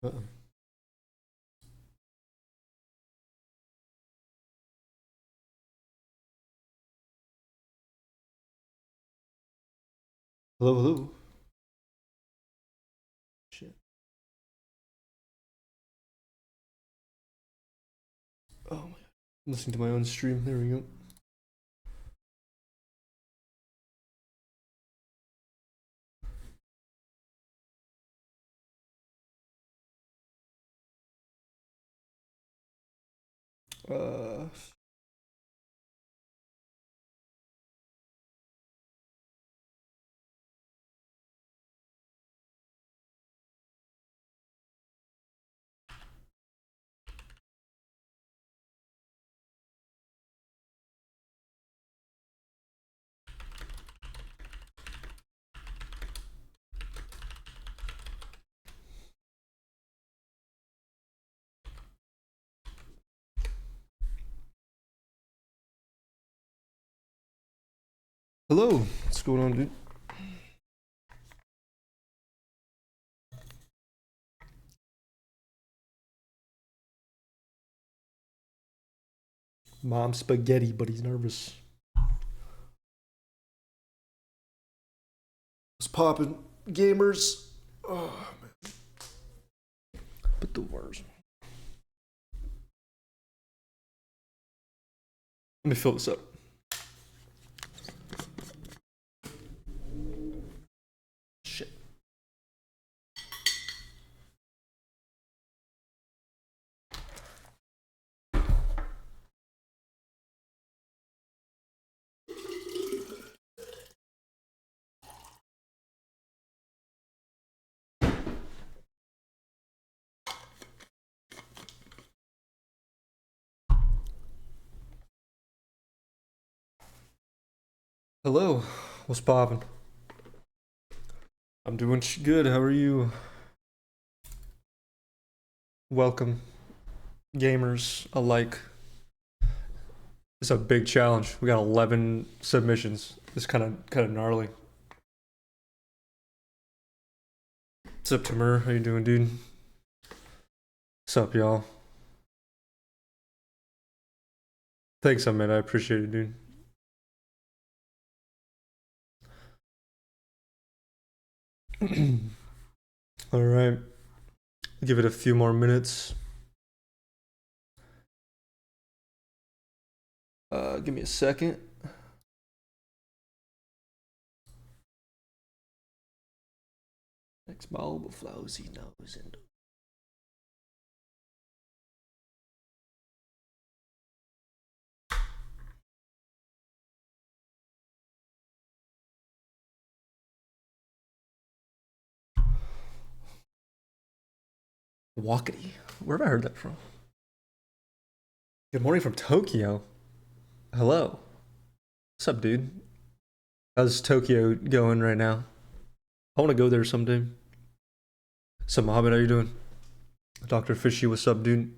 Uh-oh. Hello, hello. Shit. Oh my god. I'm listening to my own stream. There we go. Hello. What's going on, dude? Mom spaghetti, but he's nervous. What's poppin', gamers? Oh man. But the worst. Let me fill this up. Shit. Hello. What's poppin'? I'm doing good. How are you? Welcome, gamers alike. It's a big challenge. We got 11 submissions. It's kind of gnarly. What's up, Timur? How you doing, dude? What's up, y'all? Thanks, Ahmed. I appreciate it, dude. All right. Give it a few more minutes. Give me a second. Next bulb flows he knows and Walkety. Where have I heard that from? Good morning from Tokyo. Hello. What's up, dude? How's Tokyo going right now? I want to go there someday. What's up, Mohammed? How you doing? Dr. Fishy, what's up, dude?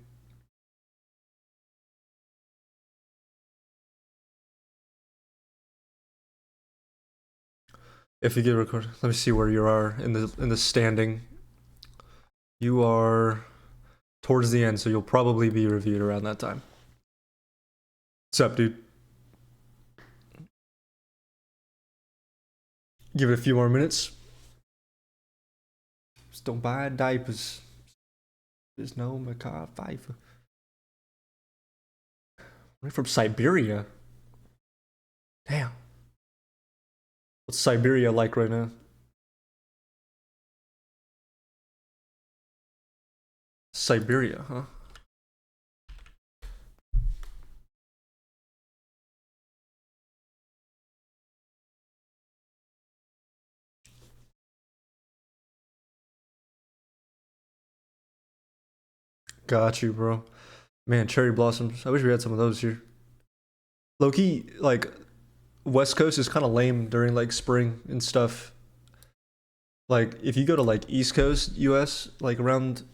If you get recorded, let me see where you are in the standing. You are towards the end, so you'll probably be reviewed around that time. What's up, dude? Give it a few more minutes. Just don't buy diapers. There's no macaw five. We're from Siberia. Damn. What's Siberia like right now? Siberia, huh? Got you, bro. Man, cherry blossoms. I wish we had some of those here. Low-key, like, West Coast is kind of lame during, like, spring and stuff. Like, if you go to, like, East Coast, US, like, around,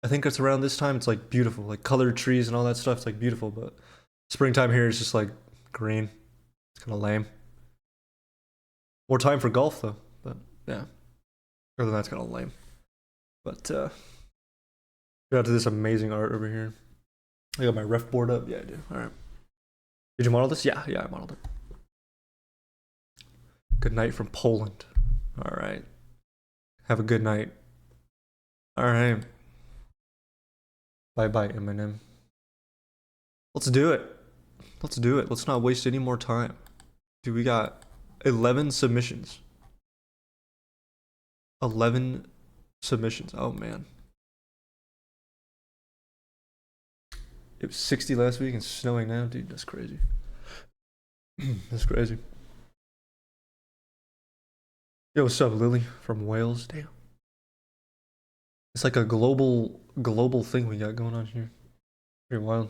I think it's around this time, it's, like, beautiful. Like, colored trees and all that stuff, it's, like, beautiful. But springtime here is just, like, green. It's kind of lame. More time for golf, though. But, yeah. Other than that, it's kind of lame. But, Shout out to this amazing art over here. I got my ref board up. Yeah, I do. All right. Did you model this? Yeah, I modeled it. Good night from Poland. All right. Have a good night. All right. Bye bye, Eminem. Let's do it. Let's do it. Let's not waste any more time. Dude, we got 11 submissions. 11 submissions. Oh, man. It was 60 last week and snowing now. Dude, that's crazy. That's crazy. Yo, what's up, Lily from Wales? Damn. It's like a global thing we got going on here. Pretty wild.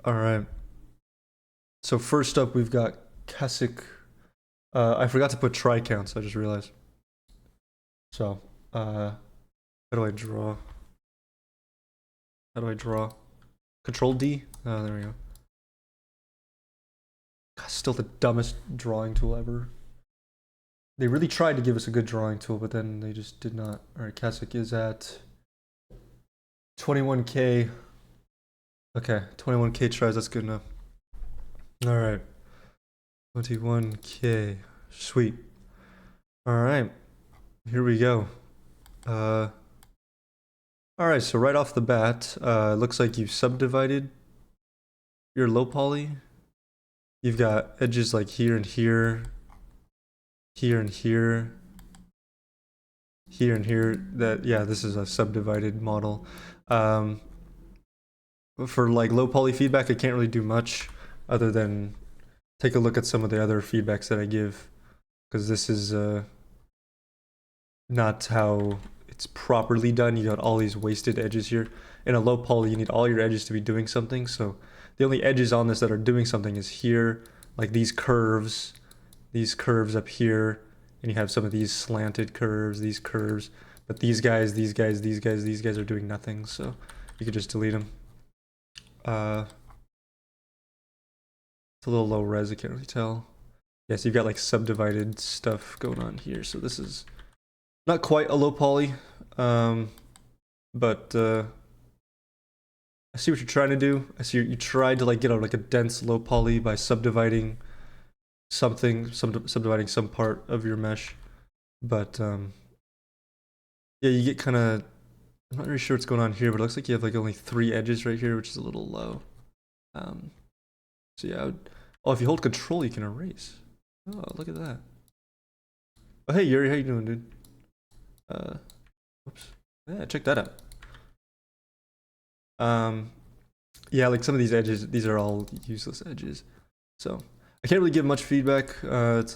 All right. So first up, we've got Cassic. I forgot to put try counts. I just realized. So, how do I draw? How do I draw? Control D? Oh, there we go. God, still the dumbest drawing tool ever. They really tried to give us a good drawing tool, but then they just did not. All right, Cassic is at 21K. Okay, 21K tries. That's good enough. All right, 21K. Sweet. All right, here we go. All right, so right off the bat, looks like you've subdivided your low poly. You've got edges like here and here, here and here, here and here. That, yeah, this is a subdivided model. For like low poly feedback, I can't really do much other than take a look at some of the other feedbacks that I give, because this is not how it's properly done. You got all these wasted edges here. In a low poly, you need all your edges to be doing something. So the only edges on this that are doing something is here, like these curves up here, and you have some of these slanted curves, these curves. But these guys are doing nothing. So you could just delete them. It's a little low res, I can't really tell. Yeah, so you've got like subdivided stuff going on here. So this is not quite a low poly, but I see what you're trying to do. I see you tried to like get a dense low poly by subdividing something, subdividing some part of your mesh. But yeah, you get kind of, I'm not really sure what's going on here, but it looks like you have like only 3 edges right here, which is a little low. So yeah, oh, if you hold control, you can erase. Oh, look at that. Oh, hey Yuri, how you doing, dude? Whoops. Yeah, check that out. Yeah, like some of these edges, these are all useless edges. So I can't really give much feedback. It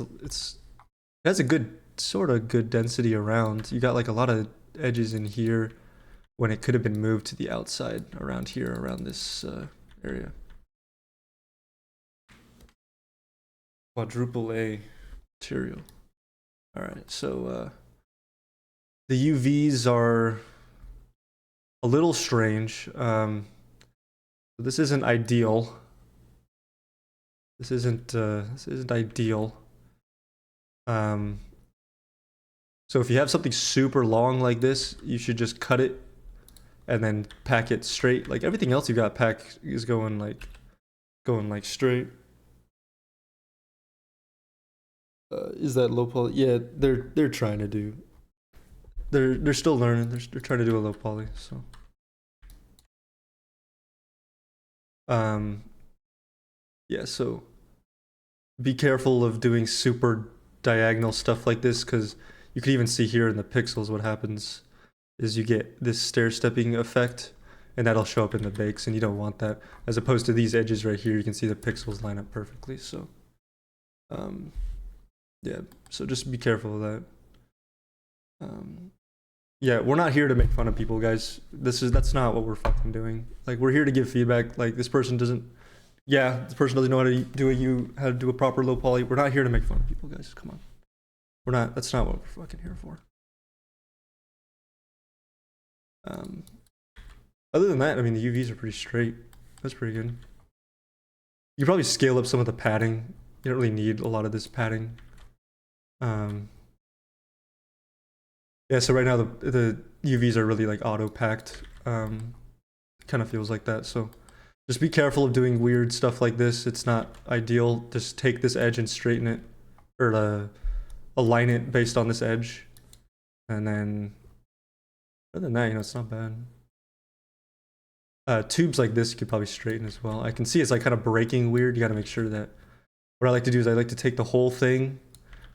has a good, sort of good density around. You got like a lot of edges in here when it could have been moved to the outside around here, around this area. Quadruple A material. All right, so the UVs are a little strange. This isn't ideal. This isn't ideal. So if you have something super long like this, you should just cut it and then pack it straight. Like everything else you got packed is going like straight. Is that low poly? Yeah, they're trying to do. They're still learning. They're trying to do a low poly. So. Yeah. So. Be careful of doing super diagonal stuff like this, because you can even see here in the pixels what happens is you get this stair-stepping effect, and that'll show up in the bakes, and you don't want that. As opposed to these edges right here, you can see the pixels line up perfectly. So. Yeah, so just be careful of that. Yeah, we're not here to make fun of people, guys. That's not what we're fucking doing. Like, we're here to give feedback. Like, this person doesn't know how to do a proper low poly. We're not here to make fun of people, guys. Come on. That's not what we're fucking here for. Other than that, I mean, the UVs are pretty straight. That's pretty good. You probably scale up some of the padding. You don't really need a lot of this padding. Yeah, so right now the UVs are really like auto packed. Kind of feels like that. So just be careful of doing weird stuff like this. It's not ideal. Just take this edge and straighten it, or align it based on this edge, and then other than that, you know, it's not bad. Tubes like this you could probably straighten as well. I can see it's like kind of breaking weird. You got to make sure that. What I like to do is I like to take the whole thing,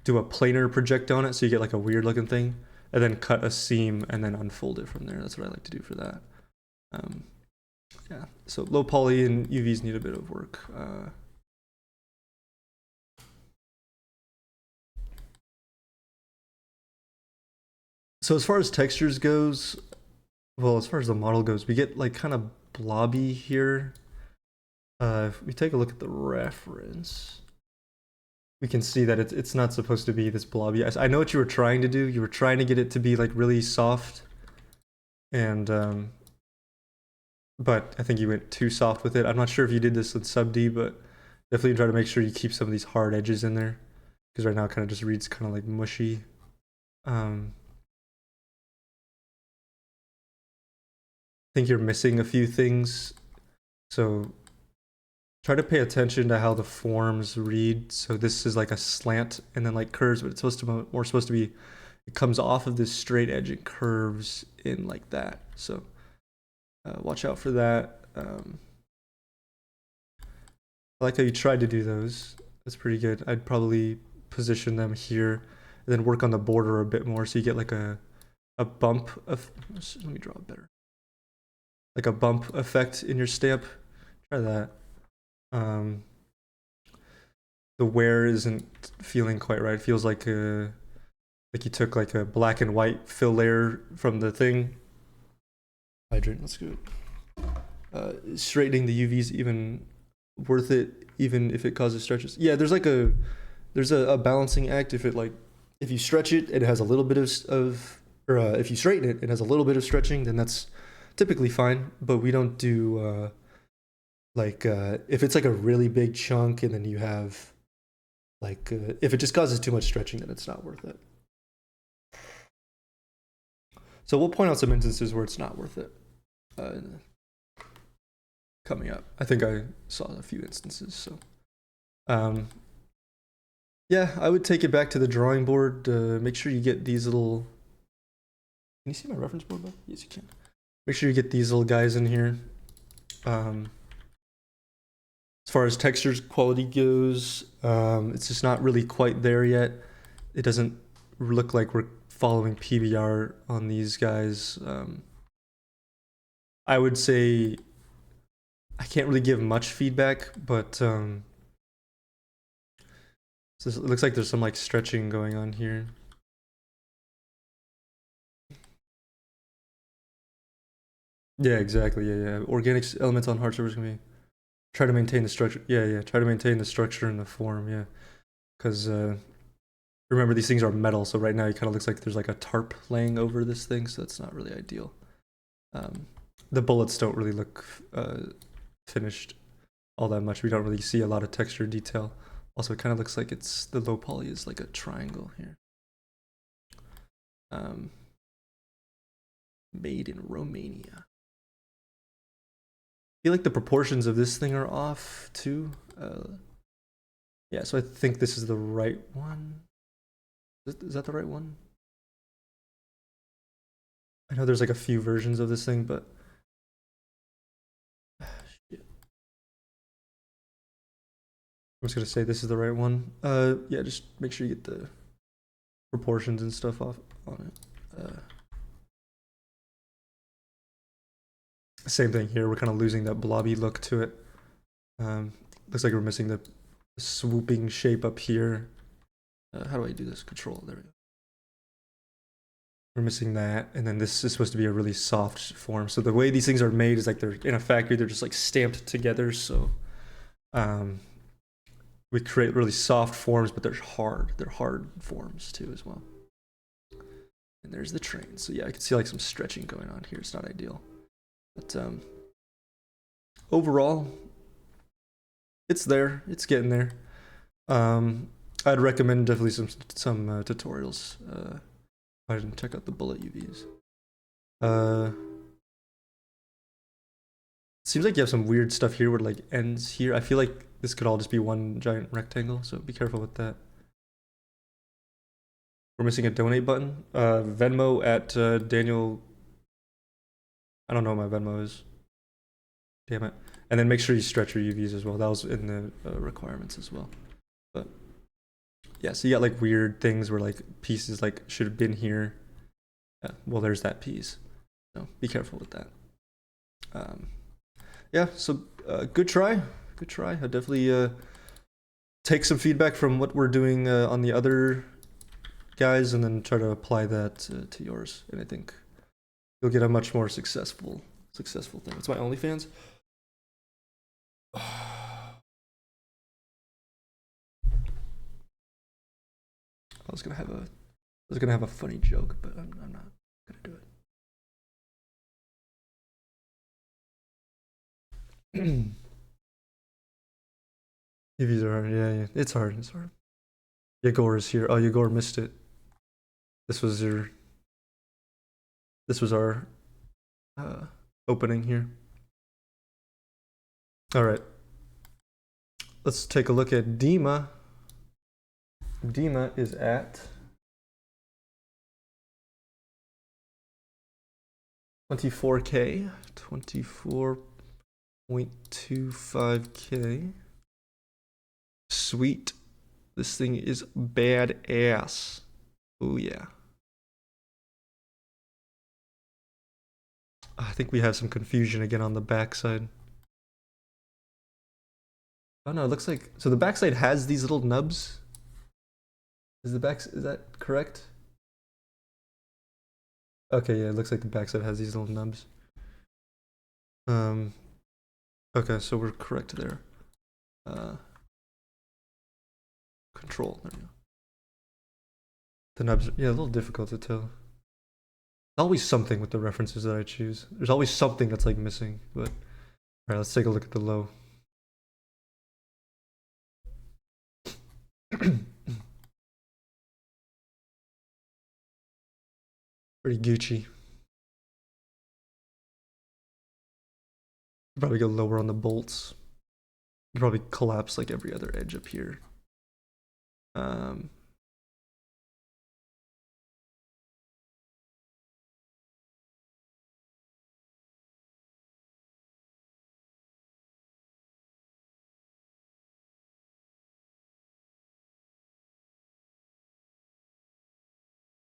do a planar project on it, so you get like a weird looking thing, and then cut a seam and then unfold it from there. That's what I like to do for that. Yeah, so low poly and UVs need a bit of work. So as far as textures goes, well, as far as the model goes, we get like kind of blobby here. If we take a look at the reference, we can see that it's not supposed to be this blobby. I know what you were trying to do. You were trying to get it to be like really soft, and but I think you went too soft with it. I'm not sure if you did this with sub D, but definitely try to make sure you keep some of these hard edges in there, because right now it kind of just reads kind of like mushy. I think you're missing a few things, so try to pay attention to how the forms read. So this is like a slant and then like curves, but it's supposed to more supposed to be, it comes off of this straight edge and curves in like that. So watch out for that. I like how you tried to do those. That's pretty good. I'd probably position them here and then work on the border a bit more so you get like a bump of, let me draw it better. Like a bump effect in your stamp. Try that. The wear isn't feeling quite right. It feels like you took like a black and white fill layer from the thing. Hydrant, that's good. Straightening the UVs even worth it, even if it causes stretches. Yeah, there's a balancing act. If you stretch it, it has a little bit of if you straighten it, it has a little bit of stretching, then that's typically fine. But we don't do if it's like a really big chunk and then you have if it just causes too much stretching, then it's not worth it. So we'll point out some instances where it's not worth it coming up. I think I saw a few instances. So yeah, I would take it back to the drawing board. Make sure you get these little, can you see my reference board, bud? Yes, you can. Make sure you get these little guys in here. As far as textures quality goes, it's just not really quite there yet. It doesn't look like we're following PBR on these guys. I would say I can't really give much feedback, but so it looks like there's some like stretching going on here. Yeah, exactly. Yeah. Organic elements on hard surface can be. Try to maintain the structure. Yeah. Try to maintain the structure and the form. Yeah, because remember these things are metal, so right now it kind of looks like there's like a tarp laying over this thing, so that's not really ideal. The bullets don't really look finished all that much. We don't really see a lot of texture detail. Also, it kind of looks like it's the low poly is like a triangle here. Made in Romania. I feel like the proportions of this thing are off too. Yeah, so I think this is the right one. Is that the right one? I know there's like a few versions of this thing, but shit. I'm just gonna say this is the right one. Yeah, just make sure you get the proportions and stuff off on it. Same thing here. We're kind of losing that blobby look to it. Looks like we're missing the swooping shape up here. How do I do this? Control. There we go. We're missing that, and then this is supposed to be a really soft form. So the way these things are made is like they're in a factory. They're just like stamped together. So we create really soft forms, but they're hard. They're hard forms too as well. And there's the train. So yeah, I can see like some stretching going on here. It's not ideal. But overall, it's there. It's getting there. I'd recommend definitely some tutorials. I didn't check out the bullet UVs. Uh, seems like you have some weird stuff here where it like ends here. I feel like this could all just be one giant rectangle, so be careful with that. We're missing a donate button. Venmo at Daniel. I don't know what my Venmo is. Damn it. And then make sure you stretch your UVs as well. That was in the requirements as well. But yeah, so you got like weird things where like pieces like should have been here. Yeah, well, there's that piece. So be careful with that. Yeah, so good try. Good try. I definitely take some feedback from what we're doing on the other guys and then try to apply that to yours. And I think you'll get a much more successful thing. It's my OnlyFans. I was gonna have a funny joke, but I'm not gonna do it. EVs are hard. Yeah, it's hard. It's hard. Yegor is here. Oh, Yegor missed it. This was our opening here. All right. Let's take a look at Dimma. Dimma is at 24K, 24.25K. Sweet. This thing is badass. Oh yeah. I think we have some confusion again on the backside. Oh no, it looks like so the backside has these little nubs. Is that correct? Okay, yeah, it looks like the backside has these little nubs. Okay, so we're correct there. Control, there we go. The nubs, yeah, a little difficult to tell. Always something with the references that I choose. There's always something that's like missing, but alright, let's take a look at the low. Pretty Gucci. Probably go lower on the bolts. You probably collapse like every other edge up here.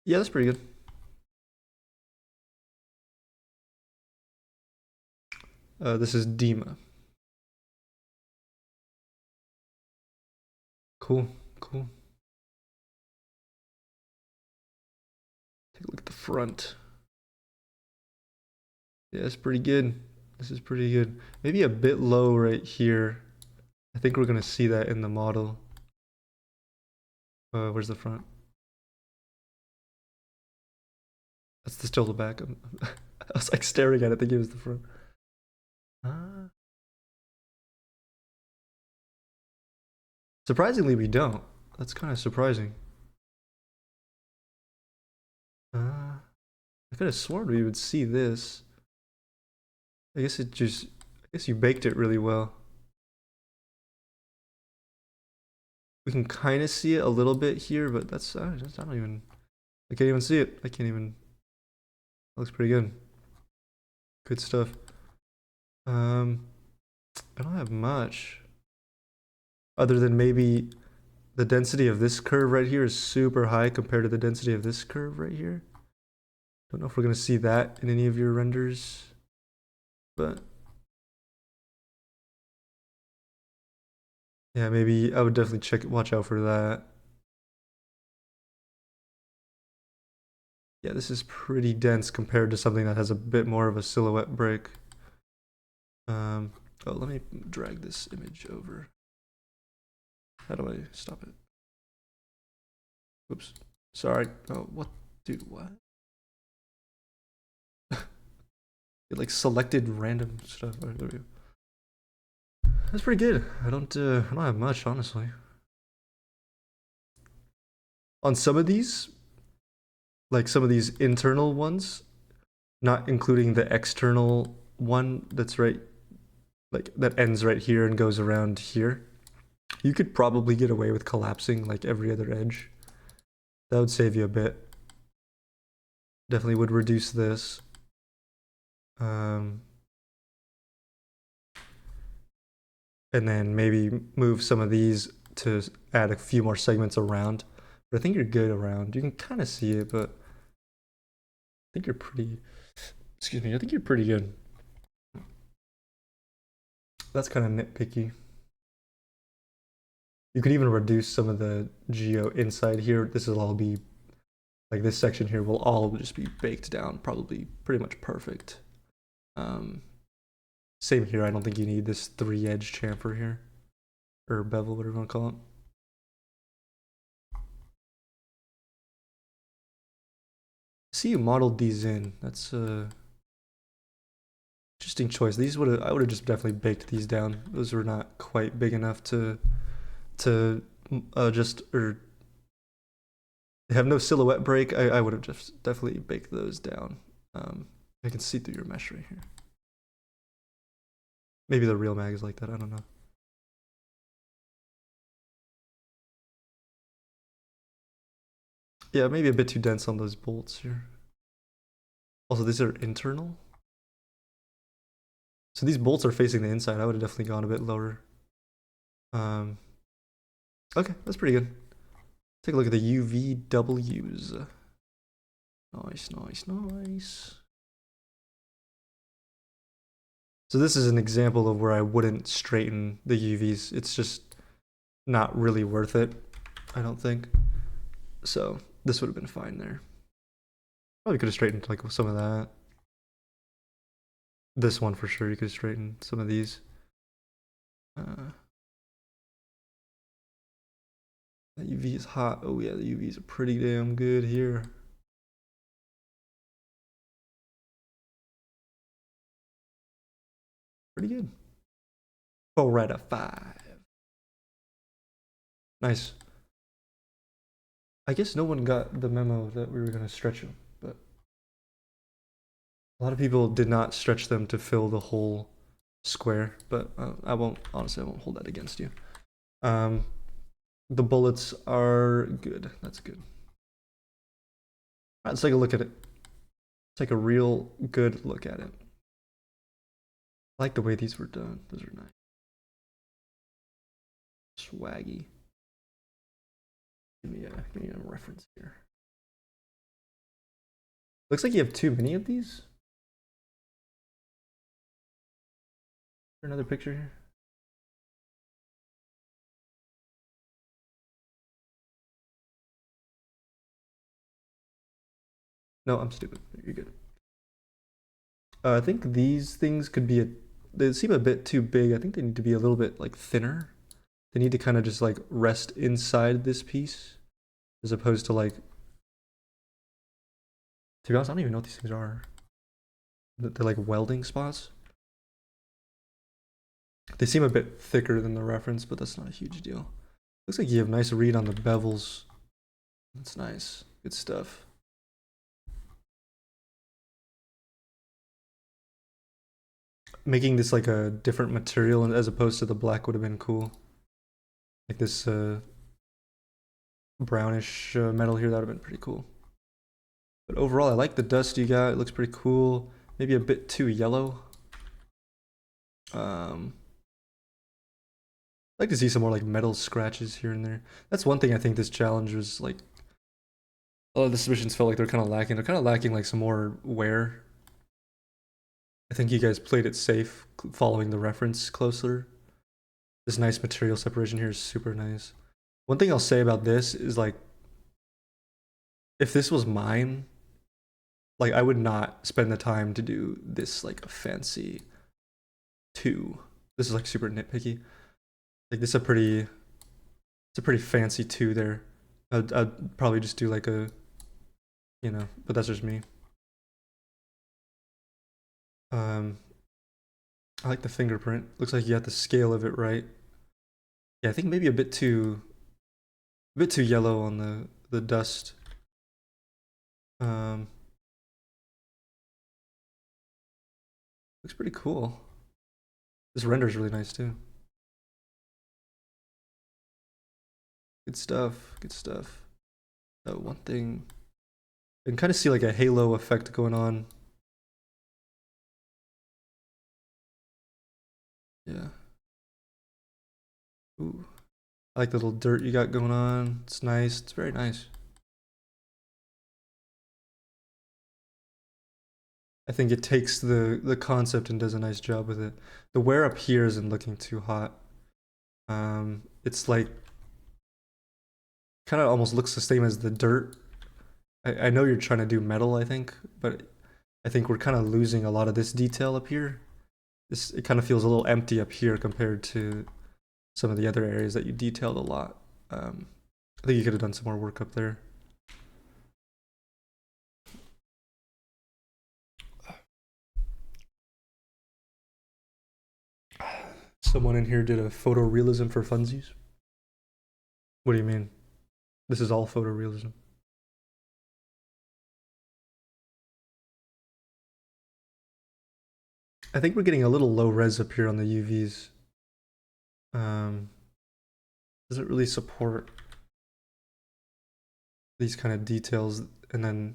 Yeah, that's pretty good. This is Dimma. Cool. Take a look at the front. Yeah, it's pretty good. This is pretty good. Maybe a bit low right here. I think we're gonna see that in the model. Where's the front? That's still the back. I was like staring at it thinking it was the front. Surprisingly, we don't. That's kind of surprising. I could have sworn we would see this. I guess you baked it really well. We can kind of see it a little bit here, but I don't even, I can't even see it. I can't even, that looks pretty good. Good stuff. I don't have much. Other than maybe the density of this curve right here is super high compared to the density of this curve right here. Don't know if we're gonna see that in any of your renders, but yeah, maybe I would definitely watch out for that. Yeah, this is pretty dense compared to something that has a bit more of a silhouette break. Oh, let me drag this image over. How do I stop it? Oops. Sorry. Oh, what? Dude, what? It like selected random stuff. Right, there we go. That's pretty good. I don't have much, honestly. On some of these, like some of these internal ones, not including the external one that's right, like that ends right here and goes around here. You could probably get away with collapsing like every other edge. That would save you a bit. Definitely would reduce this. And then maybe move some of these to add a few more segments around. But I think you're good around. You can kind of see it, but I think you're pretty, excuse me, I think you're pretty good. That's kind of nitpicky. You could even reduce some of the geo inside here. This will all be, like this section here will all just be baked down, probably pretty much perfect. Same here, I don't think you need this 3-edge chamfer here. Or bevel, whatever you want to call it. See, you modeled these in. That's a interesting choice. These I would have just definitely baked these down. Those were not quite big enough to just, or they have no silhouette break. I would have just definitely baked those down. I can see through your mesh right here. Maybe the real mag is like that, I don't know. Yeah, maybe a bit too dense on those bolts here. Also, these are internal. So these bolts are facing the inside. I would have definitely gone a bit lower. Okay, that's pretty good. Take a look at the UVWs. Nice, nice, nice. So this is an example of where I wouldn't straighten the UVs. It's just not really worth it, I don't think. So this would have been fine there. Probably could have straightened like some of that. This one for sure, you could straighten some of these. That UV is hot. Oh yeah, the UVs are pretty damn good here. Pretty good. 4 out of 5. Nice. I guess no one got the memo that we were going to stretch them, but a lot of people did not stretch them to fill the whole square, but I won't hold that against you. The bullets are good. That's good. All right, let's take a look at it. Take a real good look at it. I like the way these were done. Those are nice. Swaggy. Give me a reference here. Looks like you have too many of these. Another picture here. No, I'm stupid. You're good. I think these things could be they seem a bit too big. I think they need to be a little bit like thinner. They need to kind of just like rest inside this piece, as opposed to like. To be honest, I don't even know what these things are. They're like welding spots. They seem a bit thicker than the reference, but that's not a huge deal. Looks like you have nice read on the bevels. That's nice. Good stuff. Making this like a different material as opposed to the black would have been cool. Like this brownish metal here, that would have been pretty cool. But overall, I like the dust you got. It looks pretty cool. Maybe a bit too yellow. I'd like to see some more like metal scratches here and there. That's one thing I think this challenge was like. A lot of the submissions felt like they're kind of lacking. They're kind of lacking like some more wear. I think you guys played it safe, following the reference closer. This nice material separation here is super nice. One thing I'll say about this is like, if this was mine, like I would not spend the time to do this like a fancy 2. This is like super nitpicky. Like this is it's a pretty fancy 2 there. I'd probably just do like a, but that's just me. I like the fingerprint. Looks like you got the scale of it right. Yeah, I think maybe a bit too yellow on the dust. Looks pretty cool. This render's really nice too. Good stuff. Good stuff. Oh, one thing. You can kind of see like a halo effect going on. Yeah. Ooh. I like the little dirt you got going on. It's nice. It's very nice. I think it takes the concept and does a nice job with it. The wear up here isn't looking too hot. It's like kind of almost looks the same as the dirt. I know you're trying to do metal, I think, but I think we're kind of losing a lot of this detail up here. It kind of feels a little empty up here compared to some of the other areas that you detailed a lot. I think you could have done some more work up there. Someone in here did a photorealism for funsies. What do you mean? This is all photorealism. I think we're getting a little low res up here on the UVs. Doesn't really support these kind of details. And then I'm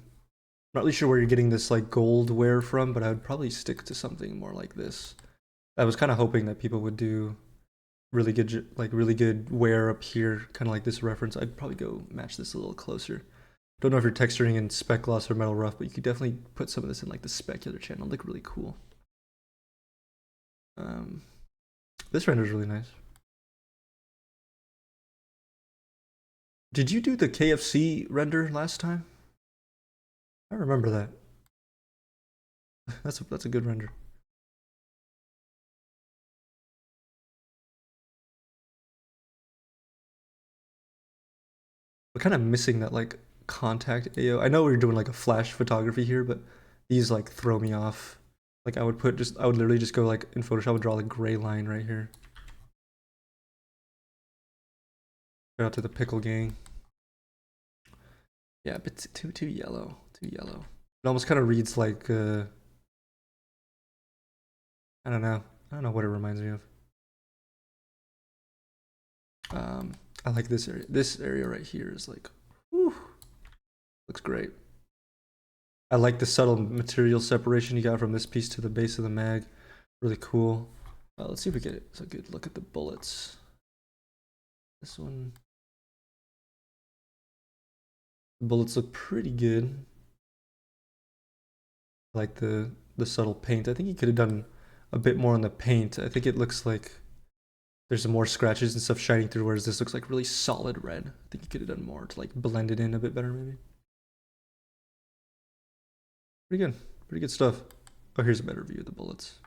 not really sure where you're getting this like gold wear from, but I would probably stick to something more like this. I was kind of hoping that people would do really good wear up here, kind of like this reference. I'd probably go match this a little closer. Don't know if you're texturing in spec gloss or metal rough, but you could definitely put some of this in like the specular channel. It'd look really cool. This render is really nice. Did you do the KFC render last time? I remember that. That's a good render. We're kind of missing that like contact AO. I know we're doing like a flash photography here, but these like throw me off. Like I would literally just go like in Photoshop and draw the gray line right here. Shout out to the pickle gang. Yeah, but too yellow. Too yellow. It almost kind of reads like I don't know. I don't know what it reminds me of. I like this area. This area right here is like, whew, looks great. I like the subtle material separation you got from this piece to the base of the mag. Really cool. Let's see if we get a good look at the bullets. This one. The bullets look pretty good. I like the subtle paint. I think you could have done a bit more on the paint. I think it looks like there's some more scratches and stuff shining through, whereas this looks like really solid red. I think you could have done more to like blend it in a bit better, maybe. Pretty good stuff. Oh, here's a better view of the bullets.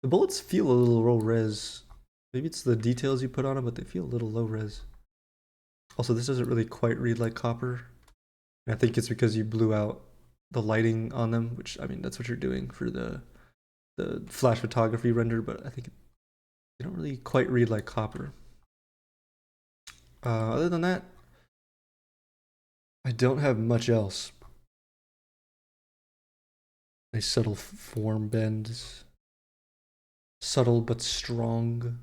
The bullets feel a little low res. Maybe it's the details you put on them, but they feel a little low res. Also, this doesn't really quite read like copper. And I think it's because you blew out the lighting on them, which, I mean, that's what you're doing for the flash photography render, but I think they don't really quite read like copper. Other than that, I don't have much else. Nice subtle form bends. Subtle but strong.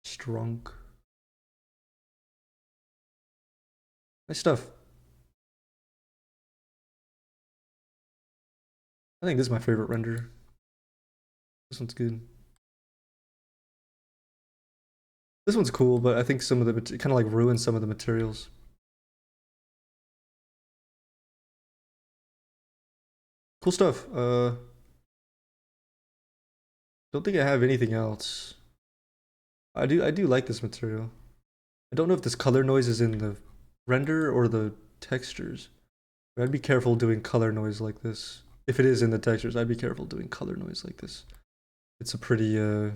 Strong. Nice stuff. I think this is my favorite render. This one's good. This one's cool, but I think some of the kind of like ruins some of the materials. Cool stuff. Don't think I have anything else. I do like this material. I don't know if this color noise is in the render or the textures. But I'd be careful doing color noise like this. If it is in the textures, I'd be careful doing color noise like this. It's a pretty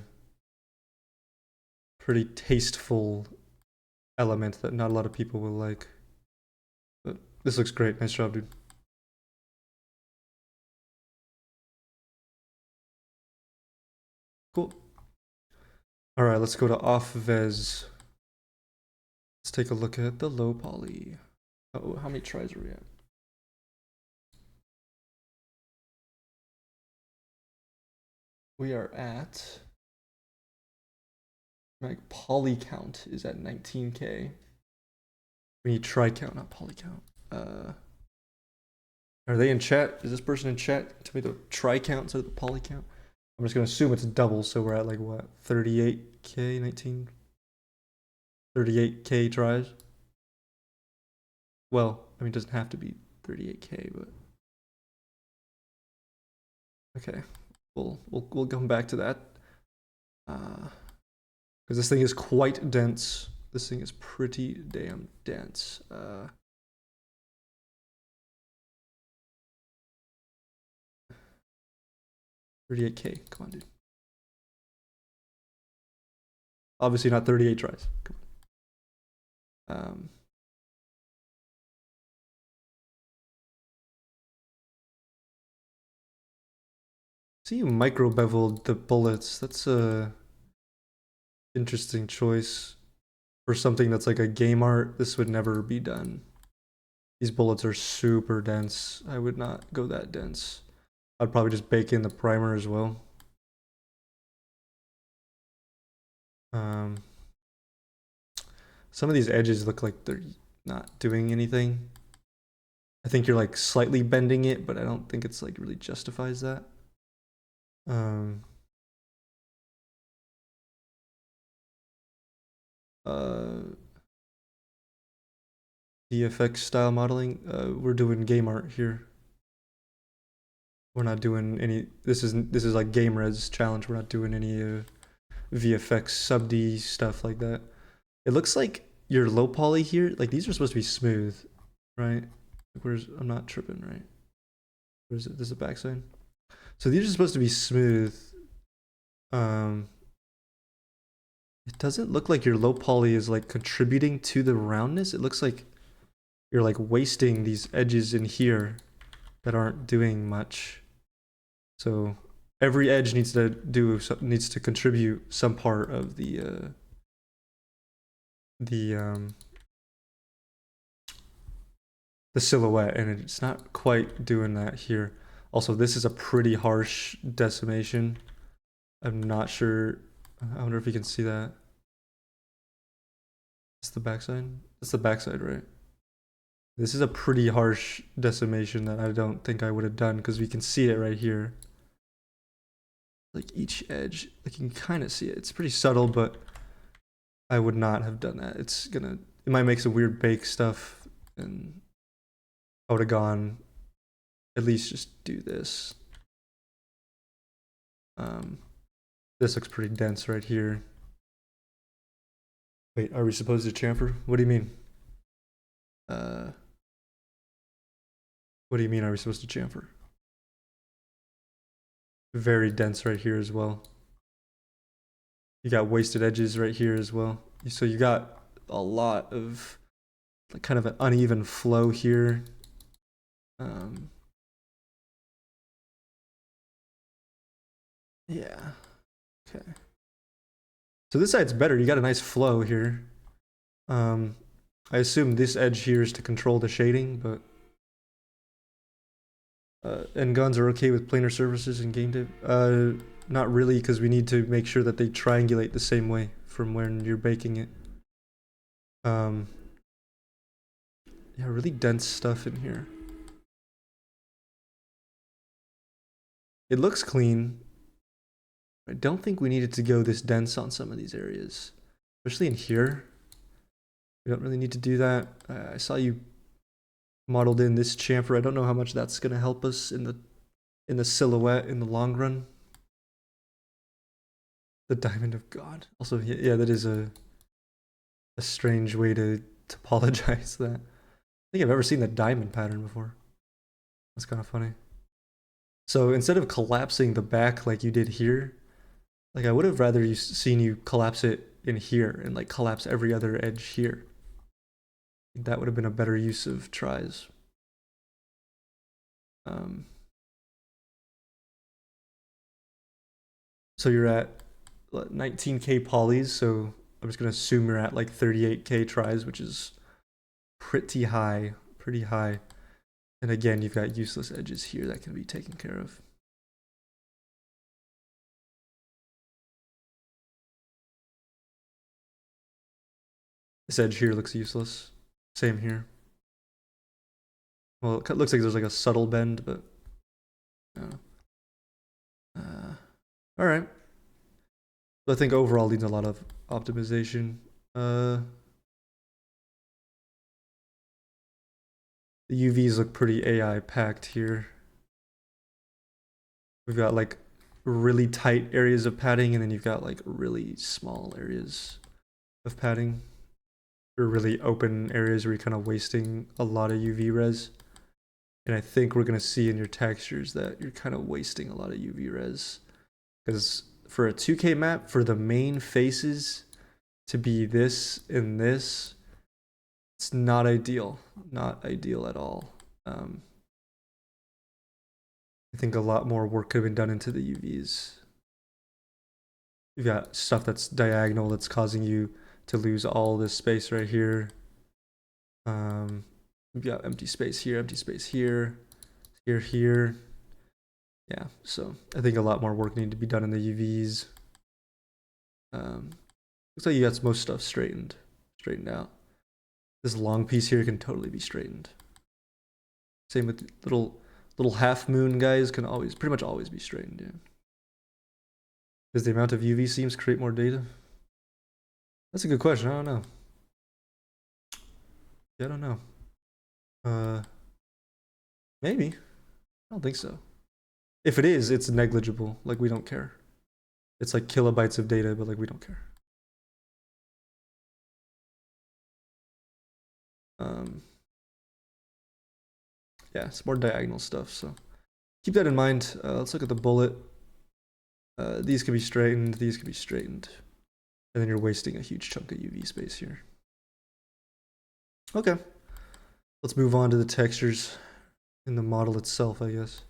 tasteful element that not a lot of people will like. But this looks great. Nice job, dude. Cool. All right, let's go to Offz. Let's take a look at the low poly. Oh, how many tries are we at? We are at, like, poly count is at 19K. We need tri count, not poly count. Are they in chat? Is this person in chat? Tell me the tri count instead of the poly count. I'm just gonna assume it's double, so we're at like what, 38K, 19, 38K tries. Well, I mean, it doesn't have to be 38K, but okay, we'll come back to that. Because this thing is quite dense. This thing is pretty damn dense. 38K, come on, dude. Obviously not 38 tries. Come on. See, you micro beveled the bullets. That's a interesting choice for something that's like a game art. This would never be done. These bullets are super dense. I would not go that dense. I'd probably just bake in the primer as well. Some of these edges look like they're not doing anything. I think you're like slightly bending it, but I don't think it's like really justifies that. VFX style modeling. We're doing game art here. We're not doing any. This is like game res challenge. We're not doing any VFX sub D stuff like that. It looks like your low poly here. Like these are supposed to be smooth, right? Where's, I'm not tripping, right? Where's it? This is the backside. So these are supposed to be smooth. It doesn't look like your low poly is like contributing to the roundness. It looks like you're like wasting these edges in here that aren't doing much. So every edge needs to contribute some part of the silhouette, and it's not quite doing that here. Also, this is a pretty harsh decimation. I'm not sure. I wonder if you can see that. It's the backside. That's the backside, right? This is a pretty harsh decimation that I don't think I would have done, because we can see it right here. Like each edge, like you can kind of see it. It's pretty subtle, but I would not have done that. It might make some weird bake stuff, and I would have gone, at least just do this. This looks pretty dense right here. Wait, are we supposed to chamfer? What do you mean? What do you mean, are we supposed to chamfer? Very dense right here as well. You got wasted edges right here as well. So you got a lot of like kind of an uneven flow here. Yeah. Okay. So this side's better. You got a nice flow here. I assume this edge here is to control the shading, but and guns are okay with planar surfaces in game tape. Not really, because we need to make sure that they triangulate the same way from when you're baking it. Yeah, really dense stuff in here. It looks clean. I don't think we needed to go this dense on some of these areas, especially in here. We don't really need to do that. I saw you modeled in this chamfer. I don't know how much that's going to help us in the silhouette in the long run. The Diamond of God. Also, yeah, that is a strange way to topologize that. I think I've ever seen the diamond pattern before. That's kind of funny. So instead of collapsing the back like you did here, like I would have rather seen you collapse it in here and like collapse every other edge here. I think that would have been a better use of tries. So you're at 19K polys, so I'm just gonna assume you're at like 38K tries, which is pretty high, pretty high. And again, you've got useless edges here that can be taken care of. This edge here looks useless. Same here. Well, it looks like there's like a subtle bend, but all right. So I think overall needs a lot of optimization. The UVs look pretty AI packed here. We've got like really tight areas of padding, and then you've got like really small areas of padding, or really open areas where you're kind of wasting a lot of UV res. And I think we're gonna see in your textures that you're kind of wasting a lot of UV res, because for a 2K map, for the main faces to be this and this, it's not ideal. Not ideal at all. I think a lot more work could have been done into the UVs. You've got stuff that's diagonal that's causing you to lose all this space right here. We've got empty space here, here. Yeah, so I think a lot more work needed to be done in the UVs. Looks like you got most stuff straightened out. This long piece here can totally be straightened. Same with little half moon guys can pretty much always be straightened, yeah. Does the amount of UV seams create more data? That's a good question. I don't know. Yeah, I don't know. Maybe. I don't think so. If it is, it's negligible. Like, we don't care. It's like kilobytes of data, but like, we don't care. Yeah, it's more diagonal stuff, so keep that in mind. Let's look at the bullet. These can be straightened, these can be straightened. And then you're wasting a huge chunk of UV space here. Okay. Let's move on to the textures in the model itself, I guess.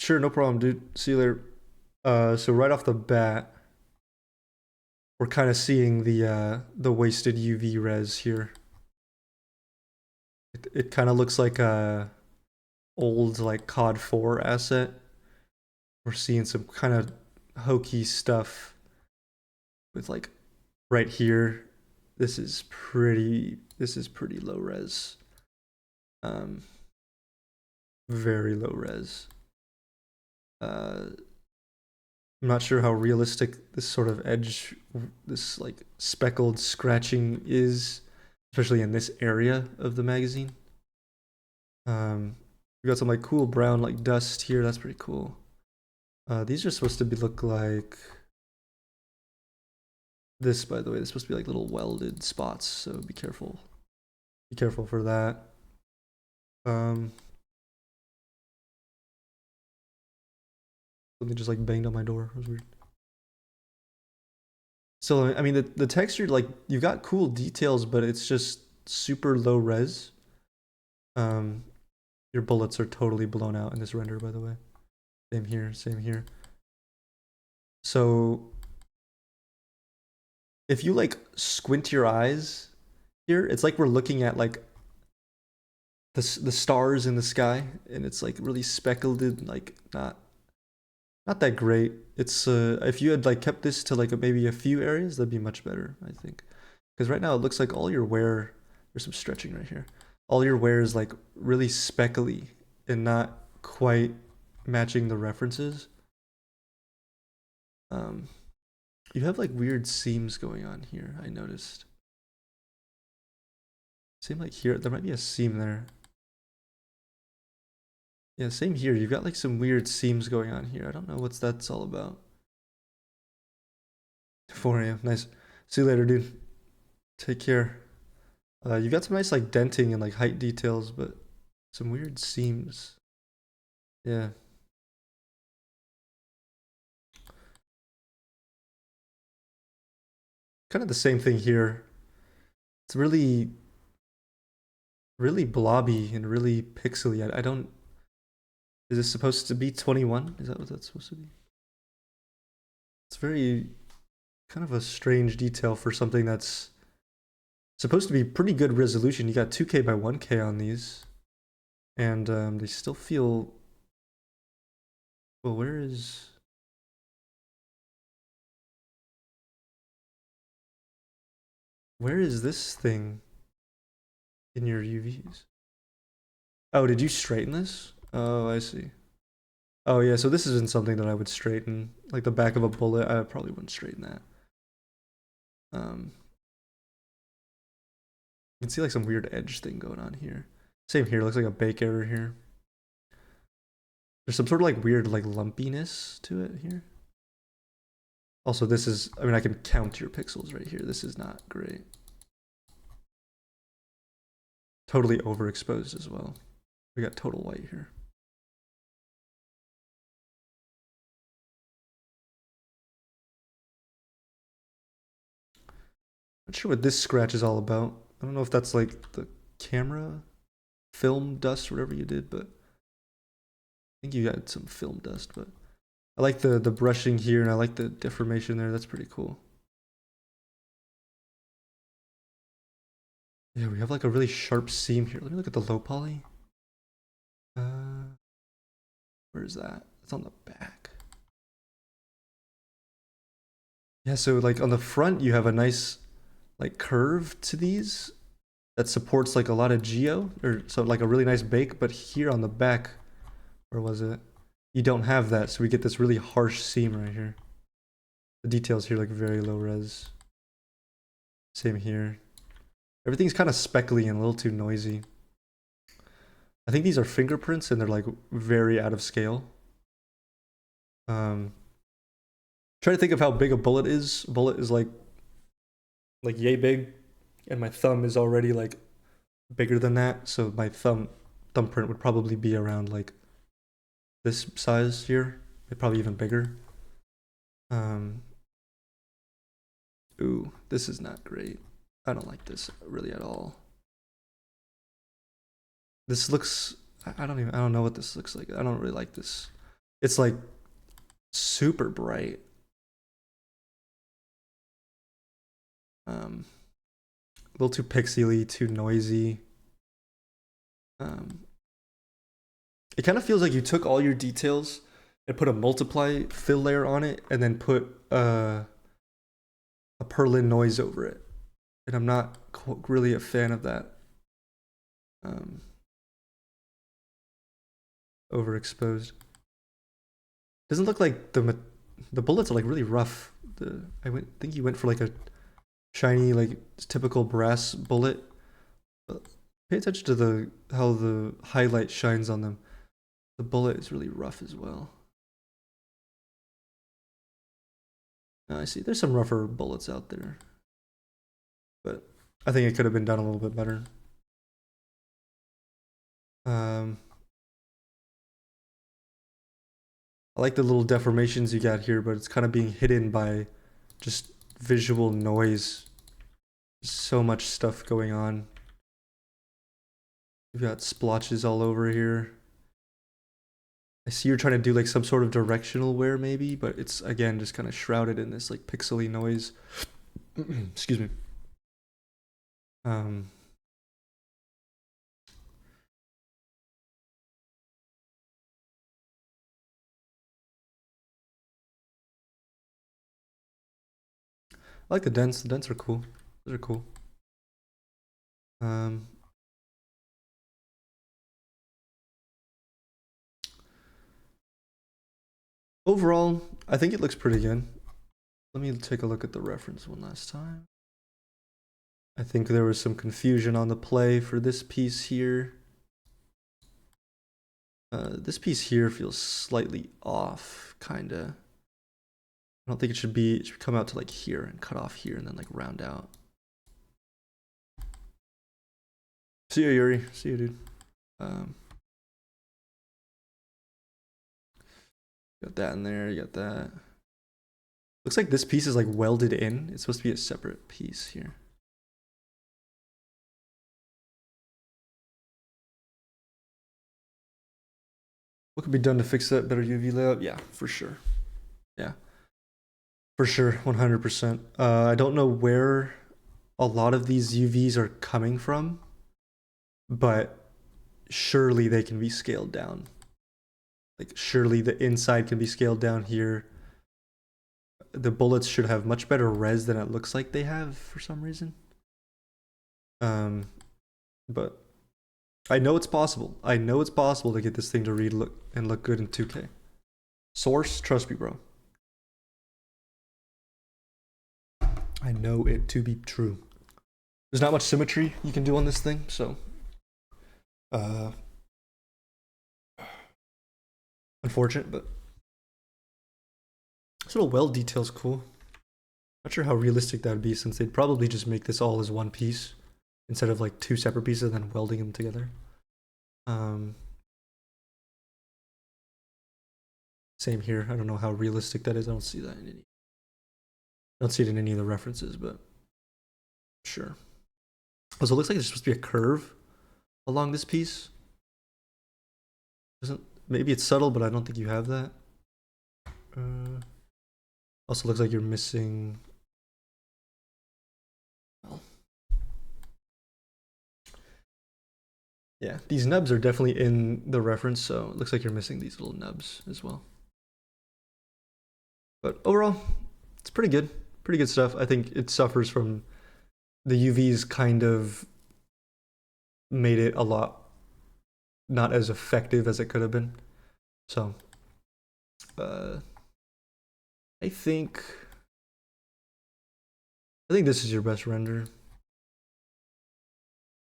Sure, no problem, dude. See you later. So right off the bat, we're kind of seeing the wasted UV res here. It kind of looks like a old like COD 4 asset. We're seeing some kind of hokey stuff with like right here. This is pretty low res. Very low res. I'm not sure how realistic this sort of edge, this like speckled scratching is, especially in this area of the magazine. We got some like cool brown like dust here. That's pretty cool. These are supposed to look like this, by the way. They're supposed to be like little welded spots, so be careful. Be careful for that. Something just like banged on my door. It was weird. So I mean, the texture, like, you've got cool details, but it's just super low res. Your bullets are totally blown out in this render, by the way. Same here, same here. So if you like squint your eyes here, it's like we're looking at like the stars in the sky, and it's like really speckled and like not that great. It's if you had like kept this to like maybe a few areas, that'd be much better, I think. Because right now it looks like all your wear, there's some stretching right here. All your wear is like really speckly and not quite matching the references. You have like weird seams going on here, I noticed. Same like here, there might be a seam there. Yeah, same here. You've got like some weird seams going on here. I don't know what that's all about. 4 a.m. Nice. See you later, dude. Take care. You've got some nice like denting and like height details, but some weird seams. Yeah. Kind of the same thing here. It's really blobby and really pixely. I don't. Is this supposed to be 21? Is that what that's supposed to be? It's very kind of a strange detail for something that's supposed to be pretty good resolution. You got 2K by 1K on these, and they still feel. Well, where is? Where is this thing in your UVs? Oh, did you straighten this? Oh, I see. Oh yeah, so this isn't something that I would straighten. Like the back of a bullet, I probably wouldn't straighten that. You can see like some weird edge thing going on here. Same here, looks like a bake error here. There's some sort of like weird like lumpiness to it here. Also, this is, I mean, I can count your pixels right here. This is not great. Totally overexposed as well. We got total white here. Not sure what this scratch is all about. I don't know if that's like the camera film dust, whatever you did, but I think you got some film dust. But I like the brushing here, and I like the deformation there. That's pretty cool. Yeah, we have like a really sharp seam here. Let me look at the low poly. Where is that? It's on the back. Yeah, so like on the front, you have a nice like curve to these that supports like a lot of geo, or so like a really nice bake. But here on the back, where was it? You don't have that, so we get this really harsh seam right here. The details here like very low res. Same here. Everything's kind of speckly and a little too noisy. I think these are fingerprints and they're like very out of scale. Try to think of how big a bullet is. A bullet is like yay big, and my thumb is already like bigger than that. So my thumbprint would probably be around like this size here, probably even bigger. Ooh, this is not great. I don't like this really at all. This looks, I don't know what this looks like. I don't really like this. It's like super bright. A little too pixely, too noisy. It kind of feels like you took all your details and put a multiply fill layer on it, and then put a Perlin noise over it. And I'm not really a fan of that. Overexposed. Doesn't look like the bullets are like really rough. Think you went for like a shiny, like typical brass bullet. Pay attention to how the highlight shines on them. The bullet is really rough as well. I see. There's some rougher bullets out there, but I think it could have been done a little bit better. I like the little deformations you got here, but it's kind of being hidden by just visual noise. There's so much stuff going on. You've got splotches all over here. I see you're trying to do like some sort of directional wear maybe, but it's again just kind of shrouded in this like pixely noise. Excuse me. I like the dents. The dents are cool. Those are cool. Overall, I think it looks pretty good. Let me take a look at the reference one last time. I think there was some confusion on the play for this piece here. This piece here feels slightly off, kinda. I don't think it should be, it should come out to like here and cut off here and then like round out. See you, Yuri. See you, dude. Got that in there, you got that. Looks like this piece is like welded in. It's supposed to be a separate piece here. What could be done to fix that? Better UV layout? Yeah, for sure. Yeah, for sure, 100%. I don't know where a lot of these UVs are coming from, but surely they can be scaled down. Like surely the inside can be scaled down here. The bullets should have much better res than it looks like they have for some reason. But I know it's possible. I know it's possible to get this thing to read and look good in 2K. Source, trust me, bro. I know it to be true. There's not much symmetry you can do on this thing, so unfortunate, but this little weld detail's cool. Not sure how realistic that would be, since they'd probably just make this all as one piece instead of like 2 separate pieces and then welding them together. Same here. I don't know how realistic that is. I don't see that in any. I don't see it in any of the references, but sure. Also, it looks like there's supposed to be a curve along this piece. Maybe it's subtle, but I don't think you have that. Also looks like you're missing. Well, yeah, these nubs are definitely in the reference, so it looks like you're missing these little nubs as well. But overall, it's pretty good. Pretty good stuff. I think it suffers from the UVs kind of made it a lot not as effective as it could have been. So I think this is your best render.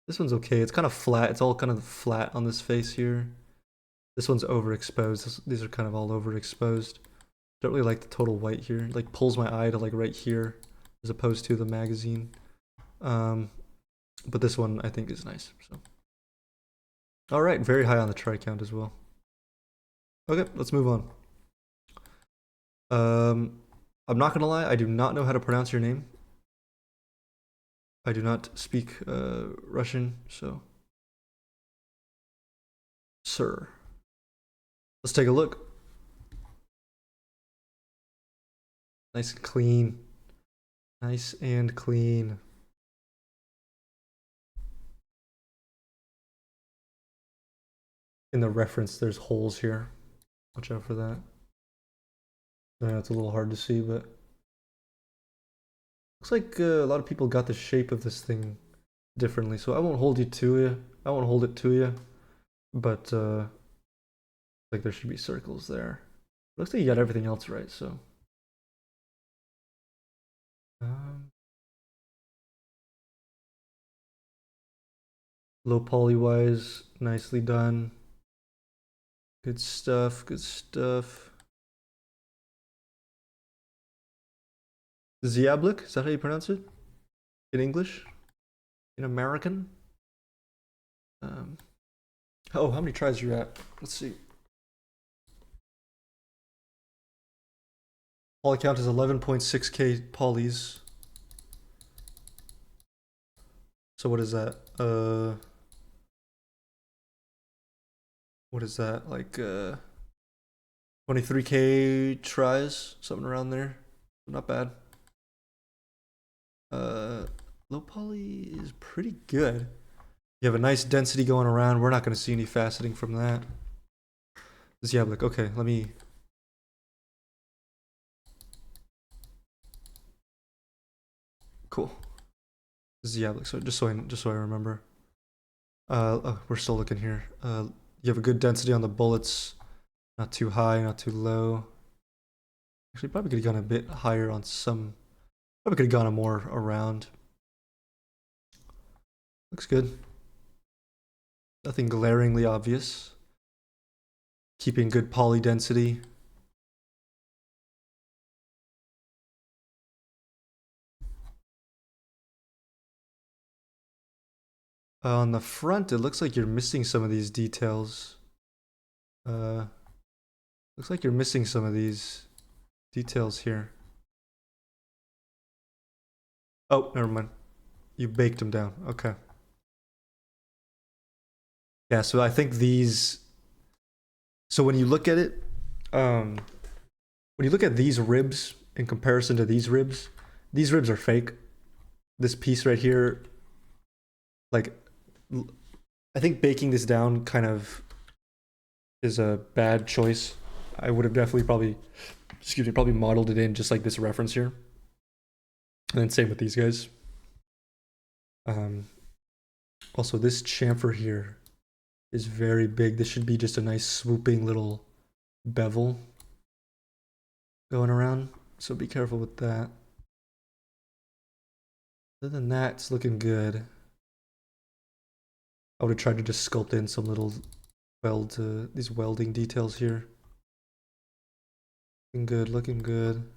This one's okay. It's kind of flat. It's all kind of flat on this face here. This one's overexposed. These are kind of all overexposed. Don't really like the total white here. It like pulls my eye to like right here as opposed to the magazine. But this one I think is nice. So all right, very high on the try count as well. Okay, let's move on. I'm not gonna lie, I do not know how to pronounce your name. I do not speak Russian, so sir. Let's take a look. Nice and clean. Nice and clean. In the reference, there's holes here. Watch out for that. Yeah, it's a little hard to see, but looks like a lot of people got the shape of this thing differently. So I won't hold it to you, but like there should be circles there. Looks like you got everything else right. So low poly wise, nicely done. Good stuff. Good stuff. Ziablik, is that how you pronounce it? In English? In American? Oh, how many tries are you at? Let's see. Poly count is 11.6k polys. So what is that? What is that? Like 23k tries, something around there. Not bad. Low poly is pretty good. You have a nice density going around. We're not going to see any faceting from that. Ziablik, okay, let me. Cool. Ziablik, so just so I remember. Oh, we're still looking here. You have a good density on the bullets. Not too high, not too low. Actually, probably could have gone a bit higher on some. Probably could have gone more around. Looks good. Nothing glaringly obvious. Keeping good poly density. On the front, it looks like you're missing some of these details. Looks like you're missing some of these details here. Oh, never mind. You baked them down. Okay. Yeah, so I think these. So when you look at it, when you look at these ribs in comparison to these ribs are fake. This piece right here, like, I think baking this down kind of is a bad choice. I would have definitely probably modeled it in just like this reference here. And then same with these guys. Also, this chamfer here is very big. This should be just a nice swooping little bevel going around. So be careful with that. Other than that, it's looking good. I would have tried to just sculpt in some little these welding details here. Looking good, looking good.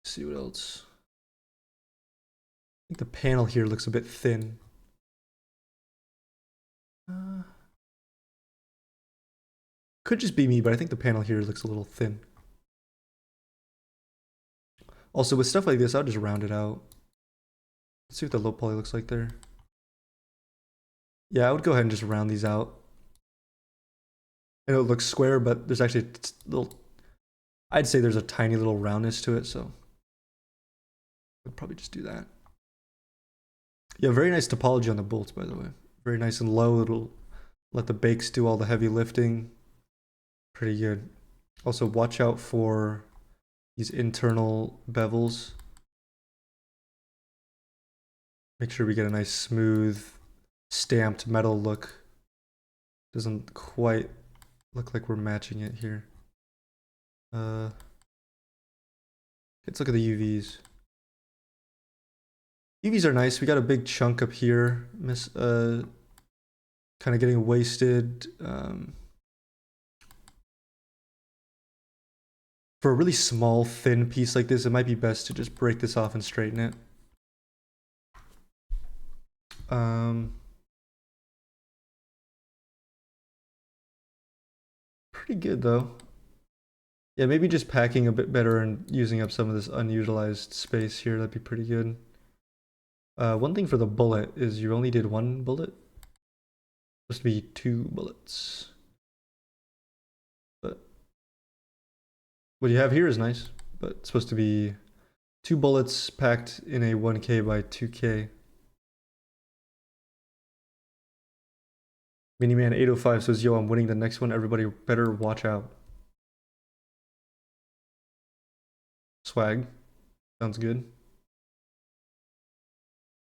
Let's see what else. I think the panel here looks a bit thin. Could just be me, but I think the panel here looks a little thin. Also, with stuff like this, I'll just round it out. Let's see what the low poly looks like there. Yeah, I would go ahead and just round these out. I know it looks square, but there's actually a little... I'd say there's a tiny little roundness to it, so... I'd probably just do that. Yeah, very nice topology on the bolts, by the way. Very nice and low. It'll let the bakes do all the heavy lifting. Pretty good. Also, watch out for these internal bevels. Make sure we get a nice smooth stamped metal look. Doesn't quite look like we're matching it here. Let's look at the UVs. UVs are nice. We got a big chunk up here. Kind of getting wasted. For a really small, thin piece like this, it might be best to just break this off and straighten it. Pretty good though. Yeah, maybe just packing a bit better and using up some of this unutilized space here, that'd be pretty good. One thing for the bullet is you only did one bullet. Supposed to be 2 bullets. But what you have here is nice, but it's supposed to be 2 bullets packed in a 1K by 2K. Miniman 805 says, yo, I'm winning the next one. Everybody better watch out. Swag. Sounds good.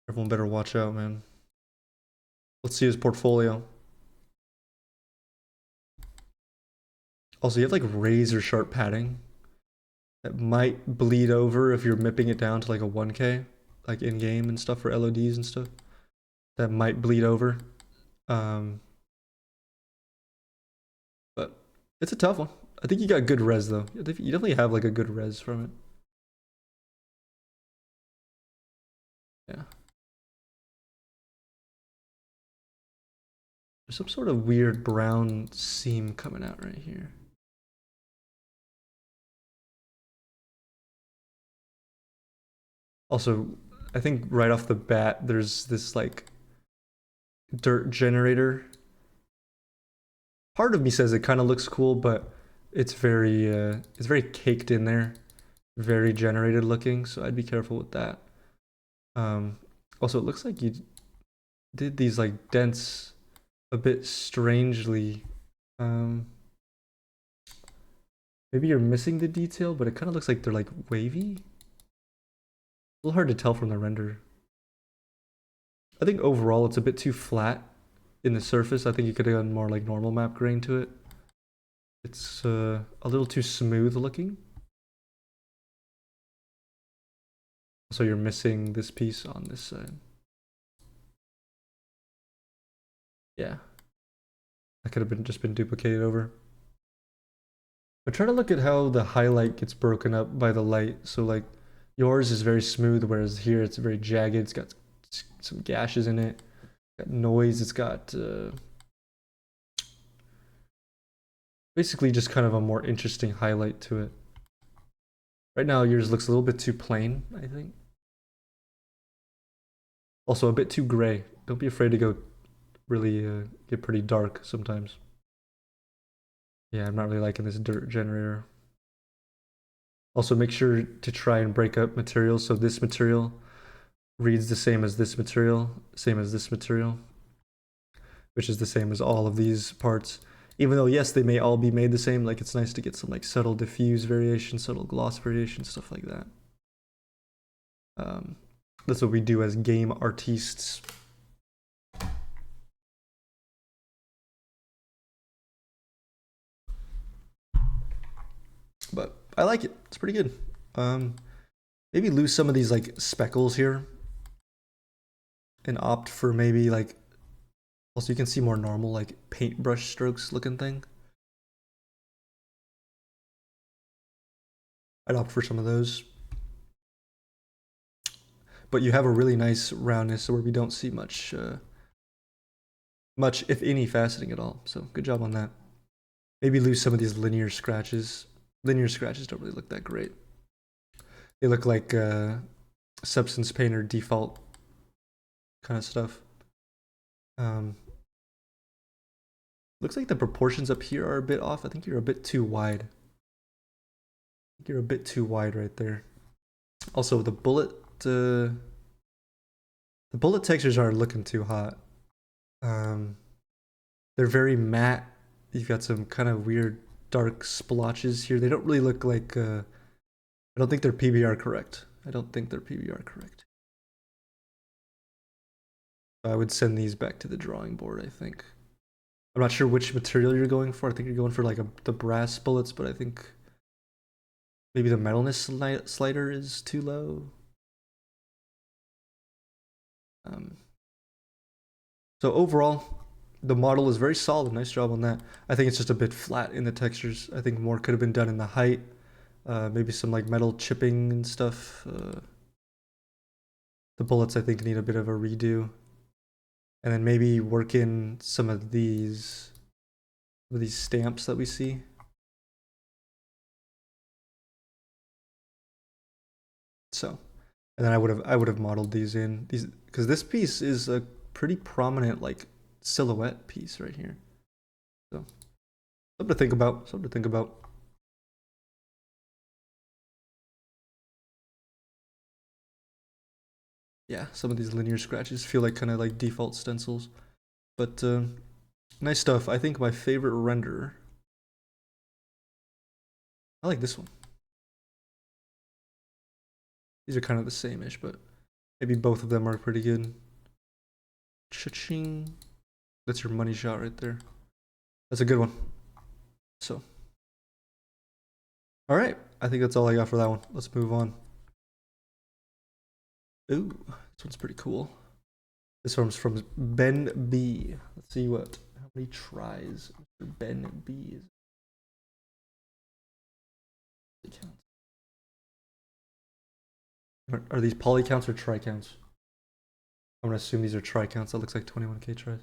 Everyone better watch out, man. Let's see his portfolio. Also, you have like razor sharp padding that might bleed over if you're mipping it down to like a 1K, like in game and stuff for LODs and stuff. That might bleed over. But it's a tough one. I think you got good res though. You definitely have like a good res from it. Yeah. There's some sort of weird brown seam coming out right here. Also, I think right off the bat, there's this like dirt generator. Part of me says it kind of looks cool, but it's very caked in there, very generated looking. So I'd be careful with that. Also, it looks like you did these like dents a bit strangely. Maybe you're missing the detail, but it kind of looks like they're like wavy. A little hard to tell from the render. I think overall it's a bit too flat in the surface. I think you could have done more like normal map grain to it. It's a little too smooth looking. So you're missing this piece on this side. Yeah. That could have just been duplicated over. But try to look at how the highlight gets broken up by the light. So like yours is very smooth, whereas here it's very jagged. It's got some gashes in it. Got noise. It's got basically just kind of a more interesting highlight to it. Right now yours looks a little bit too plain, I think. Also a bit too gray. Don't be afraid to go really get pretty dark sometimes. Yeah, I'm not really liking this dirt generator. Also make sure to try and break up materials. So this material reads the same as this material, same as this material, which is the same as all of these parts. Even though, yes, they may all be made the same, like it's nice to get some like subtle diffuse variation, subtle gloss variation, stuff like that. That's what we do as game artistes. But I like it. It's pretty good. Maybe lose some of these like speckles here and opt for maybe like, also you can see more normal like paintbrush strokes looking thing. I'd opt for some of those. But you have a really nice roundness where we don't see much, much if any faceting at all. So good job on that. Maybe lose some of these linear scratches. Linear scratches don't really look that great. They look like substance paint or default kind of stuff. Looks like the proportions up here are a bit off. I think you're a bit too wide. I think you're a bit too wide right there. Also, the bullet textures are looking too hot. They're very matte. You've got some kind of weird dark splotches here. They don't really look like. I don't think they're PBR correct. I don't think they're PBR correct. I would send these back to the drawing board, I think. I'm not sure which material you're going for. I think you're going for like the brass bullets, but I think maybe the metalness slider is too low. So overall, the model is very solid. Nice job on that. I think it's just a bit flat in the textures. I think more could have been done in the height. Maybe some like metal chipping and stuff. The bullets I think need a bit of a redo. And then maybe work in some of these stamps that we see. So, and then I would have modeled these in these, because this piece is a pretty prominent like silhouette piece right here. So something to think about. Something to think about. Yeah, some of these linear scratches feel like kind of like default stencils, but nice stuff. I think my favorite renderer, I like this one. These are kind of the same-ish, but maybe both of them are pretty good. Cha-ching. That's your money shot right there. That's a good one. So, all right. I think that's all I got for that one. Let's move on. Ooh, this one's pretty cool. This one's from Ben B. Let's see how many tries Mr. Ben B is. Are these poly counts or tri counts? I'm gonna assume these are tri counts. That looks like 21k tries.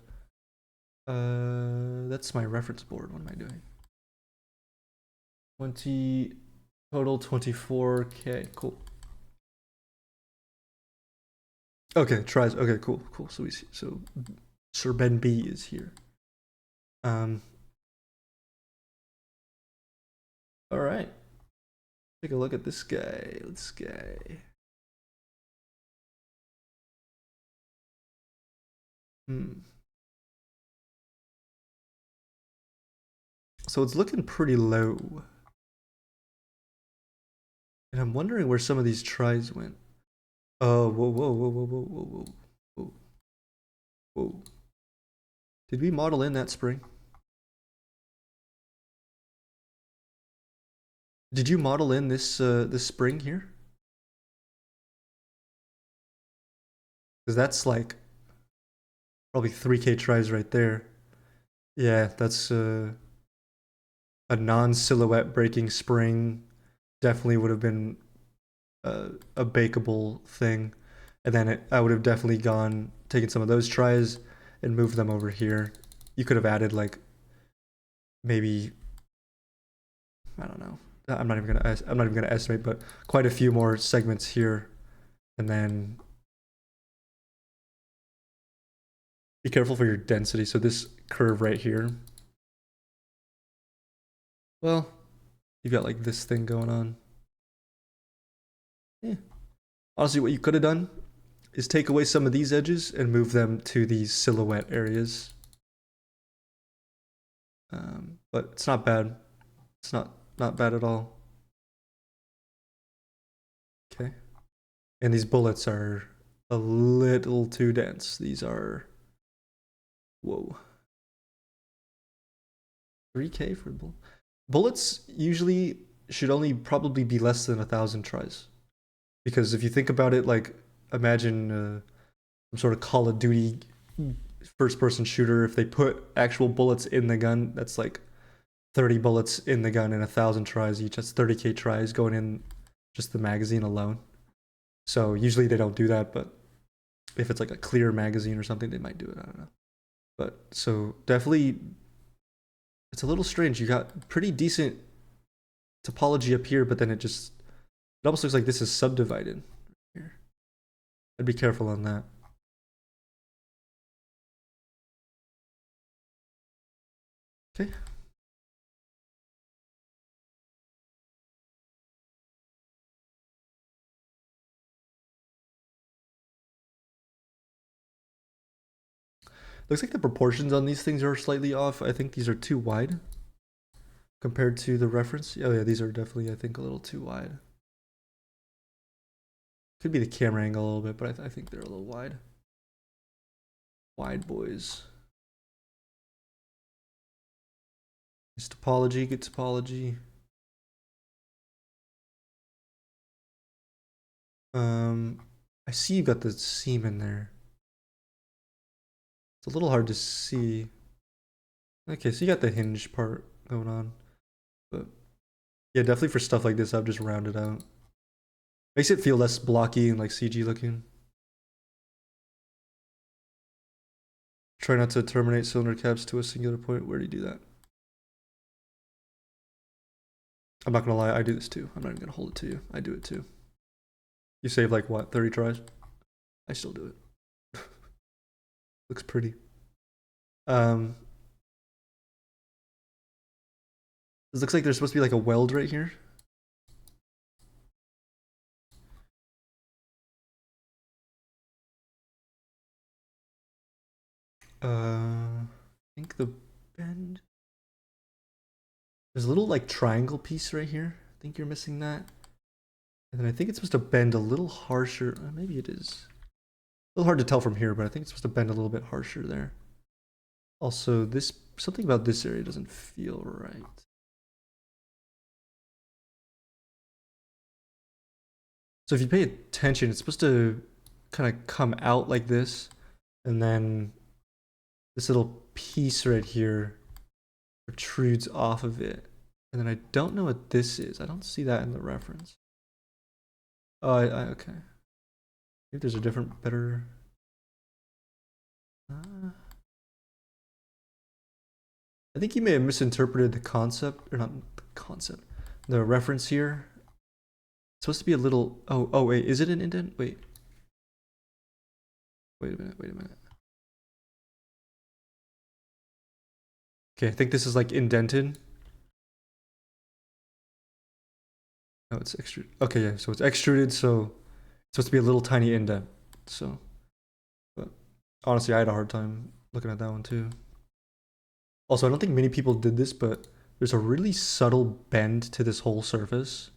That's my reference board. What am I doing? 20 total 24k. Cool. Okay, tries. Okay, cool. So we see. So Sir Ben B is here. All right. Take a look at this guy. This guy. So it's looking pretty low. And I'm wondering where some of these tries went. Oh, whoa. Did we model in that spring? Did you model in this this spring here? Because that's like probably 3k tries right there. Yeah, that's a non-silhouette breaking spring. Definitely would have been a bakeable thing. And then I would have definitely taken some of those tries and moved them over here. You could have added like maybe, I don't know. I'm not even gonna estimate, but quite a few more segments here, and then be careful for your density. So this curve right here, well, you've got like this thing going on. Yeah. Honestly, what you could have done is take away some of these edges and move them to these silhouette areas. But it's not bad. It's not bad at all. Okay. And these bullets are a little too dense. These are, whoa. 3K for bullets usually should only probably be less than 1,000 tries. Because if you think about it, like imagine some sort of Call of Duty first person shooter, if they put actual bullets in the gun, that's like 30 bullets in the gun and 1,000 tries each. That's 30K tries going in just the magazine alone. So usually they don't do that, but if it's like a clear magazine or something, they might do it. I don't know. But so definitely, it's a little strange. You got pretty decent topology up here, but then it almost looks like this is subdivided here. I'd be careful on that. Okay. Looks like the proportions on these things are slightly off. I think these are too wide compared to the reference. Oh yeah, these are definitely, I think, a little too wide. Could be the camera angle a little bit, but I think they're a little wide. Wide boys. Nice topology, good topology. I see you got the seam in there. It's a little hard to see. Okay, so you got the hinge part going on. But yeah, definitely for stuff like this, I've just rounded out. Makes it feel less blocky and like CG looking. Try not to terminate cylinder caps to a singular point. Where do you do that? I'm not gonna lie, I do this too. I'm not even gonna hold it to you. I do it too. You save like what, 30 tries? I still do it. Looks pretty. This looks like there's supposed to be like a weld right here. I think the bend. There's a little like triangle piece right here. I think you're missing that. And then I think it's supposed to bend a little harsher. Maybe it is. A little hard to tell from here, but I think it's supposed to bend a little bit harsher there. Also, something about this area doesn't feel right. So if you pay attention, it's supposed to kind of come out like this, and then this little piece right here protrudes off of it. And then I don't know what this is. I don't see that in the reference. Oh, okay. Maybe there's a different, better. I think you may have misinterpreted the concept, or not the concept, the reference here. It's supposed to be a little. Oh, wait, is it an indent? Wait a minute. Okay, I think this is like indented. No, it's extruded. Okay, yeah, so it's extruded, so it's supposed to be a little tiny indent. So, but honestly, I had a hard time looking at that one too. Also, I don't think many people did this, but there's a really subtle bend to this whole surface.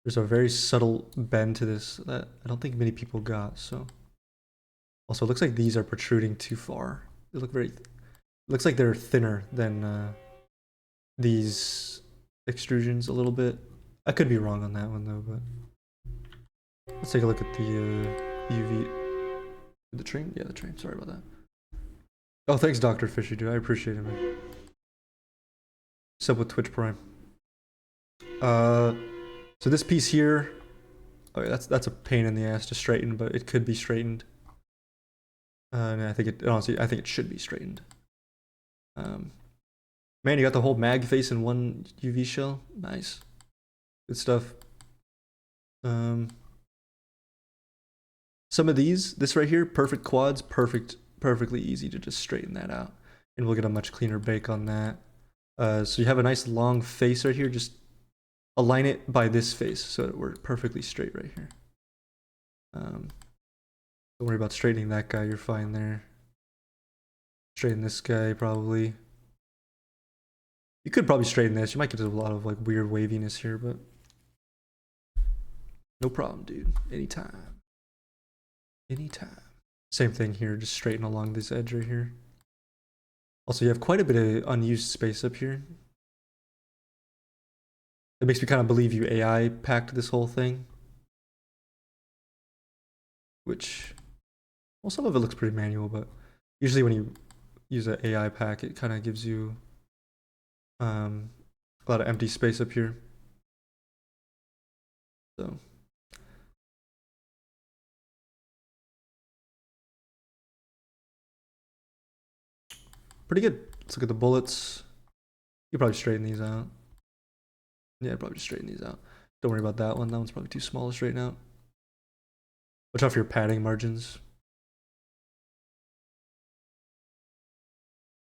There's a very subtle bend to this that I don't think many people got, so. Also, it looks like these are protruding too far. They look very, looks like they're thinner than these extrusions a little bit. I could be wrong on that one though, but let's take a look at the UV. The train? Yeah, the train. Sorry about that. Oh, thanks, Dr. Fishy, dude. I appreciate it, man. What's up with Twitch Prime? So this piece here, oh yeah, that's a pain in the ass to straighten, but it could be straightened. And I think honestly, I think it should be straightened. Man, you got the whole mag face in one UV shell. Nice. Good stuff. Some of this right here, perfect quads, perfectly easy to just straighten that out. And we'll get a much cleaner bake on that. So you have a nice long face right here, just align it by this face so that we're perfectly straight right here. Don't worry about straightening that guy, you're fine there. Straighten this guy probably. You could probably straighten this. You might get a lot of like weird waviness here, but no problem, dude. Anytime. Anytime. Same thing here, just straighten along this edge right here. Also, you have quite a bit of unused space up here. It makes me kind of believe you AI packed this whole thing. Which, well, some of it looks pretty manual, but usually when you use an AI pack, it kind of gives you a lot of empty space up here. So. Pretty good. Let's look at the bullets. You probably straighten these out. Yeah, probably just straighten these out. Don't worry about that one. That one's probably too small to straighten out. Watch out for your padding margins.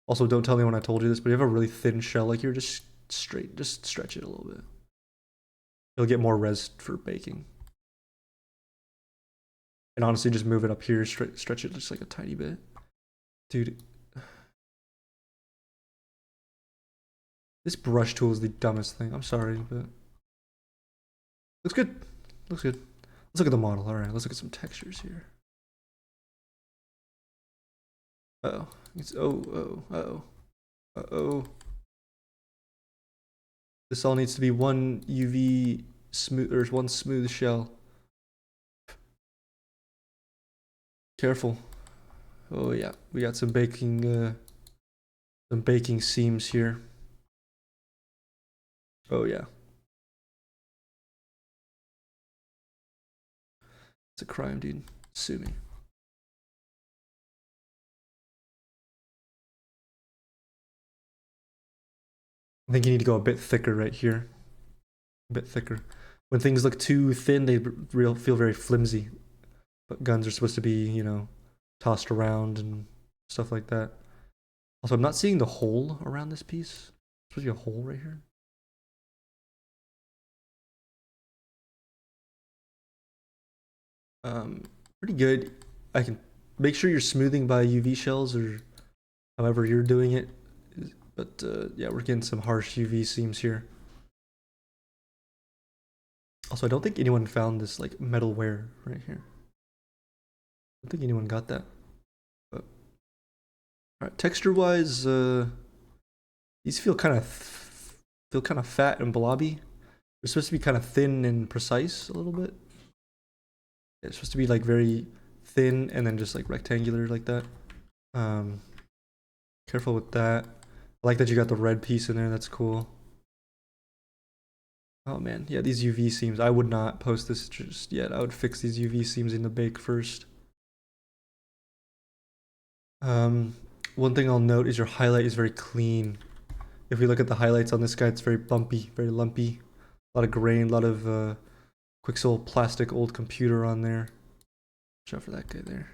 Also, don't tell anyone I told you this, but you have a really thin shell. Like you're just stretch it a little bit. You'll get more res for baking. And honestly, just move it up here, stretch it just like a tiny bit. Dude. This brush tool is the dumbest thing. I'm sorry, but looks good. Looks good. Let's look at the model. All right, let's look at some textures here. Uh-oh. It's Uh-oh. This all needs to be one UV smooth, or one smooth shell. Careful. Oh yeah, we got some baking seams here. Oh yeah. It's a crime, dude. Sue me. I think you need to go a bit thicker right here. A bit thicker. When things look too thin, they feel very flimsy. But guns are supposed to be, you know, tossed around and stuff like that. Also, I'm not seeing the hole around this piece. There's supposed to be a hole right here. Pretty good. I can make sure you're smoothing by UV shells or however you're doing it. But yeah, we're getting some harsh UV seams here. Also, I don't think anyone found this like metal wear right here. I don't think anyone got that. But all right, texture-wise, these feel kind of fat and blobby. They're supposed to be kind of thin and precise a little bit. It's supposed to be like very thin and then just like rectangular like that. Careful with that. I like that you got the red piece in there. That's cool. Oh man, yeah, these UV seams. I would not post this just yet. I would fix these UV seams in the bake first. One thing I'll note is your highlight is very clean. If we look at the highlights on this guy, it's very bumpy, very lumpy. A lot of grain, a lot of Quixel plastic old computer on there. Watch out for that guy there.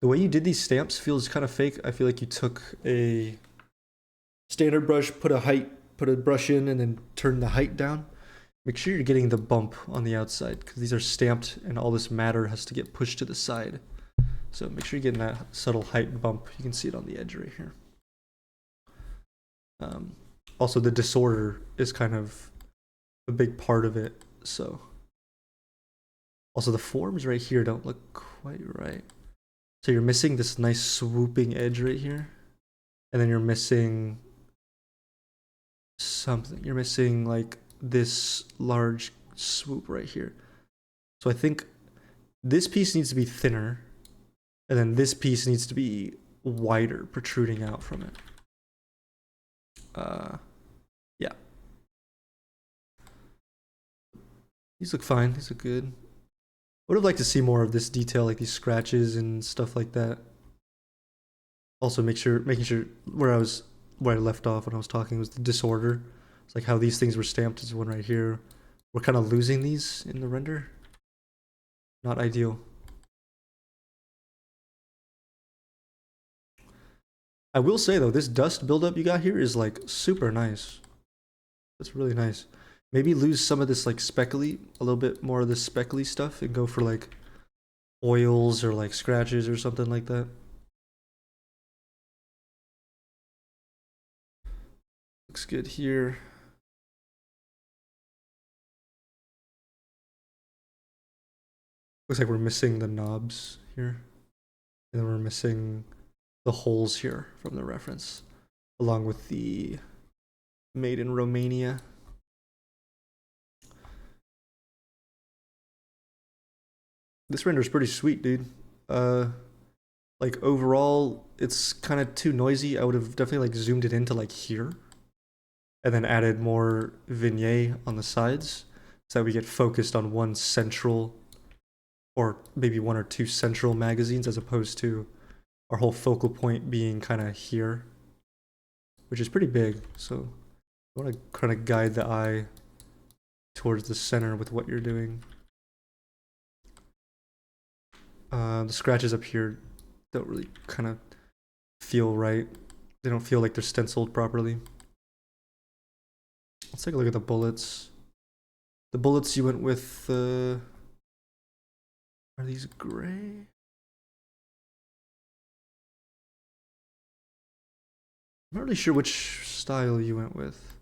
The way you did these stamps feels kind of fake. I feel like you took a standard brush, put a brush in, and then turn the height down. Make sure you're getting the bump on the outside because these are stamped and all this matter has to get pushed to the side. So make sure you're getting that subtle height bump. You can see it on the edge right here. Also, the disorder is kind of a big part of it. So also the forms right here don't look quite right. So you're missing this nice swooping edge right here. And then you're missing something. You're missing like this large swoop right here. So I think this piece needs to be thinner. And then this piece needs to be wider, protruding out from it. Yeah. These look fine. These look good. Would have liked to see more of this detail, like these scratches and stuff like that. Also, making sure where I left off when I was talking was the disorder. It's like how these things were stamped is one right here. We're kind of losing these in the render. Not ideal. I will say though, this dust buildup you got here is like super nice. That's really nice. Maybe lose some of this like speckly, a little bit more of this speckly stuff and go for like oils or like scratches or something like that. Looks good here. Looks like we're missing the knobs here. And then we're missing the holes here from the reference, along with the made in Romania. This render's pretty sweet, dude. Like overall, it's kind of too noisy. I would have definitely like zoomed it into like here, and then added more vignette on the sides, so that we get focused on one central, or maybe one or two central magazines, as opposed to our whole focal point being kind of here, which is pretty big. So I want to kind of guide the eye towards the center with what you're doing. The scratches up here don't really kind of feel right. They don't feel like they're stenciled properly. Let's take a look at the bullets. The bullets you went with, are these gray? I'm not really sure which style you went with.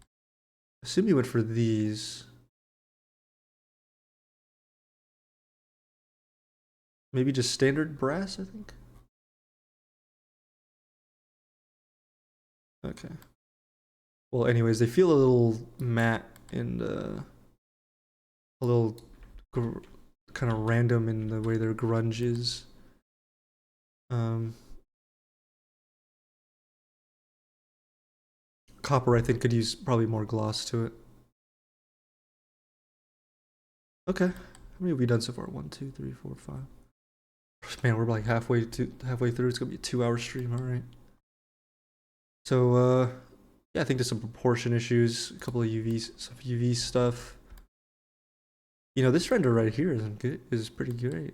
I assume you went for these. Maybe just standard brass, I think. Okay. Well, anyways, they feel a little matte and a little kind of random in the way their grunge is. Copper, I think, could use probably more gloss to it. Okay. How many have we done so far? 1, 2, 3, 4, 5. Man, we're like halfway through. It's gonna be a 2-hour stream, all right. So, yeah, I think there's some proportion issues, a couple of some UV stuff. You know, this render right here is pretty great.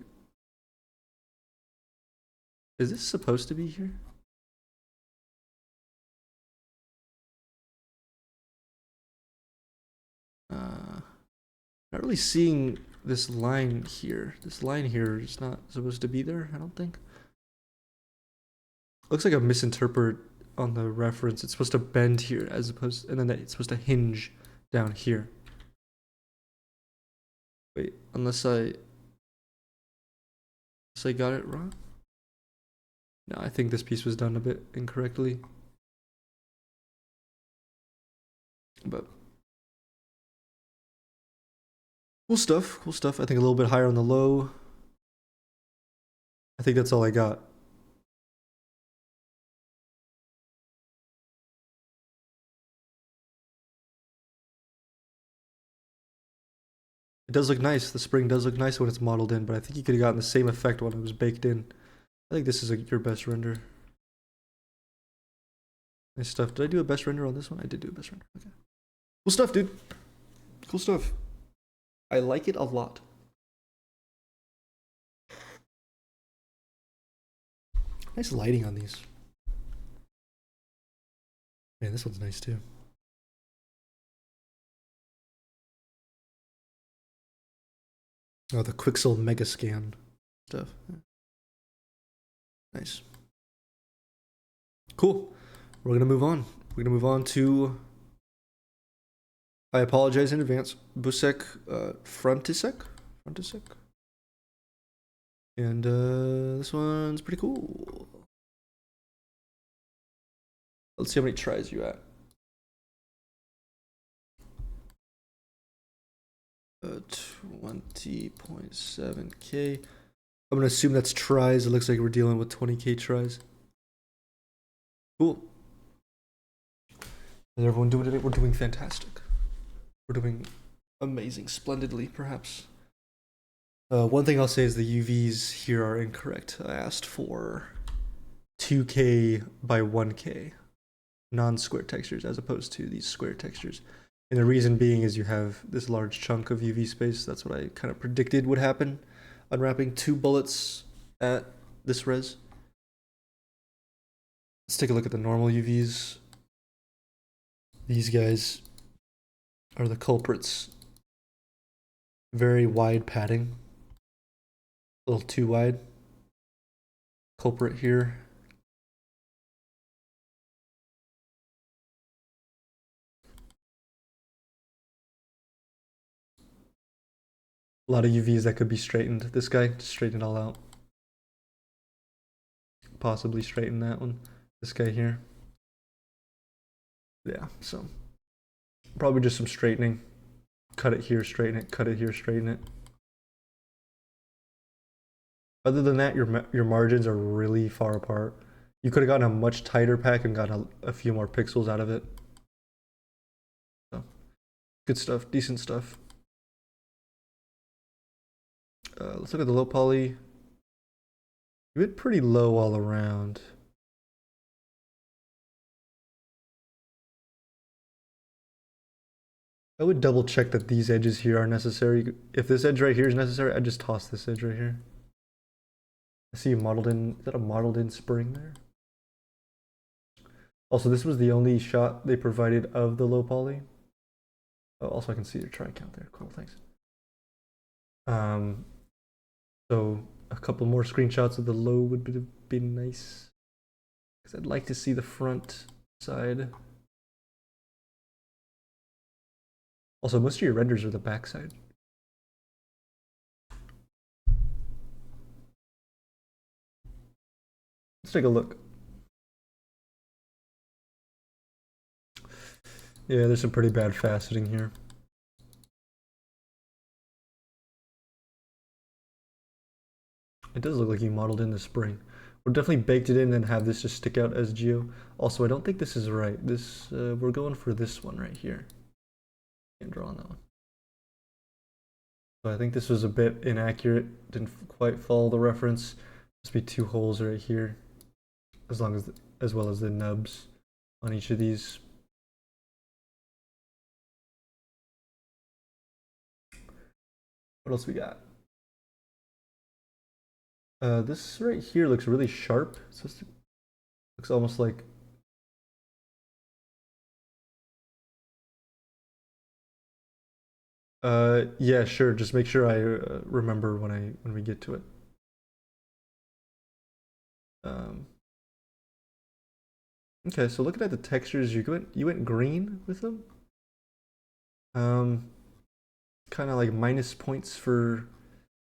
Is this supposed to be here? Not really seeing this line here. This line here is not supposed to be there, I don't think. Looks like a misinterpret on the reference. It's supposed to bend here as opposed, and then it's supposed to hinge down here. Wait, unless I got it wrong? No, I think this piece was done a bit incorrectly. But cool stuff, cool stuff. I think a little bit higher on the low. I think that's all I got. It does look nice. The spring does look nice when it's modeled in, but I think you could have gotten the same effect when it was baked in. I think this is your best render. Nice stuff. Did I do a best render on this one? I did do a best render. Okay. Cool stuff, dude. Cool stuff. I like it a lot. Nice lighting on these. Man, this one's nice too. Oh, the Quixel Mega Scan stuff. Nice. Cool. We're gonna move on. We're gonna move on to. I apologize in advance. Busek Frontisek? And this one's pretty cool. Let's see how many tries you at. 20.7K. I'm gonna assume that's tries. It looks like we're dealing with 20K tries. Cool. Is everyone doing it? We're doing fantastic. We're doing amazing, splendidly, perhaps. One thing I'll say is the UVs here are incorrect. I asked for 2K by 1K non-square textures as opposed to these square textures. And the reason being is you have this large chunk of UV space. That's what I kind of predicted would happen. Unwrapping 2 bullets at this res. Let's take a look at the normal UVs. These guys are the culprits. Very wide padding. A little too wide. Culprit here. A lot of UVs that could be straightened. This guy, just straighten it all out. Possibly straighten that one. This guy here. Yeah, so probably just some straightening. Cut it here, straighten it. Cut it here, straighten it. Other than that, your margins are really far apart. You could have gotten a much tighter pack and gotten a few more pixels out of it. So, good stuff, decent stuff. Let's look at the low poly. You went pretty low all around. I would double check that these edges here are necessary. If this edge right here is necessary, I'd just toss this edge right here. I see you modeled in, is that a modeled in spring there? Also, this was the only shot they provided of the low poly. Oh, also I can see your try count there. Cool, thanks. So a couple more screenshots of the low would be nice. Because I'd like to see the front side. Also, most of your renders are the back side. Let's take a look. Yeah, there's some pretty bad faceting here. It does look like you modeled in the spring. We're definitely baked it in and have this just stick out as geo. Also, I don't think this is right. This we're going for this one right here. Can't draw on that one. So I think this was a bit inaccurate. Didn't quite follow the reference. Must be two holes right here, as well as the nubs on each of these. What else we got? This right here looks really sharp. Looks almost like yeah, sure. Just make sure I remember when we get to it. Okay, so looking at the textures, you went green with them. Kind of like minus points for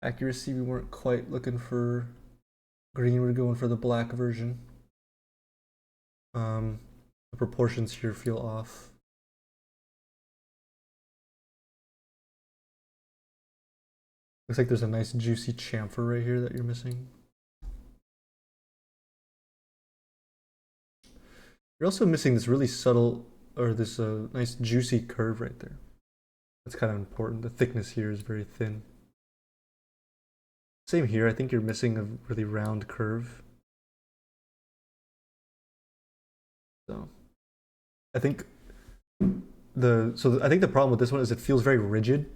accuracy. We weren't quite looking for green. We're going for the black version. The proportions here feel off. Looks like there's a nice juicy chamfer right here that you're missing. You're also missing this really subtle, or this nice juicy curve right there. That's kind of important. The thickness here is very thin. Same here. I think you're missing a really round curve. So I think I think the problem with this one is it feels very rigid,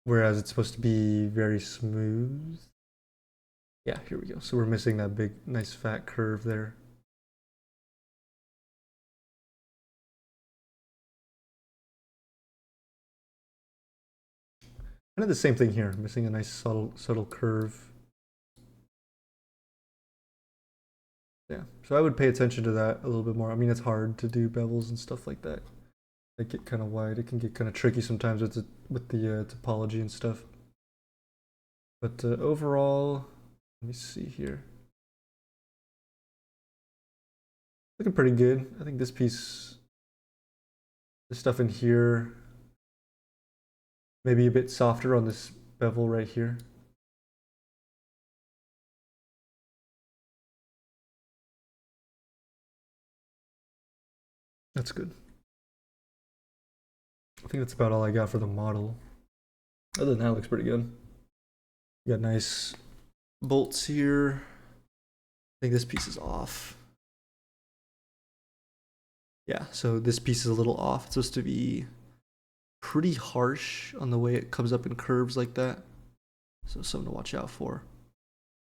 whereas it's supposed to be very smooth. Yeah, here we go. So we're missing that big, nice fat curve there. Kind of the same thing here, missing a nice subtle curve. Yeah, so I would pay attention to that a little bit more. I mean, it's hard to do bevels and stuff like that. They get kind of wide. It can get kind of tricky sometimes with the topology and stuff. But overall, let me see here. Looking pretty good. I think this piece, this stuff in here, maybe a bit softer on this bevel right here. That's good. I think that's about all I got for the model. Other than that, it looks pretty good. You got nice bolts here. I think this piece is off. Yeah, so this piece is a little off. It's supposed to be pretty harsh on the way it comes up in curves like that. So something to watch out for.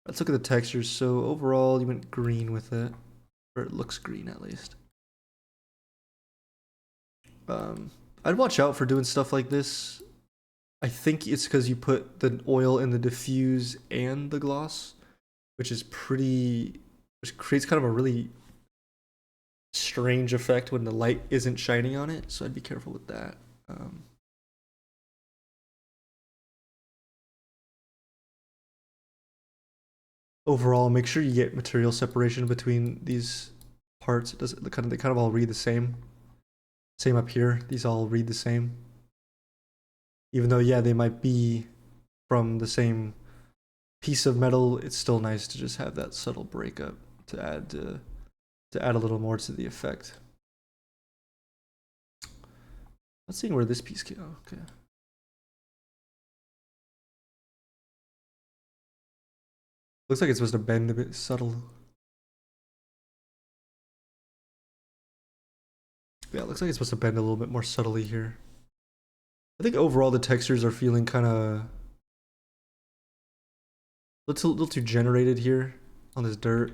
Let's look at the textures. So overall, you went green with it. Or it looks green at least. I'd watch out for doing stuff like this. I think it's because you put the oil in the diffuse and the gloss, which creates kind of a really strange effect when the light isn't shining on it. So I'd be careful with that. overall, make sure you get material separation between these parts. It does they kind of all read the same. Same up here. These all read the same. Even though, yeah, they might be from the same piece of metal, it's still nice to just have that subtle breakup to add a little more to the effect. Not seeing where this piece came. Oh, okay. Looks like it's supposed to bend a bit subtle. Yeah, it looks like it's supposed to bend a little bit more subtly here. I think overall the textures are feeling kind of a little too generated here on this dirt.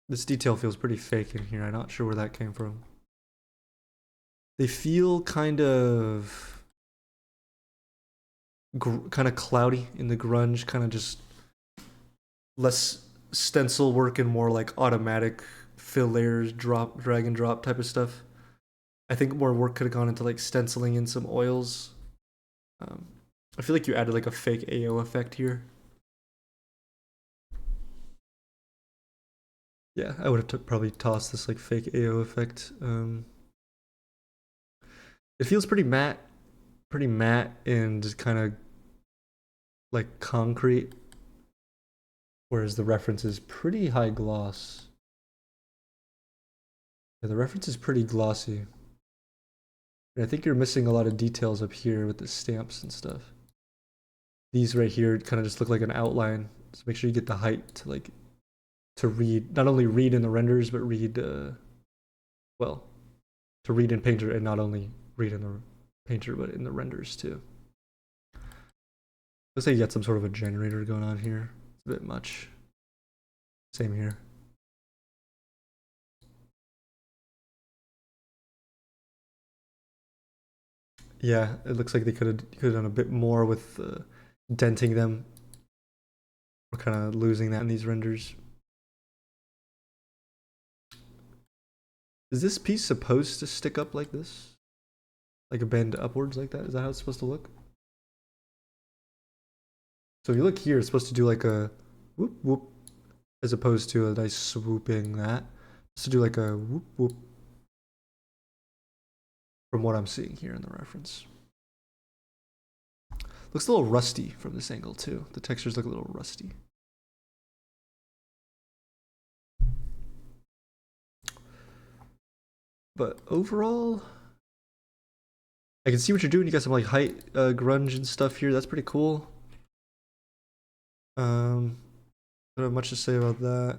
This detail feels pretty fake in here. I'm not sure where that came from. They feel kind of cloudy in the grunge, kind of just less stencil work and more like automatic fill layers, drag and drop type of stuff. I think more work could have gone into like stenciling in some oils. I feel like you added like a fake AO effect here. Yeah, I would have probably tossed this like fake AO effect. It feels pretty matte and kind of like concrete, whereas the reference is pretty high gloss. Yeah, the reference is pretty glossy. And I think you're missing a lot of details up here with the stamps and stuff. These right here kind of just look like an outline. So make sure you get the height to like to read, not only read in the renders, but read well, to read in Painter and not only read in the Painter, but in the renders too. Looks like you got some sort of a generator going on here. It's a bit much. Same here. Yeah, it looks like they could have done a bit more with denting them. We're kind of losing that in these renders. Is this piece supposed to stick up like this? Like a bend upwards like that? Is that how it's supposed to look? So if you look here, it's supposed to do like a whoop whoop, as opposed to a nice swooping that. It's to do like a whoop whoop, from what I'm seeing here in the reference. Looks a little rusty from this angle too. The textures look a little rusty. But overall, I can see what you're doing. You got some like height grunge and stuff here. That's pretty cool. Don't have much to say about that.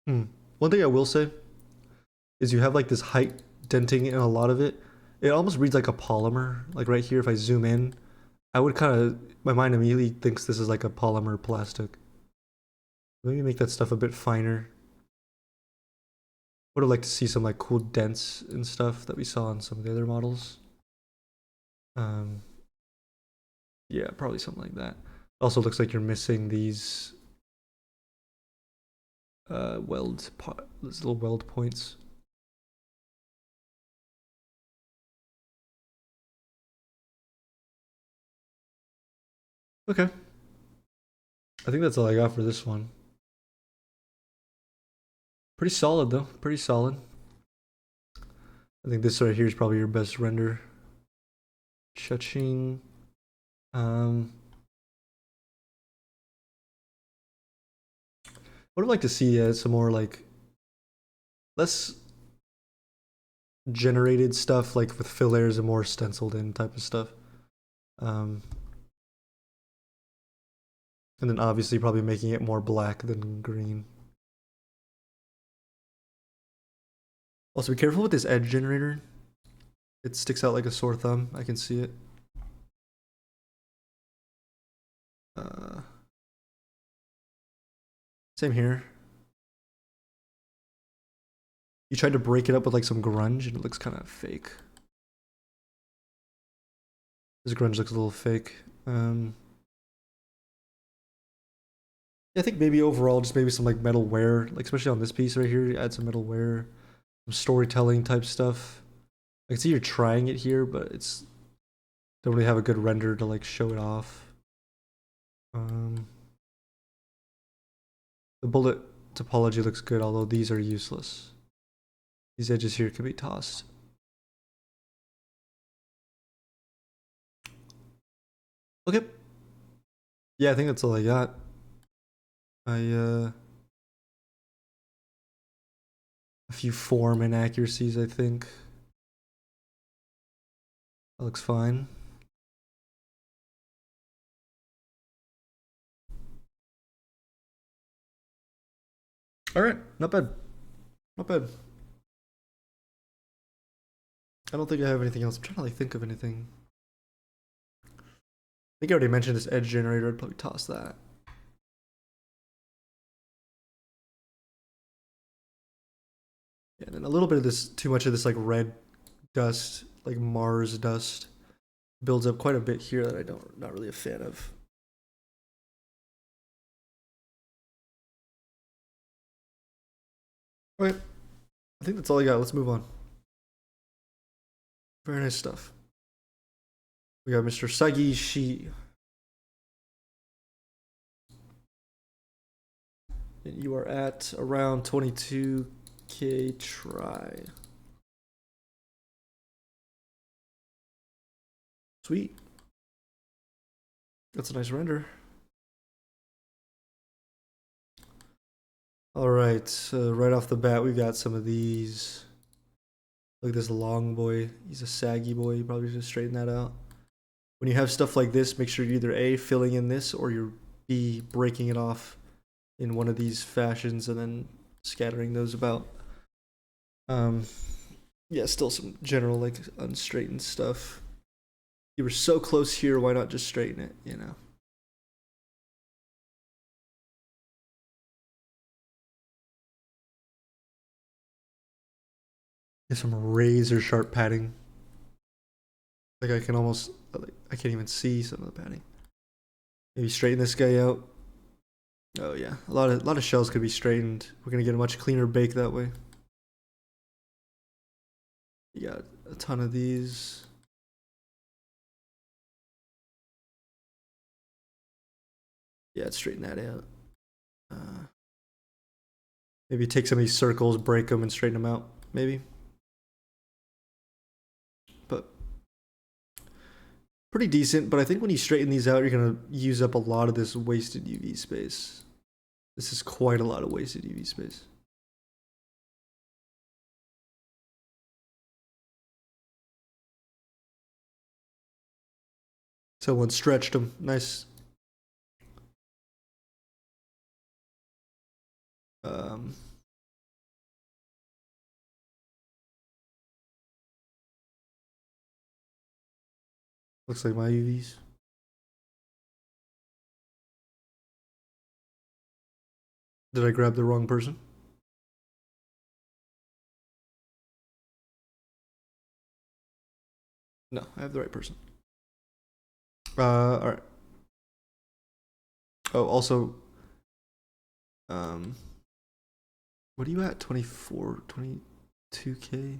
One thing I will say is you have like this height denting in a lot of it. It almost reads like a polymer. Like right here, if I zoom in, I would kind of, my mind immediately thinks this is like a polymer plastic. Maybe make that stuff a bit finer. Would have liked to see some like cool dents and stuff that we saw on some of the other models. Yeah, probably something like that. Also looks like you're missing these these little weld points. Okay. I think that's all I got for this one. Pretty solid though, pretty solid. I think this right here is probably your best render. Cha-ching. Would have liked to see some more like less generated stuff, like with fill layers and more stenciled in type of stuff. And then obviously probably making it more black than green. Also be careful with this edge generator. It sticks out like a sore thumb. I can see it. Same here. You tried to break it up with like some grunge and it looks kind of fake. This grunge looks a little fake. Yeah, I think maybe overall just maybe some like metal wear, like especially on this piece right here, add some metal wear, some storytelling type stuff. I can see you're trying it here, but it's don't really have a good render to like show it off. The bullet topology looks good, although these are useless. These edges here can be tossed. Okay. Yeah, I think that's all I got. A few form inaccuracies, I think. That looks fine. All right, not bad. Not bad. I don't think I have anything else. I'm trying to like think of anything. I think I already mentioned this edge generator. I'd probably toss that. Yeah, and then a little bit of this, too much of this like red dust, like Mars dust, builds up quite a bit here that not really a fan of. All right, I think that's all I got. Let's move on. Very nice stuff. We got Mr. Sagi She. And you are at around 22K try. Sweet. That's a nice render. All right, so right off the bat, we've got some of these. Look at this long boy. He's a saggy boy. You probably should straighten that out. When you have stuff like this, make sure you're either A, filling in this, or you're B, breaking it off in one of these fashions and then scattering those about. Yeah, still some general like unstraightened stuff. You were so close here, why not just straighten it, you know? There's some razor sharp padding. Like I can almost, like, I can't even see some of the padding. Maybe straighten this guy out. Oh yeah, a lot of shells could be straightened. We're gonna get a much cleaner bake that way. You got a ton of these. Yeah, straighten that out. Maybe take some of these circles, break them, and straighten them out. Maybe. But pretty decent. But I think when you straighten these out, you're gonna use up a lot of this wasted UV space. This is quite a lot of wasted UV space. Someone stretched them. Nice. Looks like my UVs. Did I grab the wrong person? No, I have the right person. All right. Oh, also, what are you at? 24, 22K?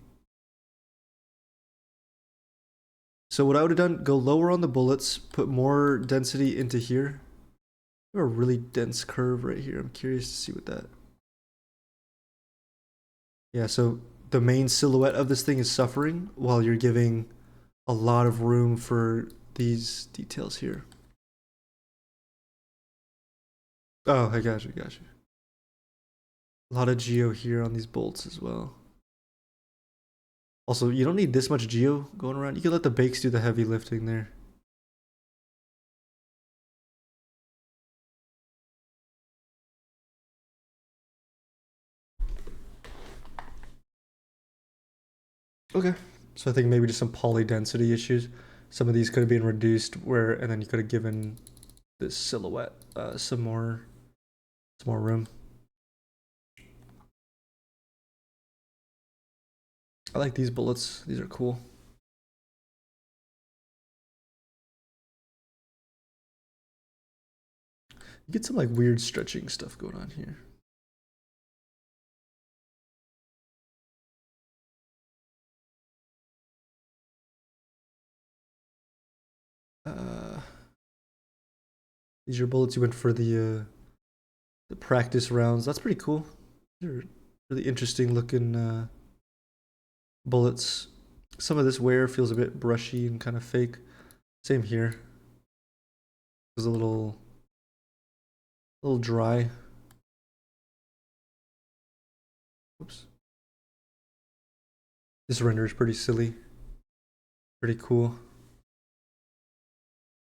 So what I would have done, go lower on the bullets, put more density into here. We have a really dense curve right here. I'm curious to see what that. Yeah, so the main silhouette of this thing is suffering while you're giving a lot of room for these details here. Oh, I got you, got you. A lot of geo here on these bolts as well. Also, you don't need this much geo going around. You can let the bakes do the heavy lifting there. Okay. So I think maybe just some poly density issues. Some of these could have been reduced where, and then you could have given this silhouette some more room. I like these bullets. These are cool. You get some like weird stretching stuff going on here. These are your bullets you went for the practice rounds. That's pretty cool. They're really interesting looking bullets. Some of this wear feels a bit brushy and kind of fake. Same here. It's a little dry. Oops. This render is pretty silly. Pretty cool.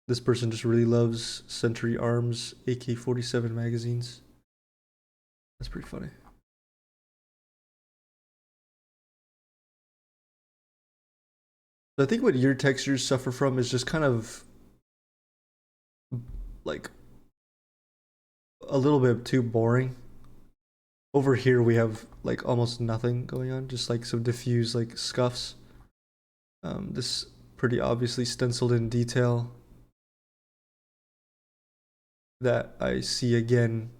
This person just really loves Century Arms AK-47 magazines. That's pretty funny. So I think what your textures suffer from is just kind of like a little bit too boring. Over here we have like almost nothing going on, just like some diffuse like scuffs. This pretty obviously stenciled in detail that I see again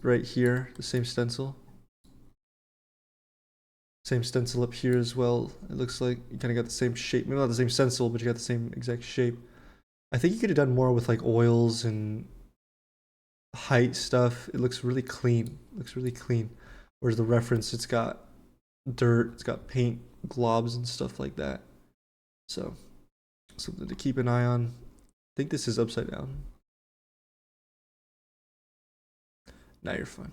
right here, the same stencil. Same stencil up here as well. It looks like you kind of got the same shape. Maybe not the same stencil, but you got the same exact shape. I think you could have done more with like oils and height stuff. It looks really clean. It looks really clean. Whereas the reference, it's got dirt, it's got paint globs and stuff like that. So something to keep an eye on. I think this is upside down. Now you're fine.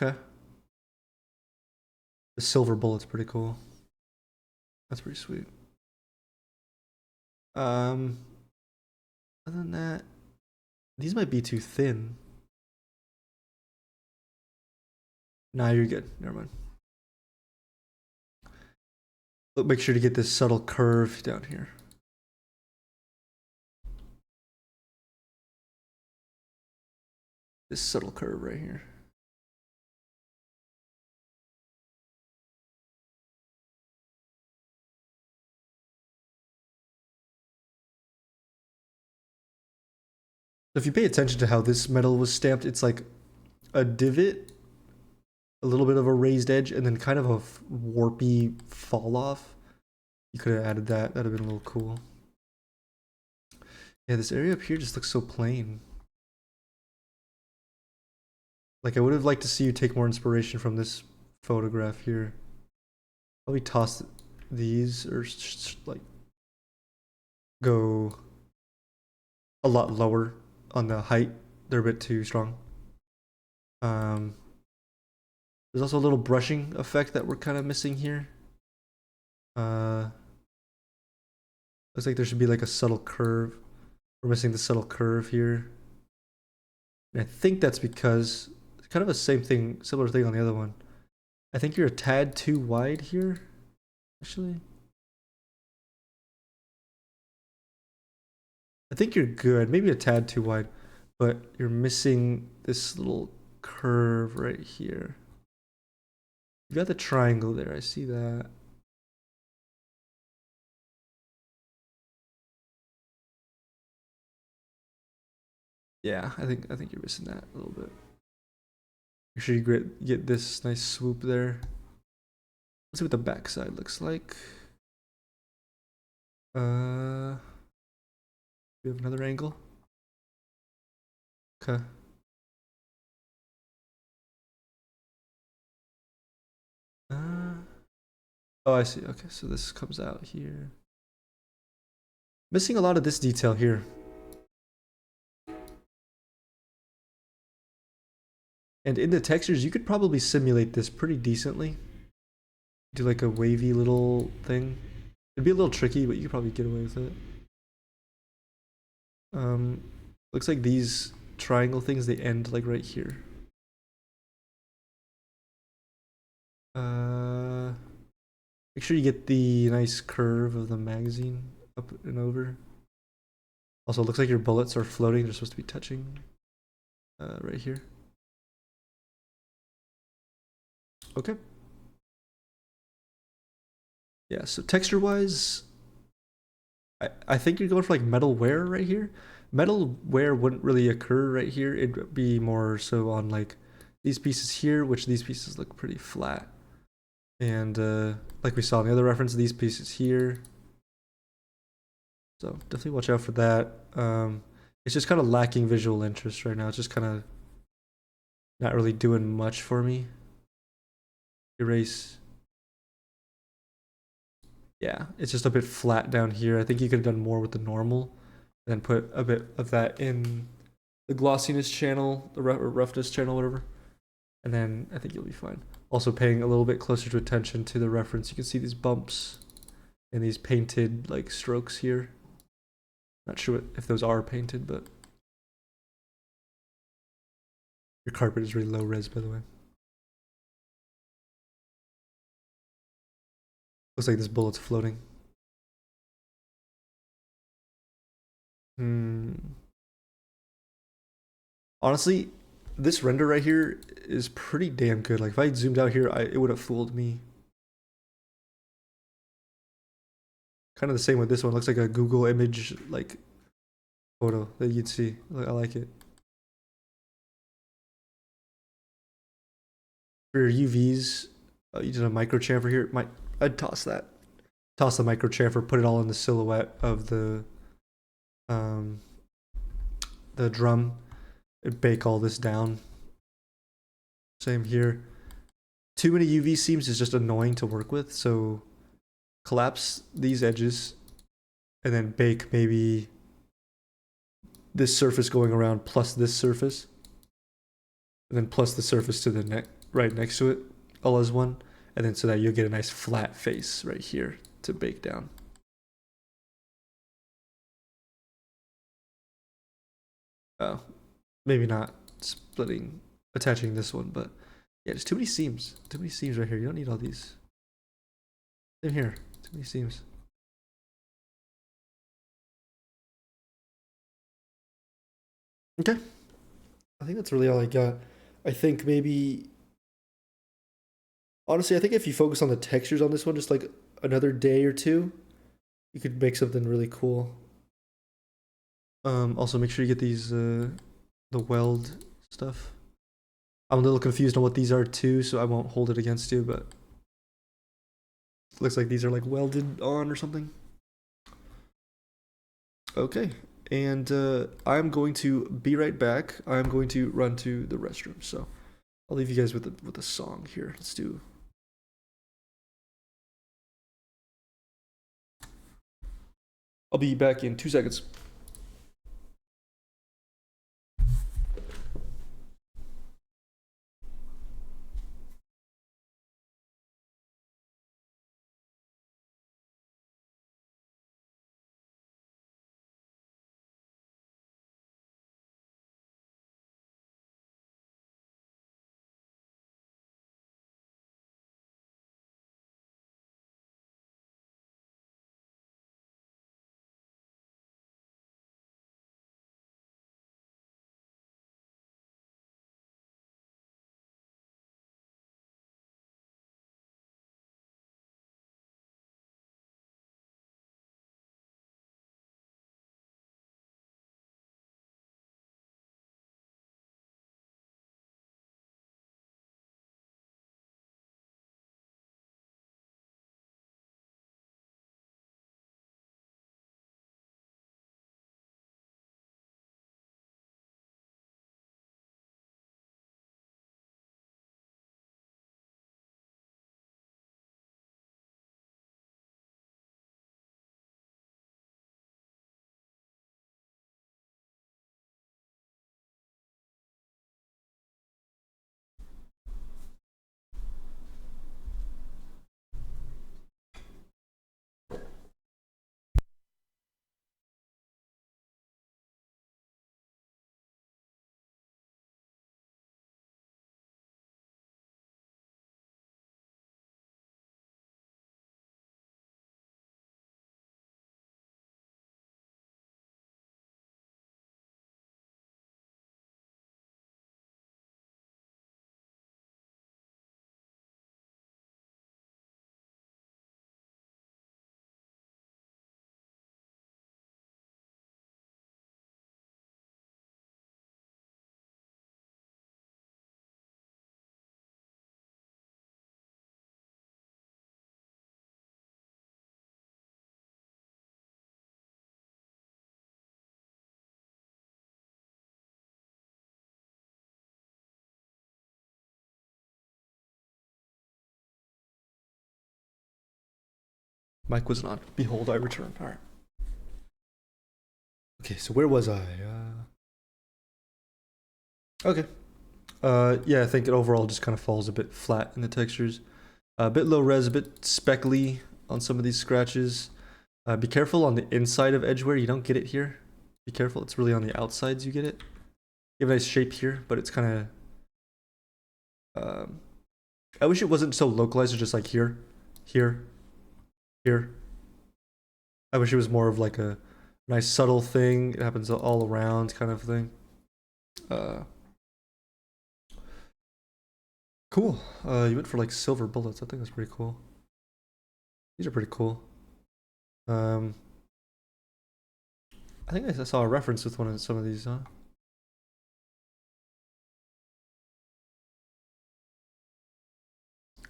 Okay. The silver bullet's pretty cool. That's pretty sweet. Other than that, these might be too thin. Nah, you're good. Never mind. But make sure to get this subtle curve down here. This subtle curve right here. So if you pay attention to how this metal was stamped, it's like a divot, a little bit of a raised edge, and then kind of a warpy fall off. You could have added that. That'd have been a little cool. Yeah, this area up here just looks so plain. Like, I would have liked to see you take more inspiration from this photograph here. Probably toss these or like go a lot lower on the height. They're a bit too strong. There's also a little brushing effect that we're kind of missing here. Looks like there should be like a subtle curve. We're missing the subtle curve here. And I think that's because it's kind of the same thing, similar thing on the other one. I think you're a tad too wide here, actually. I think you're good, maybe a tad too wide, but you're missing this little curve right here. You got the triangle there, I see that. Yeah, I think you're missing that a little bit. Make sure you get this nice swoop there. Let's see what the backside looks like. We have another angle. Okay. Oh, I see. Okay, so this comes out here. Missing a lot of this detail here. And in the textures, you could probably simulate this pretty decently. Do like a wavy little thing. It'd be a little tricky, but you could probably get away with it. Looks like these triangle things, they end like right here. Make sure you get the nice curve of the magazine up and over. Also, it looks like your bullets are floating. They're supposed to be touching right here. Okay. Yeah, so texture-wise, I think you're going for like metal wear right here. Metal wear wouldn't really occur right here. It'd be more so on like these pieces here, which these pieces look pretty flat. And like we saw in the other reference, these pieces here. So definitely watch out for that. It's just kind of lacking visual interest right now. It's just kind of not really doing much for me. Erase. Yeah, it's just a bit flat down here. I think you could have done more with the normal, and then put a bit of that in the glossiness channel, the roughness channel, whatever. And then I think you'll be fine. Also paying a little bit closer to attention to the reference. You can see these bumps and these painted like strokes here. Not sure if those are painted, but your carpet is really low res, by the way. Looks like this bullet's floating. Honestly, this render right here is pretty damn good. Like if I zoomed out here, it would have fooled me. Kind of the same with this one. Looks like a Google image like photo that you'd see. I like it. For your UVs, you did a micro chamfer here. I'd toss that. Toss the micro chamfer. Put it all in the silhouette of um the drum. And bake all this down. Same here. Too many UV seams is just annoying to work with. So collapse these edges, and then bake maybe this surface going around plus this surface, and then plus the surface to the neck right next to it, all as one, and then so that you'll get a nice flat face right here to bake down. Oh, maybe not attaching this one, but yeah, there's too many seams. Too many seams right here. You don't need all these. Same here. Too many seams. Okay. I think that's really all I got. I think maybe honestly, I think if you focus on the textures on this one, just like another day or two, you could make something really cool. Also make sure you get these the weld stuff. I'm a little confused on what these are too, so I won't hold it against you, but looks like these are like welded on or something. Okay, and I'm going to be right back. I'm going to run to the restroom, so I'll leave you guys with a song here. Let's do. I'll be back in 2 seconds. Mic wasn't on. Behold, I return. All right. Okay, so where was I? Okay. Yeah, I think it overall just kind of falls a bit flat in the textures. A bit low res, a bit speckly on some of these scratches. Be careful on the inside of edgeware. You don't get it here. Be careful. It's really on the outsides you get it. You have a nice shape here, but it's kind of... I wish it wasn't so localized. It's just like here, here, here. I wish it was more of like a nice subtle thing. It happens all around kind of thing. Cool. You went for like silver bullets. I think that's pretty cool. These are pretty cool. I think I saw a reference with one of some of these, huh?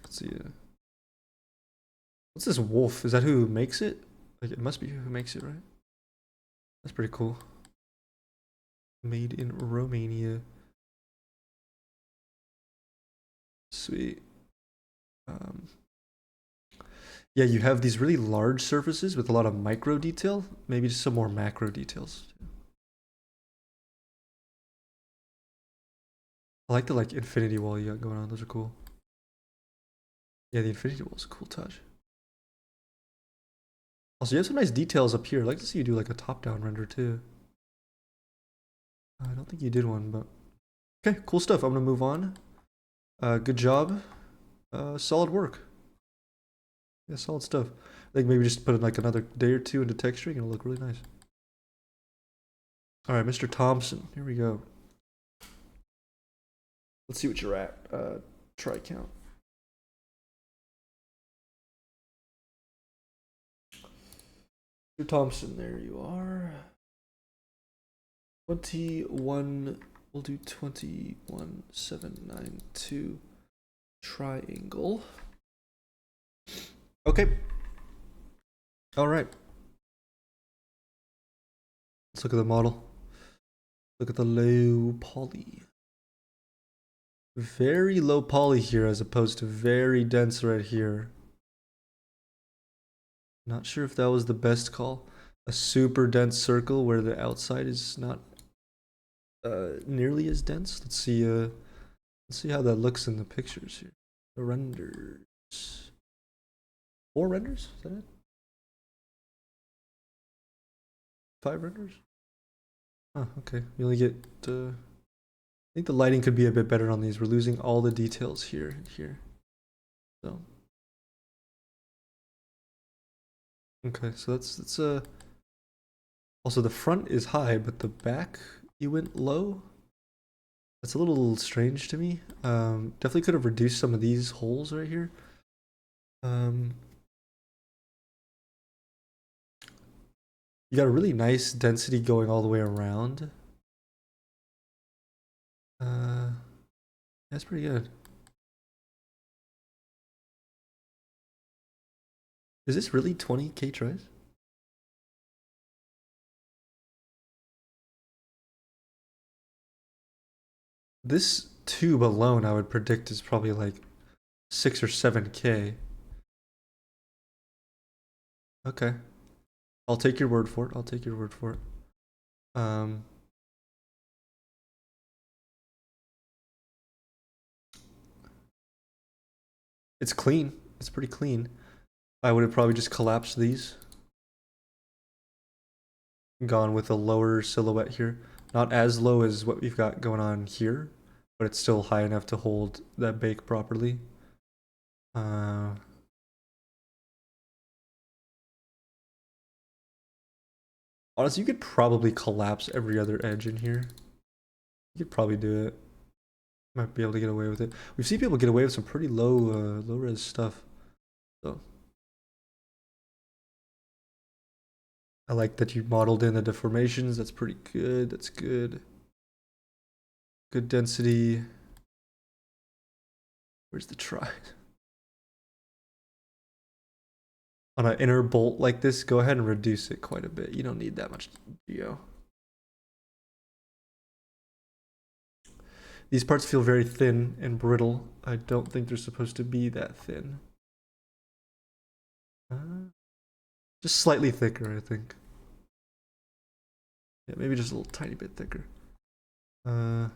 Let's see. What's this wolf? Is that who makes it? Like, it must be who makes it, right? That's pretty cool. Made in Romania. Sweet. Yeah, you have these really large surfaces with a lot of micro detail. Maybe just some more macro details. I like the like infinity wall you got going on. Those are cool. Yeah, the infinity wall is a cool touch. Also, you have some nice details up here. I'd like to see you do like a top-down render too. I don't think you did one, but okay, cool stuff. I'm gonna move on. Good job. Solid work. Yeah, solid stuff. I think maybe just put in like another day or two into texturing and it'll look really nice. All right, Mr. Thompson, here we go. Let's see what you're at. Try count. Mr. Thompson, there you are. 21, we'll do 21,792 triangle. Okay. All right. Let's look at the model. Look at the low poly. Very low poly here as opposed to very dense right here. Not sure if that was the best call. A super dense circle where the outside is not nearly as dense. Let's see how that looks in the pictures here. The renders. 4 renders? Is that it? 5 renders? Oh, okay. We only get I think the lighting could be a bit better on these. We're losing all the details here and here. So okay, so that's also the front is high, but the back you went low. That's a little strange to me. Definitely could have reduced some of these holes right here. You got a really nice density going all the way around. That's pretty good. Is this really 20k tries? This tube alone, I would predict, is probably like 6 or 7k. Okay. I'll take your word for it. I'll take your word for it. It's clean. It's pretty clean. I would have probably just collapsed these. Gone with a lower silhouette here. Not as low as what we've got going on here, but it's still high enough to hold that bake properly. Honestly, you could probably collapse every other edge in here. You could probably do it. Might be able to get away with it. We've seen people get away with some pretty low res stuff. So I like that you modeled in the deformations. That's pretty good. That's good. Good density. Where's the try? On an inner bolt like this, go ahead and reduce it quite a bit. You don't need that much geo. These parts feel very thin and brittle. I don't think they're supposed to be that thin. Just slightly thicker, I think. Yeah, maybe just a little tiny bit thicker. So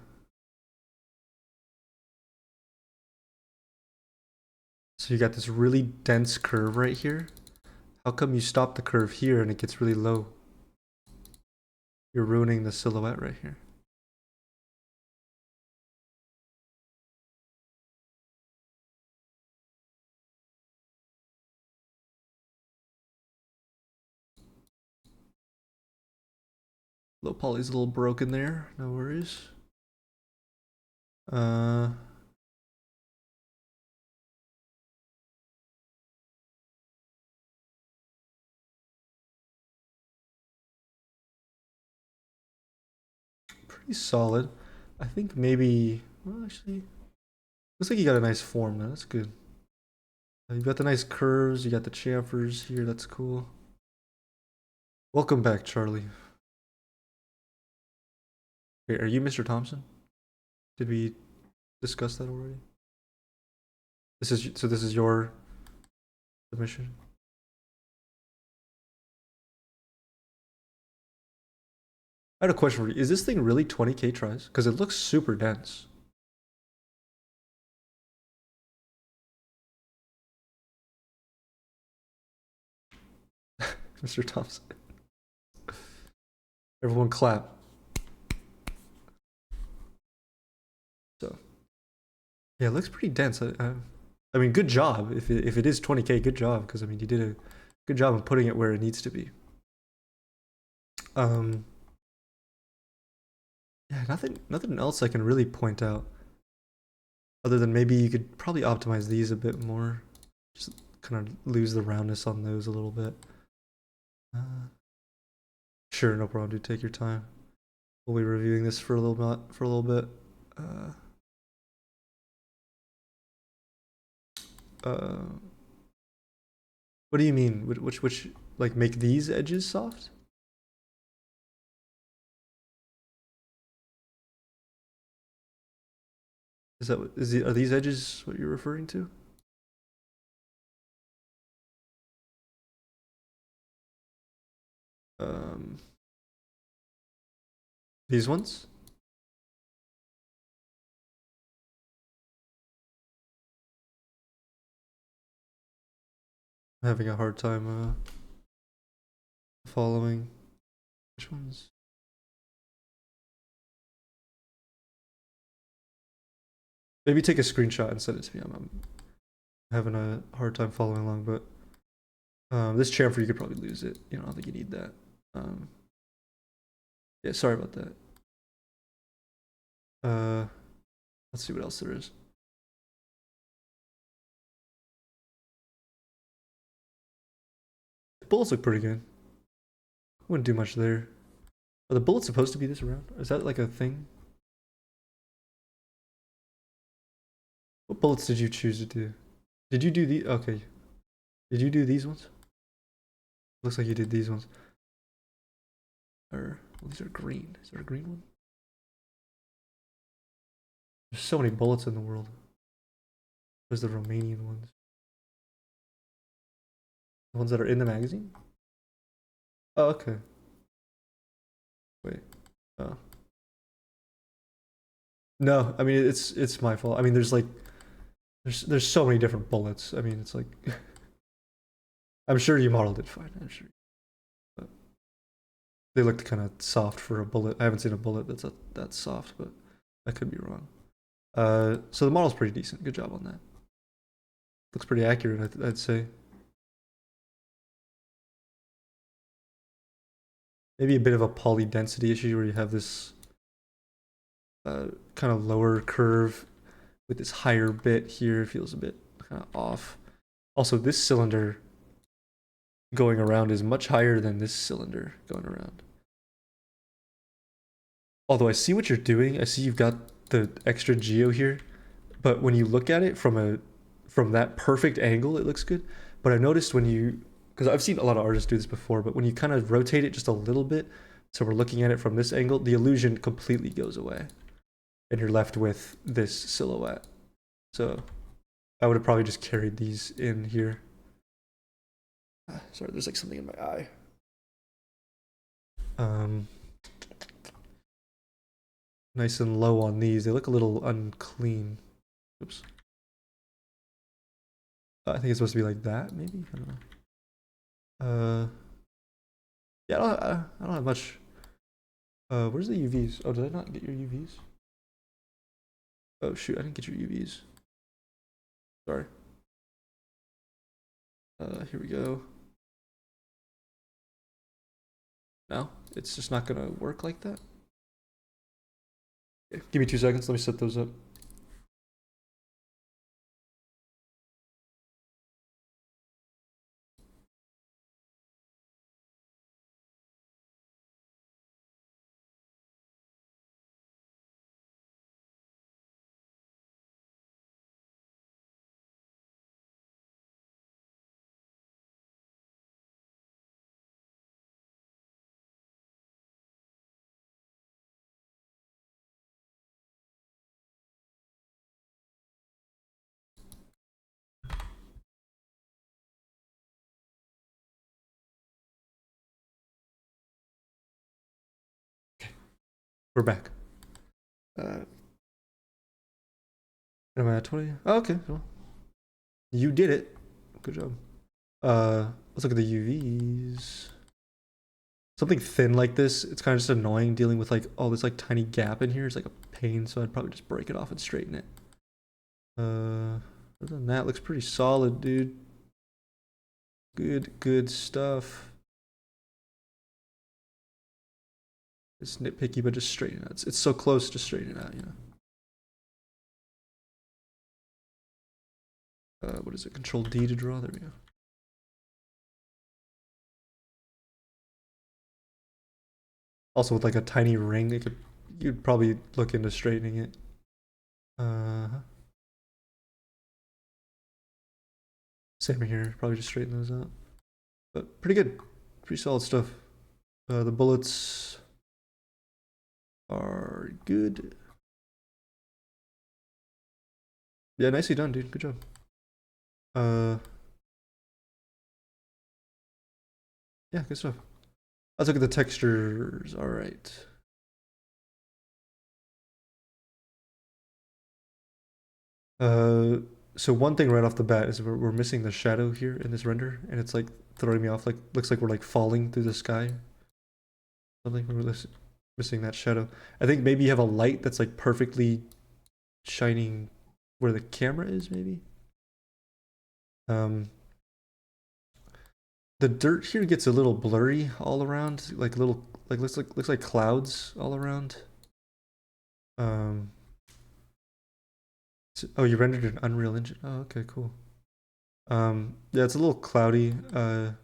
you got this really dense curve right here. How come you stop the curve here and it gets really low? You're ruining the silhouette right here. Low poly's a little broken there. No worries. Pretty solid. I think maybe, well, actually, looks like you got a nice form now. That's good. You got the nice curves. You got the chamfers here. That's cool. Welcome back, Charlie. Wait, are you Mr. Thompson? Did we discuss that already? This is your submission. I had a question for you. Is this thing really 20k tries? Because it looks super dense. Mr. Thompson. Everyone clap. So, yeah, it looks pretty dense. I mean, good job. If it is 20k, good job. Because I mean, you did a good job of putting it where it needs to be. Yeah, nothing else I can really point out. Other than maybe you could probably optimize these a bit more. Just kind of lose the roundness on those a little bit. Sure, no problem, dude. Take your time. We'll be reviewing this for a little bit. What do you mean? Which like make these edges soft? Are these edges what you're referring to? These ones? I'm having a hard time following. Which ones? Maybe take a screenshot and send it to me. I'm having a hard time following along, but this chamfer you could probably lose it. You know, I don't think you need that. Yeah, sorry about that. Let's see what else there is. The bullets look pretty good. Wouldn't do much there. Are the bullets supposed to be this round? Is that like a thing? What bullets did you choose to do? Did you do the okay? Did you do these ones? Looks like you did these ones. Or well, these are green. Is there a green one? There's so many bullets in the world. There's the Romanian ones. The ones that are in the magazine? Oh, okay. Wait. Oh. No, I mean it's my fault. I mean there's like there's so many different bullets. I mean it's like I'm sure you modeled it fine, I'm sure. But they looked kind of soft for a bullet. I haven't seen a bullet that's soft, but I could be wrong. So the model's pretty decent. Good job on that. Looks pretty accurate, I'd say. Maybe a bit of a poly density issue where you have this kind of lower curve with this higher bit here. Feels a bit kind of off. Also, this cylinder going around is much higher than this cylinder going around. Although I see what you're doing. I see you've got the extra geo here, but when you look at it from that perfect angle, it looks good. But I noticed when you, because I've seen a lot of artists do this before, but when you kind of rotate it just a little bit, so we're looking at it from this angle, the illusion completely goes away, and you're left with this silhouette. So I would have probably just carried these in here. Sorry, there's like something in my eye. Nice and low on these. They look a little unclean. Oops. I think it's supposed to be like that, maybe? I don't know. Yeah, I don't have much. Where's the UVs? Oh, did I not get your UVs? Oh shoot, I didn't get your UVs. Sorry. Here we go. No, it's just not gonna work like that. Okay, give me 2 seconds. Let me set those up. We're back. Am I at 20? Oh, okay. Well, you did it. Good job. Let's look at the UVs. Something thin like this, it's kind of just annoying dealing with like all this like tiny gap in here. It's like a pain, so I'd probably just break it off and straighten it. Other than that, looks pretty solid, dude. Good stuff. It's nitpicky, but just straighten it out. It's so close to straighten it out, you know. What is it? Control D to draw. There we go. Also, with like a tiny ring, you'd probably look into straightening it. Same here. Probably just straighten those out. But pretty good. Pretty solid stuff. The bullets are good. Yeah, nicely done, dude. Good job. Yeah, good stuff. Let's look at the textures. All right. So one thing right off the bat is we're missing the shadow here in this render, and it's like throwing me off. Like looks like we're like falling through the sky. Something we're missing that shadow. I think maybe you have a light that's like perfectly shining where the camera is, maybe. The dirt here gets a little blurry all around, like little like looks like clouds all around. Oh, you rendered an Unreal Engine. Oh, okay, cool. Yeah, it's a little cloudy. The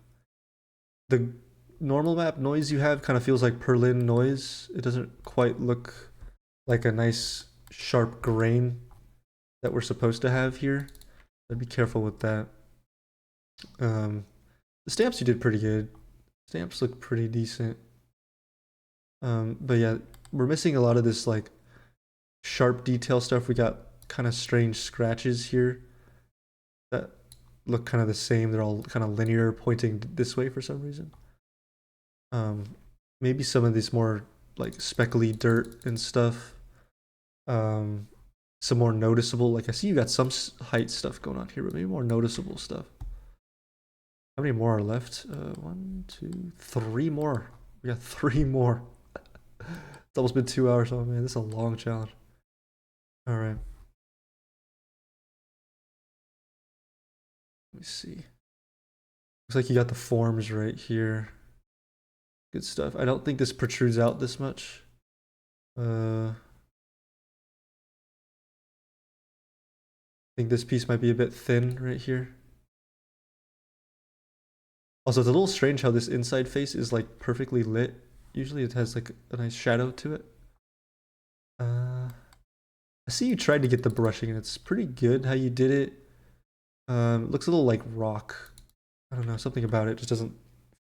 normal map noise you have kind of feels like Perlin noise. It doesn't quite look like a nice sharp grain that we're supposed to have here. I'd be careful with that. The stamps you did pretty good. Stamps look pretty decent. But yeah, we're missing a lot of this like sharp detail stuff. We got kind of strange scratches here that look kind of the same. They're all kind of linear, pointing this way for some reason. Maybe some of this more like speckly dirt and stuff. Some more noticeable, like I see you got some height stuff going on here, but maybe more noticeable stuff. How many more are left? 1, 2, 3 more. We got 3 more. It's almost been 2 hours. Oh man, this is a long challenge. All right. Let me see. Looks like you got the forms right here. Good stuff. I don't think this protrudes out this much. I think this piece might be a bit thin right here. Also, it's a little strange how this inside face is like perfectly lit. Usually it has like a nice shadow to it. I see you tried to get the brushing and it's pretty good how you did it. It looks a little like rock. I don't know, something about it just doesn't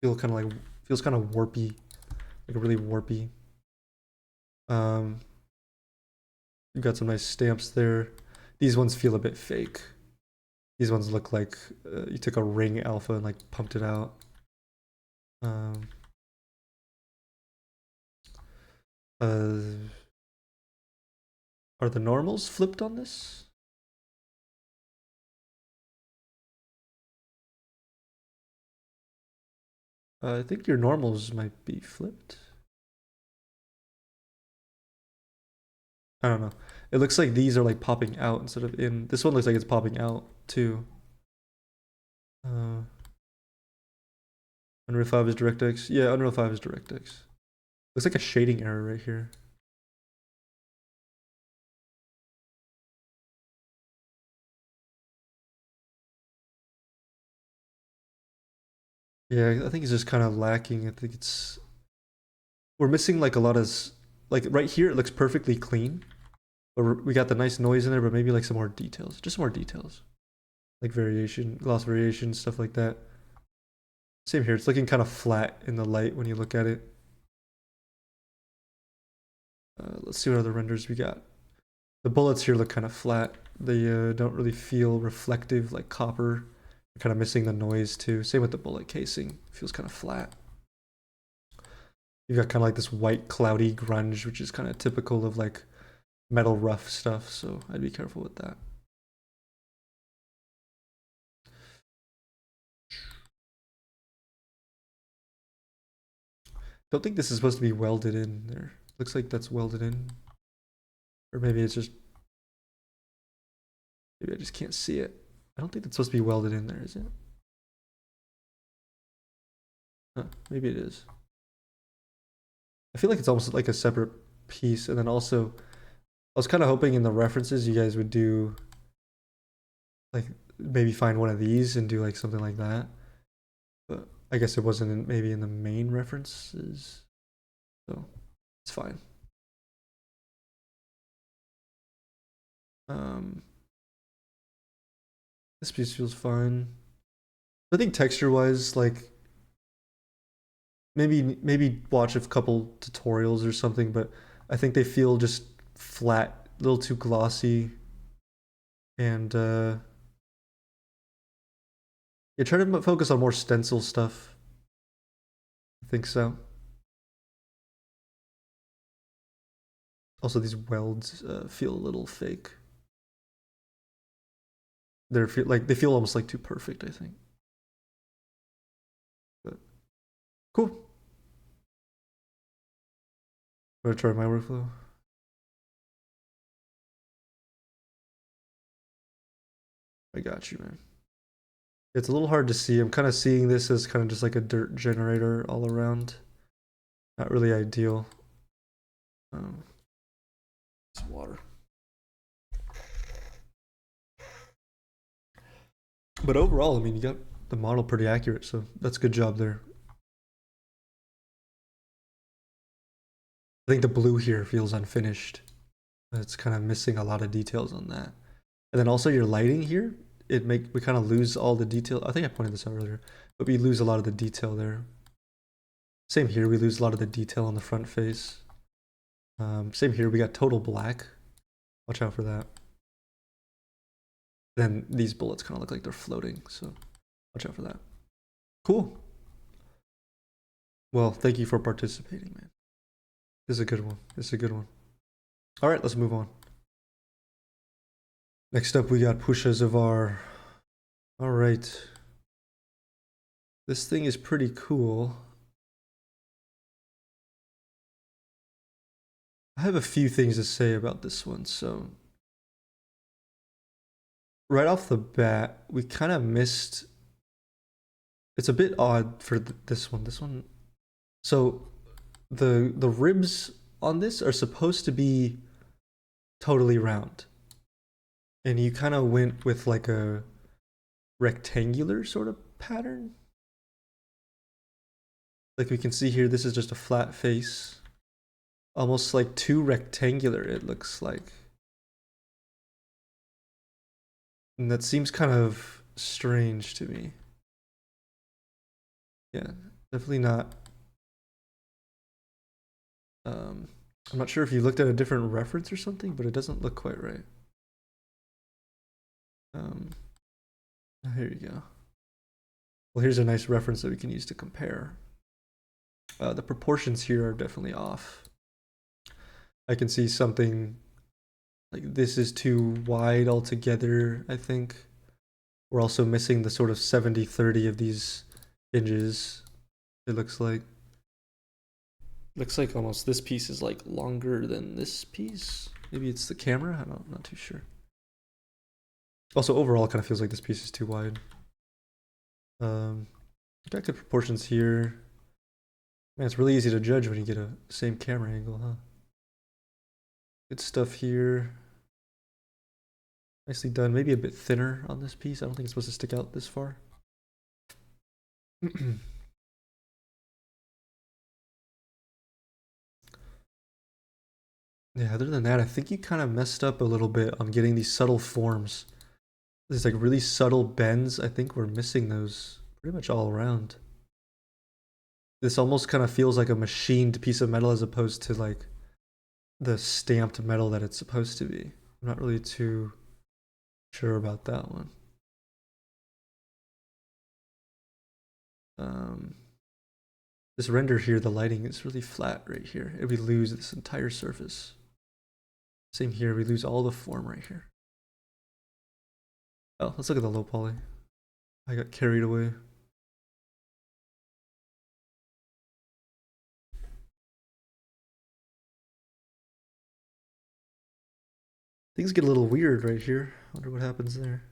feel kind of like, feels kind of warpy. Like really warpy. You got some nice stamps there. These ones feel a bit fake. These ones look like you took a ring alpha and like pumped it out. Um, uh, are the normals flipped on this? I think your normals might be flipped. I don't know. It looks like these are like popping out instead of in. This one looks like it's popping out too. Unreal 5 is DirectX. Yeah, Unreal 5 is DirectX. Looks like a shading error right here. Yeah, I think it's just kind of lacking. I think we're missing like a lot of like right here it looks perfectly clean, but we got the nice noise in there, but maybe like some more details, just more details, like variation, gloss variation, stuff like that. Same here. It's looking kind of flat in the light when you look at it. Let's see what other renders we got. The bullets here look kind of flat. They don't really feel reflective like copper. You're kind of missing the noise too. Same with the bullet casing. Feels kind of flat. You've got kind of like this white cloudy grunge, which is kind of typical of like metal rough stuff. So I'd be careful with that. Don't think this is supposed to be welded in there. Looks like that's welded in. Or maybe it's just... Maybe I just can't see it. I don't think that's supposed to be welded in there, is it? Huh, maybe it is. I feel like it's almost like a separate piece. And then also, I was kind of hoping in the references you guys would do... Like, maybe find one of these and do like something like that. But I guess it wasn't maybe in the main references. So, it's fine. This piece feels fine. I think texture-wise, like maybe watch a couple tutorials or something, but I think they feel just flat, a little too glossy, and yeah, try to focus on more stencil stuff. I think so. Also, these welds feel a little fake. They feel almost like too perfect, I think. But cool. I'm gonna try my workflow. I got you, man. It's a little hard to see. I'm kind of seeing this as kind of just like a dirt generator all around. Not really ideal. It's water. But overall, I mean, you got the model pretty accurate, so that's a good job there. I think the blue here feels unfinished. It's kind of missing a lot of details on that. And then also your lighting here, we kind of lose all the detail. I think I pointed this out earlier, but we lose a lot of the detail there. Same here, we lose a lot of the detail on the front face. Same here, we got total black. Watch out for that. Then these bullets kind of look like they're floating, so watch out for that. Cool. Well, thank you for participating, man. This is a good one. This is a good one. All right, let's move on. Next up, we got Pusha Zavar. All right. This thing is pretty cool. I have a few things to say about this one. So, right off the bat, we kind of missed. It's a bit odd for this one. This one. So, the ribs on this are supposed to be totally round, and you kind of went with like a rectangular sort of pattern. Like we can see here, this is just a flat face. Almost like too rectangular, it looks like. And that seems kind of strange to me. Yeah, definitely not. I'm not sure if you looked at a different reference or something, but it doesn't look quite right. Here you go. Well, here's a nice reference that we can use to compare. The proportions here are definitely off. I can see something like this is too wide altogether, I think. We're also missing the sort of 70-30 of these hinges, it looks like. Looks like almost this piece is like longer than this piece. Maybe it's the camera? I'm not too sure. Also, overall, it kind of feels like this piece is too wide. Got good proportions here. Man, it's really easy to judge when you get a same camera angle, huh? Good stuff here. Nicely done. Maybe a bit thinner on this piece. I don't think it's supposed to stick out this far. Yeah, other than that, I think you kind of messed up a little bit on getting these subtle forms. These like really subtle bends. I think we're missing those pretty much all around. This almost kind of feels like a machined piece of metal as opposed to like the stamped metal that it's supposed to be. I'm not really too sure about that one. This render here, the lighting is really flat right here. And we lose this entire surface. Same here, we lose all the form right here. Oh, let's look at the low poly. I got carried away. Things get a little weird right here. Wonder what happens there.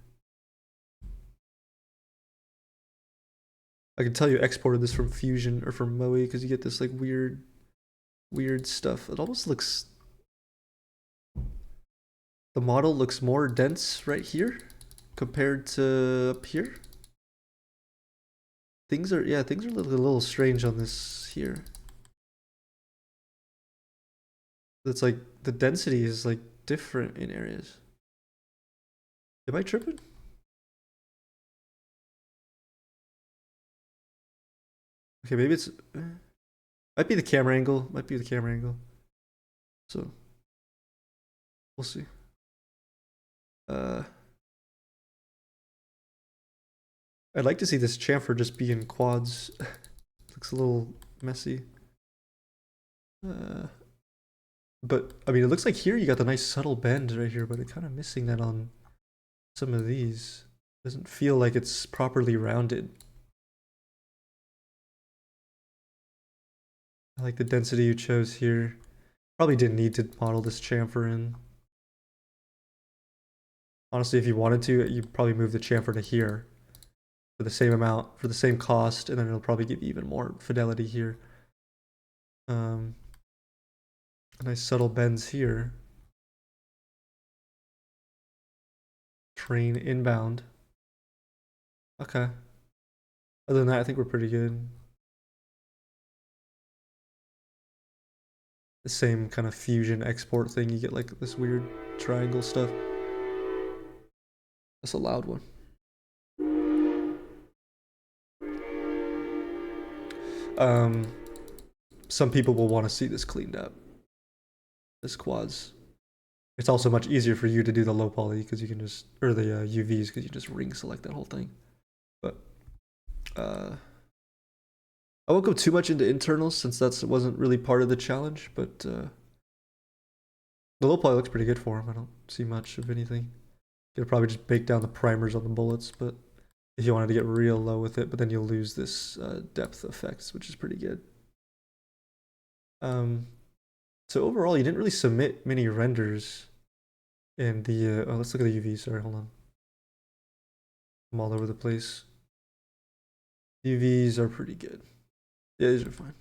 I can tell you exported this from Fusion or from Moe because you get this like weird stuff. It almost looks... The model looks more dense right here compared to up here. Things are, yeah, things are a little strange on this here. It's like the density is like different in areas. Am I tripping? Okay, maybe it's might be the camera angle. Might be the camera angle. So we'll see. I'd like to see this chamfer just be in quads. Looks a little messy. But I mean, it looks like here you got the nice subtle bend right here, but it's kind of missing that on some of these. Doesn't feel like it's properly rounded. I like the density you chose here. Probably didn't need to model this chamfer in. Honestly, if you wanted to, you'd probably move the chamfer to here for the same amount, for the same cost, and then it'll probably give you even more fidelity here. Nice subtle bends here. Train inbound. Okay. Other than that, I think we're pretty good. The same kind of fusion export thing. You get like this weird triangle stuff. That's a loud one. Some people will want to see this cleaned up. This quads. It's also much easier for you to do the low poly because you can just, or the UVs because you just ring select that whole thing. But I won't go too much into internals since that wasn't really part of the challenge. But the low poly looks pretty good for him. I don't see much of anything. You'll probably just bake down the primers on the bullets, but if you wanted to get real low with it, but then you'll lose this depth effects, which is pretty good. So overall, you didn't really submit many renders in the, oh, let's look at the UV, sorry, hold on. I'm all over the place. UVs are pretty good. Yeah, these are fine.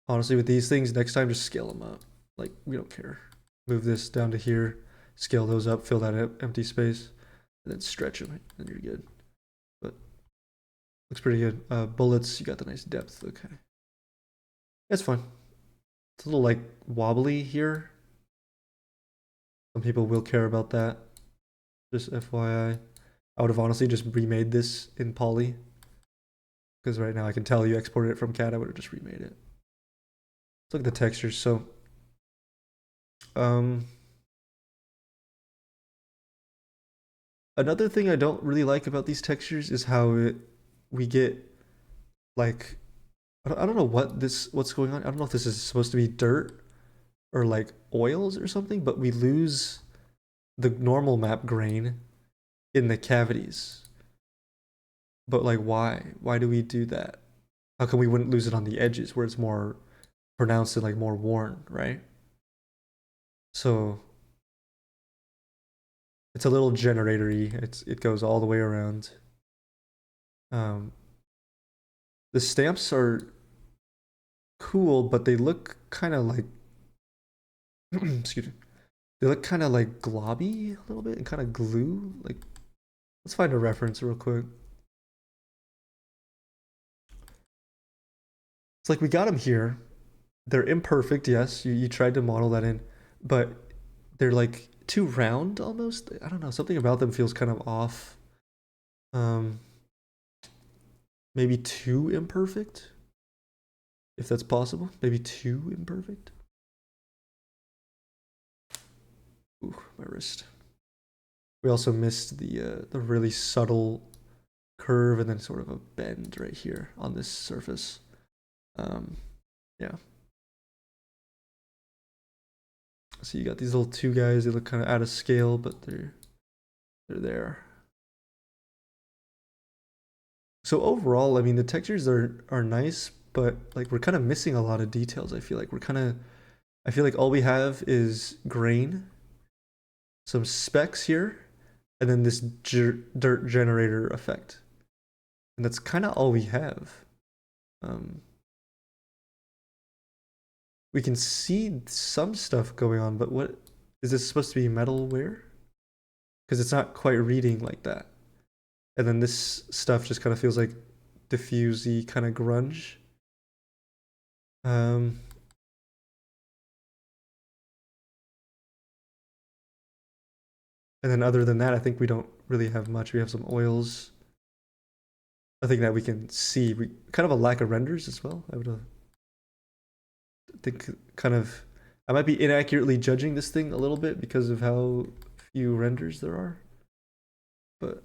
Honestly, with these things, next time just scale them up. Like, we don't care. Move this down to here, scale those up, fill that empty space, and then stretch them, and you're good. But looks pretty good. Bullets, you got the nice depth. Okay, that's fine. It's a little like wobbly here. Some people will care about that. Just FYI, I would have honestly just remade this in poly because right now I can tell you exported it from CAD. I would have just remade it. Let's look at the textures. So, Another thing I don't really like about these textures is how we get like I don't know what's going on. I don't know if this is supposed to be dirt or like oils or something, but we lose the normal map grain in the cavities. But like why? Why do we do that? How come we wouldn't lose it on the edges where it's more pronounced and like more worn, right? So it's a little generatory. It goes all the way around. Um, the stamps are cool, but they look kind of like excuse me. They look kind of like globby a little bit and kind of glue. Like, let's find a reference real quick. It's like we got them here. They're imperfect, yes. You tried to model that in, but they're like too round almost. I don't know. Something about them feels kind of off. Um, maybe too imperfect, if that's possible. Maybe too imperfect. Ooh, my wrist. We also missed the really subtle curve and then sort of a bend right here on this surface. Yeah. So you got these little two guys. They look kind of out of scale, but they're there. So overall, I mean, the textures are nice, but like we're kind of missing a lot of details. I feel like I feel like all we have is grain, some specks here, and then this dirt generator effect, and that's kind of all we have. Um, we can see some stuff going on, but what is this supposed to be metalware? Because it's not quite reading like that. And then this stuff just kind of feels like diffusey kind of grunge. Um, and then other than that, I think we don't really have much. We have some oils. I think that we can see. We kind of a lack of renders as well. I would think kind of. I might be inaccurately judging this thing a little bit because of how few renders there are. But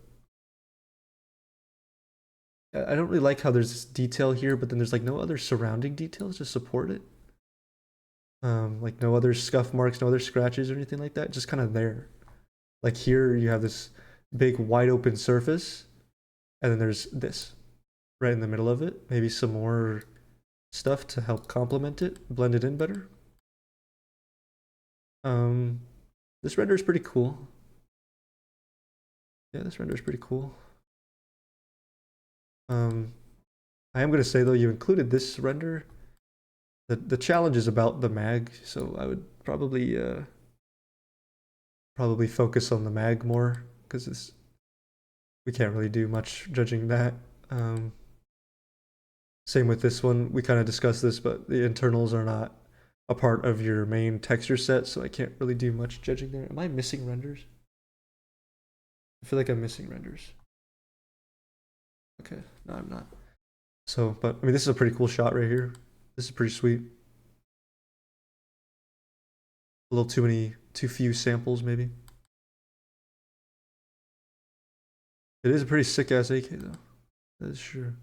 I don't really like how there's this detail here, but then there's like no other surrounding details to support it. Like no other scuff marks, no other scratches or anything like that. Just kind of there. Like here you have this big wide open surface, and then there's this right in the middle of it. Maybe some more stuff to help complement it, blend it in better. Um, this render is pretty cool. Yeah, this render is pretty cool. I am gonna say though, you included this render. The challenge is about the mag, so I would probably focus on the mag more because we can't really do much judging that. Same with this one. We kind of discussed this, but the internals are not a part of your main texture set, so I can't really do much judging there. Am I missing renders? I feel like I'm missing renders. Okay, no, I'm not. So, but I mean, this is a pretty cool shot right here. This is pretty sweet. A little too few samples, maybe. It is a pretty sick ass AK though. That is sure.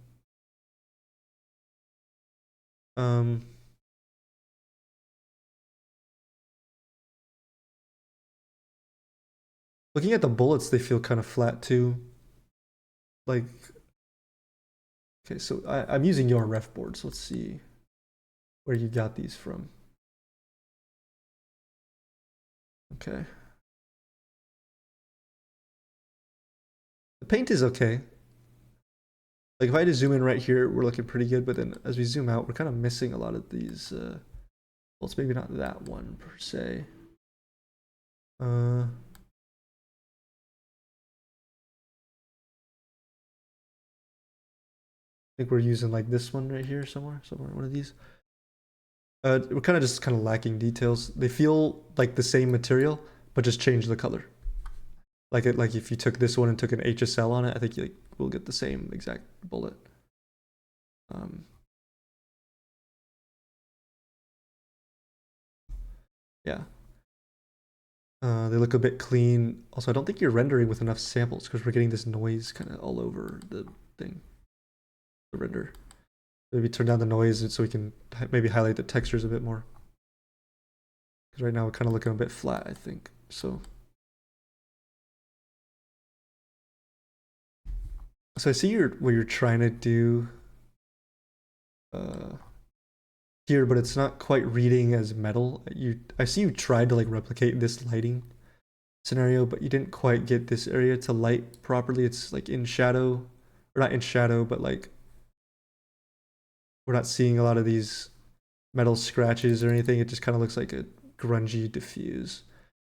Um, looking at the bullets, they feel kind of flat too. Like, okay, so I'm using your ref boards. Let's see where you got these from. Okay. The paint is okay. Like if I had to zoom in right here, we're looking pretty good, but then as we zoom out, we're kind of missing a lot of these. Well, it's maybe not that one per se. I think we're using like this one right here somewhere, one of these. We're kind of just kind of lacking details. They feel like the same material, but just change the color. Like if you took this one and took an HSL on it, I think you will get the same exact bullet. Yeah. They look a bit clean. Also, I don't think you're rendering with enough samples because we're getting this noise kind of all over the thing, the render. Maybe turn down the noise so we can maybe highlight the textures a bit more. Because right now we're kind of looking a bit flat, I think. So I see what you're trying to do here, but it's not quite reading as metal. I see you tried to like replicate this lighting scenario, but you didn't quite get this area to light properly. It's like in shadow, or not in shadow, but like we're not seeing a lot of these metal scratches or anything. It just kind of looks like a grungy diffuse.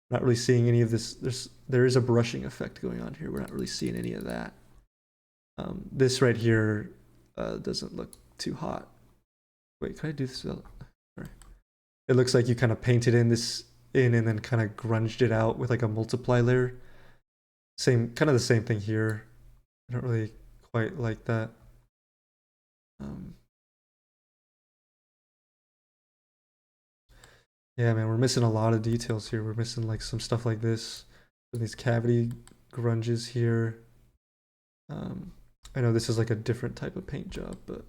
Not really seeing any of this. There is a brushing effect going on here. We're not really seeing any of that. This right here doesn't look too hot. Wait, can I do this? Sorry. It looks like you kind of painted in this in and then kind of grunged it out with like a multiply layer. Kind of the same thing here. I don't really quite like that. Yeah, man, we're missing a lot of details here. We're missing like some stuff like this. These cavity grunges here. I know this is like a different type of paint job, but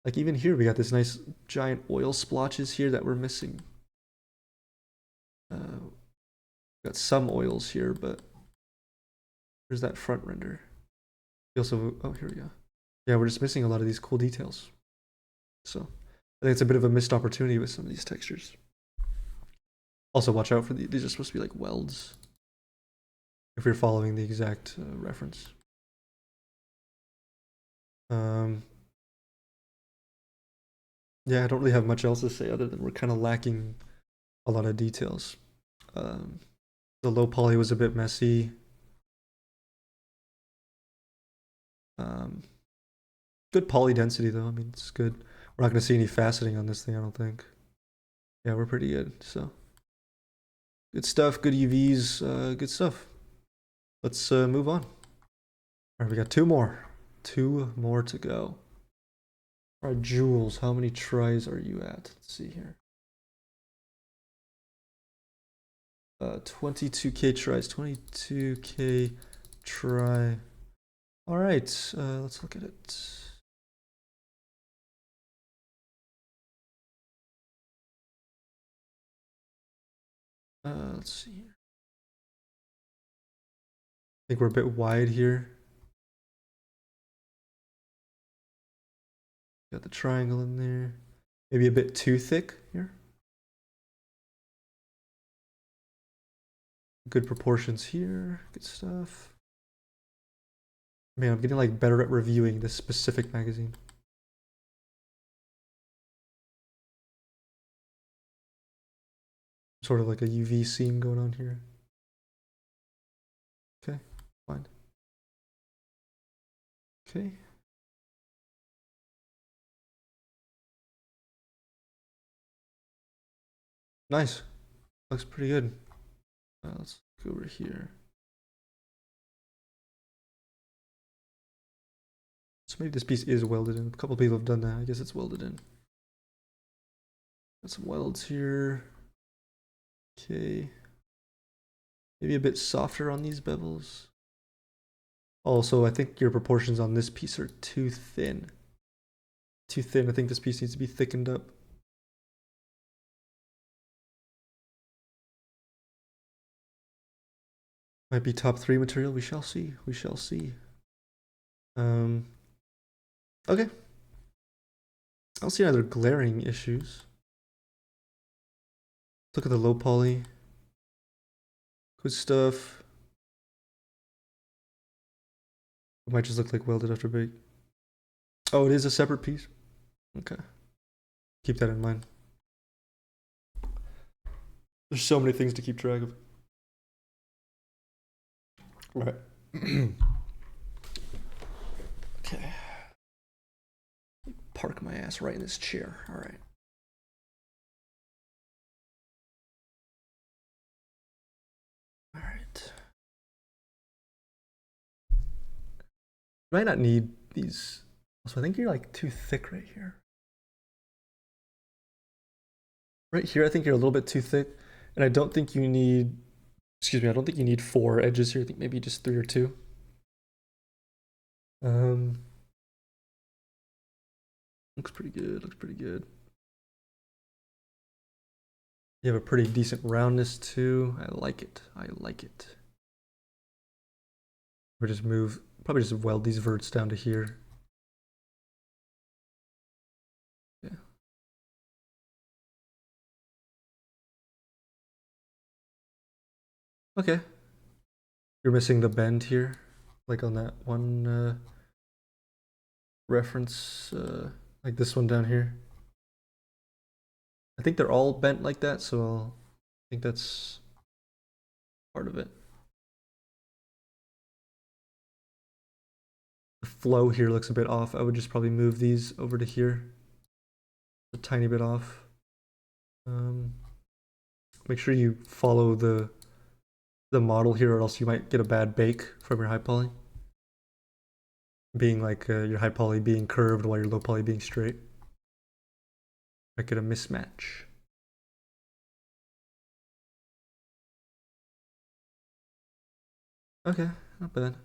like even here we got this nice giant oil splotches here that we're missing. Got some oils here, but where's that front render? We also, oh, here we go. Yeah, we're just missing a lot of these cool details. So I think it's a bit of a missed opportunity with some of these textures. Also, watch out for these are supposed to be like welds. If you're following the exact reference. Yeah, I don't really have much else to say other than we're kind of lacking a lot of details. The low poly was a bit messy. Good poly density though. I mean, it's good. We're not going to see any faceting on this thing, I don't think. Yeah, we're pretty good. So good stuff. Good UVs. Good stuff. Let's move on. All right, we got two more. Two more to go. All right, Jules, how many tries are you at? Let's see here. 22k tries. 22k try. All right, let's look at it. Let's see here. I think we're a bit wide here. Got the triangle in there. Maybe a bit too thick here. Good proportions here. Good stuff. Man, I'm getting like better at reviewing this specific magazine. Sort of like a UV seam going on here. Okay, fine. Okay. Nice. Looks pretty good. Let's go over here. So maybe this piece is welded in. A couple people have done that. I guess it's welded in. Got some welds here. Okay. Maybe a bit softer on these bevels. Also, I think your proportions on this piece are too thin. Too thin. I think this piece needs to be thickened up. Might be top 3 material. We shall see. We shall see. Okay. I don't see any other glaring issues. Look at the low poly. Good stuff. It might just look like welded after bake. Oh, it is a separate piece. Okay. Keep that in mind. There's so many things to keep track of. All right. Okay. Park my ass right in this chair. All right. All right. Might not need these. So I think you're like too thick right here. Right here, I think you're a little bit too thick. And I don't think you need Excuse me, I don't think you need 4 edges here. I think maybe just 3 or 2. Looks pretty good, looks pretty good. You have a pretty decent roundness too. I like it, I like it. Or just move, probably just weld these verts down to here. Yeah. Okay. You're missing the bend here, like on that one reference, like this one down here. I think they're all bent like that, so I think that's part of it. The flow here looks a bit off. I would just probably move these over to here. A tiny bit off. Make sure you follow the model here, or else you might get a bad bake from your high poly. Being like your high poly being curved while your low poly being straight. Might get a mismatch. Okay, not bad.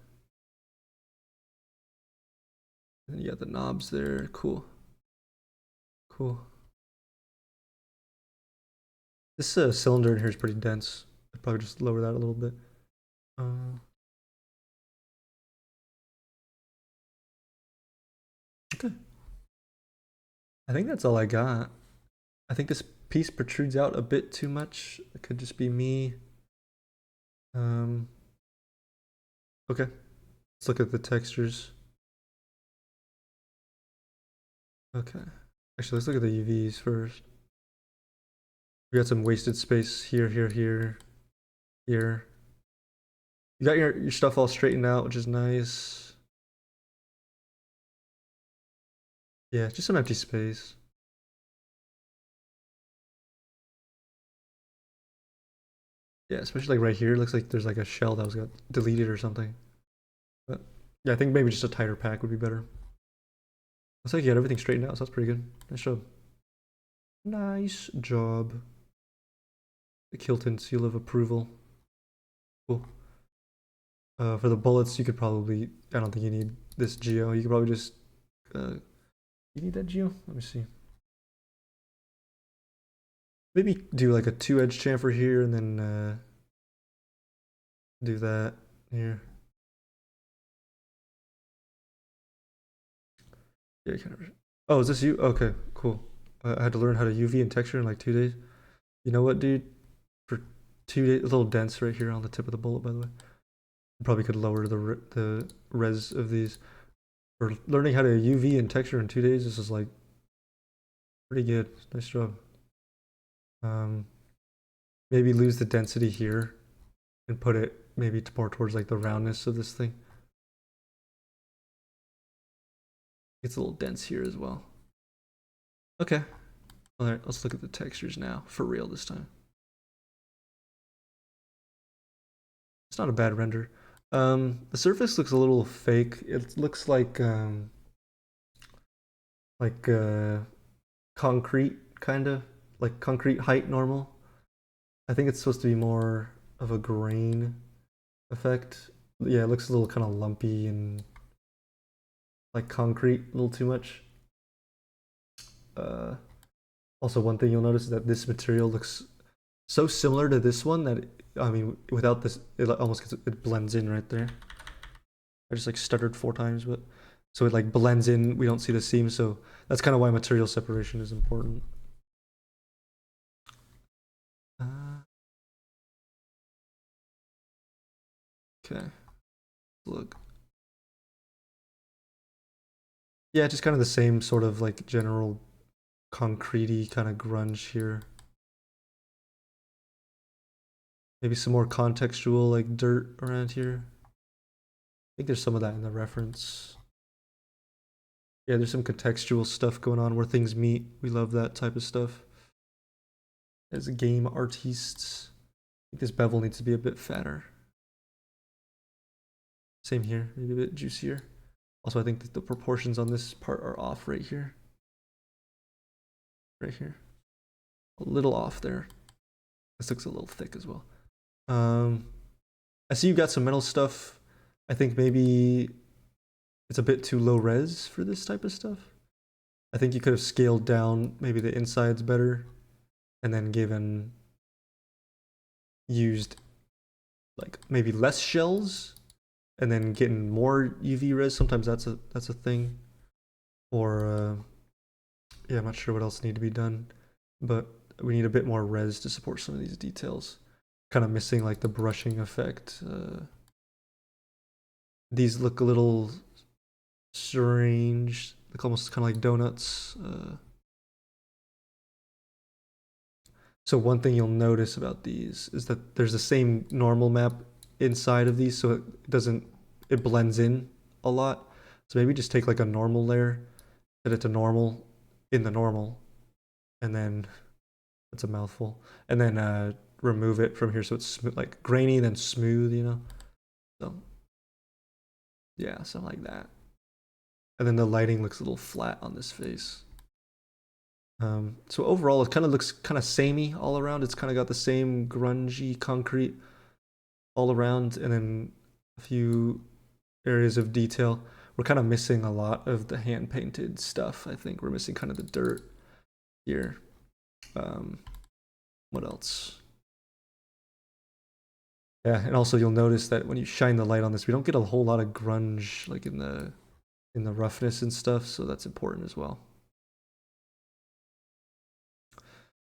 And you got the knobs there. Cool. Cool. This cylinder in here is pretty dense. I'd probably just lower that a little bit. Okay. I think that's all I got. I think this piece protrudes out a bit too much. It could just be me. Okay. Let's look at the textures. Okay. Actually, let's look at the UVs first. We got some wasted space here, here, here, here. You got your stuff all straightened out, which is nice. Yeah, just some empty space. Yeah, especially like right here. It looks like there's like a shell that was got deleted or something. But yeah, I think maybe just a tighter pack would be better. Looks like you got everything straightened out, so that's pretty good. Nice job. Nice job. The Kilton seal of approval. Cool. For the bullets, you could probably, I don't think you need this geo. You could probably just, you need that geo? Let me see. Maybe do like a 2-edge chamfer here and then do that here. Yeah, kind of. Oh, is this you? Okay, cool. I had to learn how to UV and texture in like 2 days. You know what, dude? For 2 days, a little dense right here on the tip of the bullet, by the way. Probably could lower the res of these. For learning how to UV and texture in 2 days, this is like pretty good. Nice job. Maybe lose the density here and put it maybe more towards like the roundness of this thing. It's a little dense here as well. Okay. All right, let's look at the textures now, for real this time. It's not a bad render. The surface looks a little fake. It looks like concrete, kind of like concrete height normal. I think it's supposed to be more of a grain effect. Yeah, it looks a little kind of lumpy and like concrete, a little too much. Also, one thing you'll notice is that this material looks so similar to this one that I mean, without this, it almost gets, it blends in right there. I just like stuttered 4 times, but so it like blends in. We don't see the seam, so that's kind of why material separation is important. Okay, look. Yeah, just kind of the same sort of like general concretey kind of grunge here. Maybe some more contextual like dirt around here. I think there's some of that in the reference. Yeah, there's some contextual stuff going on where things meet. We love that type of stuff. As game artists, I think this bevel needs to be a bit fatter. Same here, maybe a bit juicier. Also, I think that the proportions on this part are off right here. Right here. A little off there. This looks a little thick as well. I see you've got some metal stuff. I think maybe it's a bit too low res for this type of stuff. I think you could have scaled down maybe the insides better, and then used like maybe less shells, and then getting more UV res. Sometimes that's a thing. Or yeah, I'm not sure what else need to be done, but we need a bit more res to support some of these details. Kind of missing like the brushing effect. These look a little strange, like almost kind of like donuts. So one thing you'll notice about these is that there's the same normal map inside of these, so it blends in a lot. So maybe just take like a normal layer, set it to normal in the normal, and then that's a mouthful, and then remove it from here so it's smooth, like grainy, then smooth, you know? So yeah, something like that. And then the lighting looks a little flat on this face. So overall, it kind of looks kind of samey all around. It's kind of got the same grungy concrete all around, and then a few areas of detail. We're kind of missing a lot of the hand painted stuff. I think we're missing kind of the dirt here. What else? Yeah, and also you'll notice that when you shine the light on this, we don't get a whole lot of grunge like in the roughness and stuff, so that's important as well.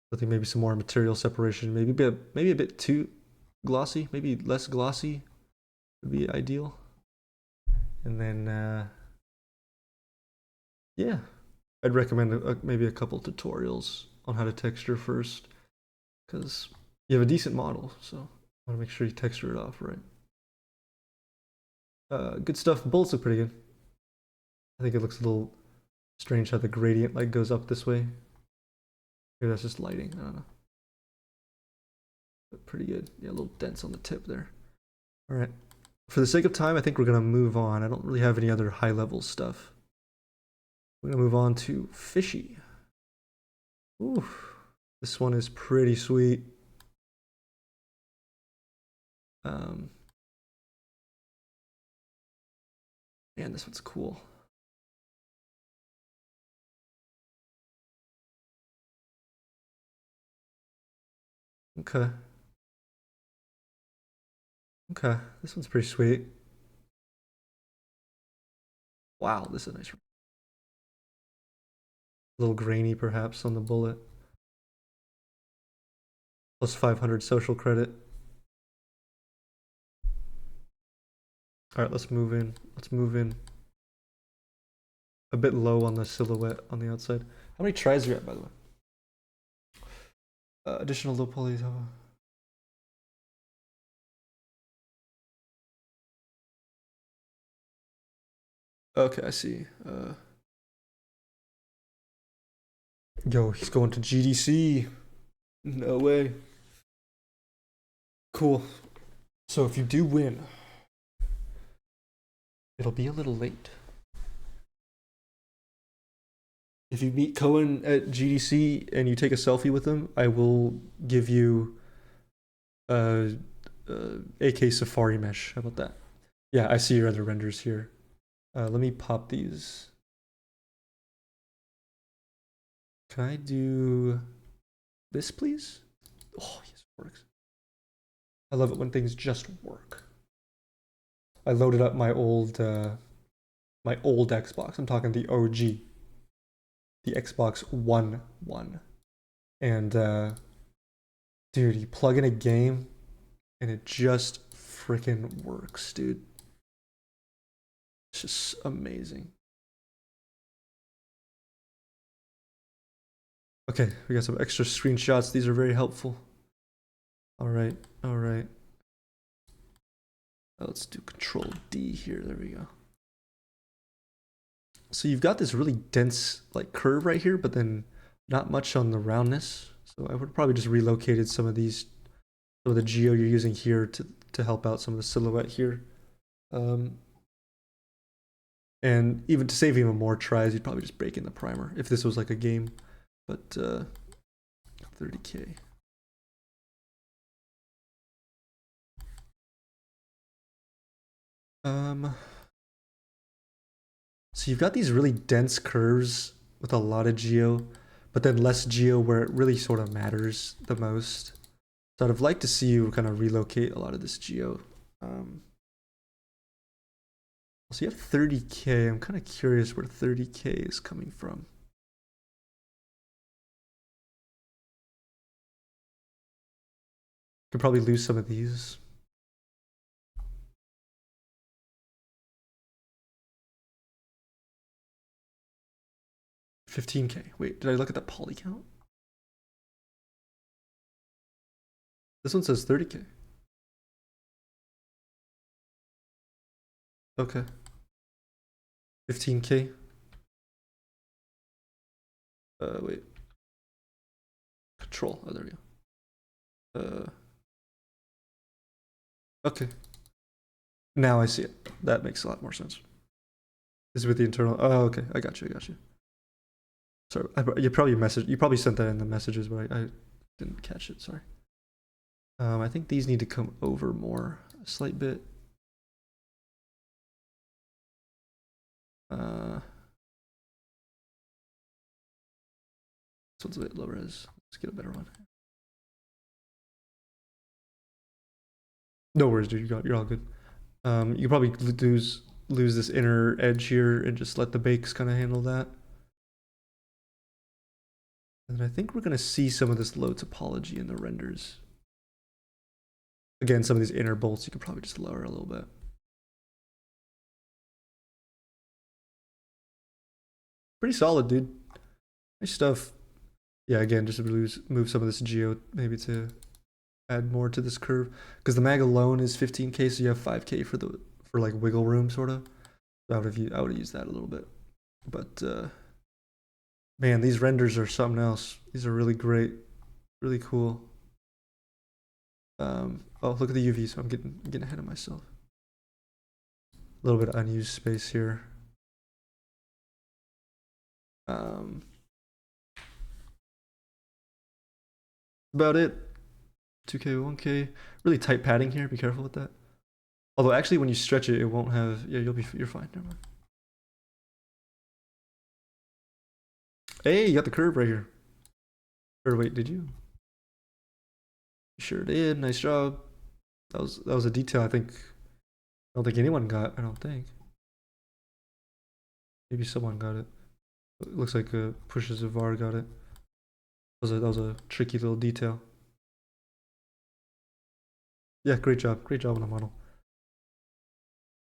I think maybe some more material separation, maybe a bit too glossy, maybe less glossy would be ideal. And then yeah, I'd recommend maybe a couple tutorials on how to texture first, because you have a decent model, so I want to make sure you texture it off right. Good stuff. Bullets look pretty good. I think it looks a little strange how the gradient like goes up this way. Maybe that's just lighting. I don't know. But pretty good. Yeah, a little dense on the tip there. All right. For the sake of time, I think we're gonna move on. I don't really have any other high level stuff. We're gonna move on to fishy. Ooh, this one is pretty sweet. Man, this one's cool. Okay. Okay, this one's pretty sweet. Wow, this is a nice. A little grainy perhaps on the bullet. Plus 500 social credit. All right, let's move in. Let's move in. A bit low on the silhouette on the outside. How many tries are you at, by the way? Additional low polys. Okay, I see. Yo, he's going to GDC. No way. Cool. So if you do win, it'll be a little late. If you meet Cohen at GDC and you take a selfie with him, I will give you AK Safari mesh. How about that? Yeah, I see your other renders here. Let me pop these. Can I do this, please? Oh, yes, it works. I love it when things just work. I loaded up my old Xbox. I'm talking the OG, the Xbox One. And dude, you plug in a game and it just freaking works, dude. It's just amazing. Okay, we got some extra screenshots. These are very helpful. All right, all right. Let's do Control D here. There we go. So you've got this really dense like curve right here, but then not much on the roundness. So I would probably just relocated some of these, some of the geo you're using here to help out some of the silhouette here. And even to save even more tries, you'd probably just break in the primer if this was like a game. But 30K. So you've got these really dense curves with a lot of geo, but then less geo where it really sort of matters the most. So I'd have liked to see you kind of relocate a lot of this geo. So you have 30K. I'm kind of curious where 30K is coming from. Could probably lose some of these. $15K. Wait, did I look at the poly count? This one says 30K. Okay. 15K. Wait. Control. Oh, there we go. Okay. Now I see it. That makes a lot more sense. This is with the internal. Oh, okay. I got you. Sorry, you probably sent that in the messages, but I didn't catch it. Sorry. I think these need to come over more a slight bit. This one's a bit low res. Let's get a better one. No worries, dude. You're all good. You probably lose this inner edge here and just let the bakes kind of handle that. And I think we're gonna see some of this low topology in the renders. Again, some of these inner bolts you could probably just lower a little bit. Pretty solid, dude. Nice stuff. Yeah, again, just move some of this geo maybe to add more to this curve, because the mag alone is 15K, so you have 5K for like wiggle room sort of. So I would have used that a little bit, but man, these renders are something else. These are really great, really cool. Oh, look at the UV. So I'm getting ahead of myself. A little bit of unused space here. About it. 2K, 1K. Really tight padding here. Be careful with that. Although actually, when you stretch it, it won't have. Yeah, you're fine. Never mind. Hey, you got the curve right here. Or wait, did you? You sure did. Nice job. That was a detail I don't think anyone got. I don't think. Maybe someone got it. It looks like Pusha Zavar got it. That was a tricky little detail. Yeah, great job on the model.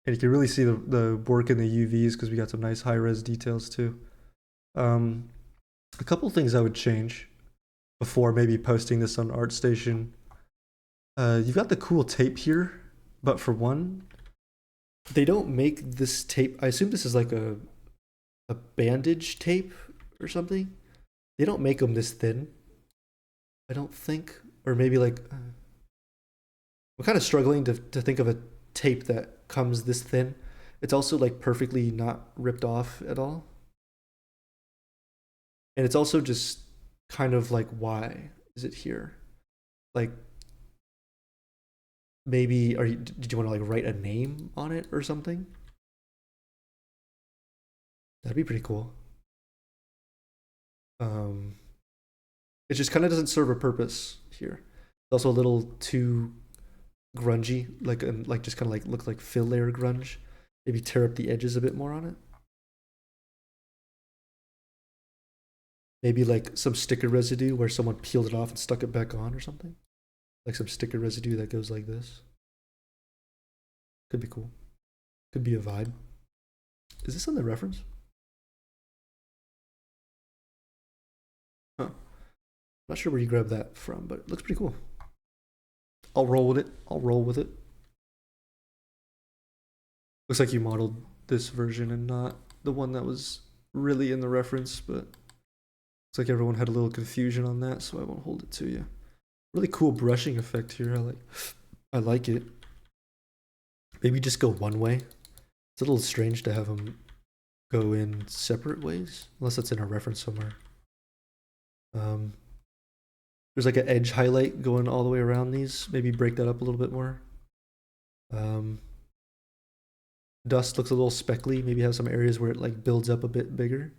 And you can really see the work in the UVs because we got some nice high res details too. A couple things I would change before maybe posting this on ArtStation. You've got the cool tape here, but for one, they don't make this tape. I assume this is like a bandage tape or something. They don't make them this thin, I don't think. Or maybe like I'm kind of struggling to think of a tape that comes this thin. It's also like perfectly not ripped off at all. And it's also just kind of like, why is it here? Like, maybe did you want to like write a name on it or something? That'd be pretty cool. It just kind of doesn't serve a purpose here. It's also a little too grungy, like just kind of like look like fill layer grunge. Maybe tear up the edges a bit more on it. Maybe like some sticker residue where someone peeled it off and stuck it back on or something. Like some sticker residue that goes like this. Could be cool. Could be a vibe. Is this on the reference? Huh. Not sure where you grabbed that from, but it looks pretty cool. I'll roll with it. Looks like you modeled this version and not the one that was really in the reference, but looks like everyone had a little confusion on that, so I won't hold it to you. Really cool brushing effect here. I like it. Maybe just go one way. It's a little strange to have them go in separate ways, unless that's in a reference somewhere. There's like an edge highlight going all the way around these. Maybe break that up a little bit more. Dust looks a little speckly. Maybe have some areas where it like builds up a bit bigger.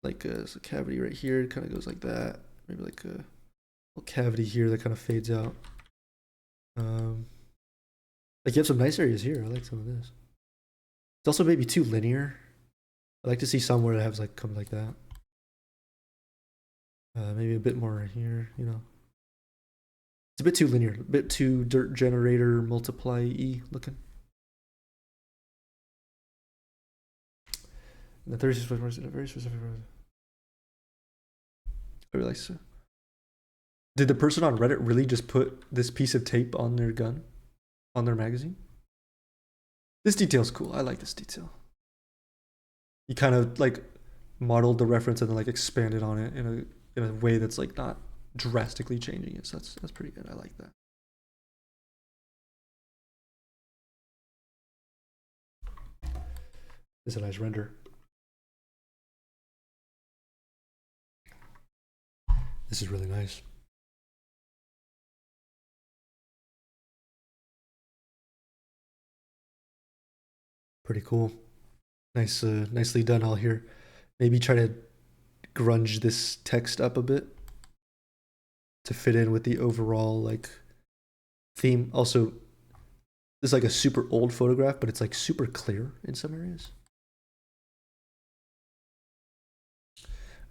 Like there's a cavity right here. It kind of goes like that. Maybe like a little cavity here that kind of fades out. Like you have some nice areas here. I like some of this. It's also maybe too linear. I like to see somewhere that has like come like that. Maybe a bit more here, you know. It's a bit too linear, a bit too dirt generator multiply-y looking. And the 36 was a very specific. I really like so. Did the person on Reddit really just put this piece of tape on their gun? On their magazine? This detail's cool. I like this detail. You kind of like modeled the reference and then like expanded on it in a way that's like not drastically changing it. So that's pretty good. I like that. This is a nice render. This is really nice. Pretty cool. Nice, nicely done all here. Maybe try to grunge this text up a bit to fit in with the overall like theme. Also, this is like a super old photograph, but it's like super clear in some areas.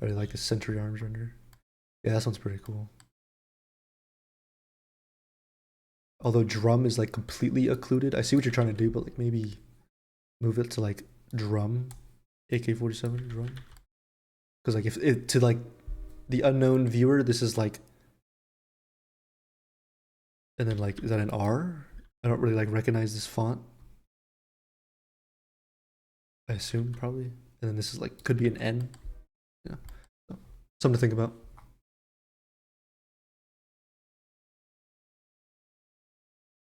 I really like the Century Arms render. Yeah, that one's pretty cool. Although drum is like completely occluded. I see what you're trying to do, but like maybe move it to like drum, AK-47 drum. Because like if it to like the unknown viewer, this is like, and then like, is that an R? I don't really like recognize this font. I assume probably. And then this is like, could be an N. Yeah, so, something to think about.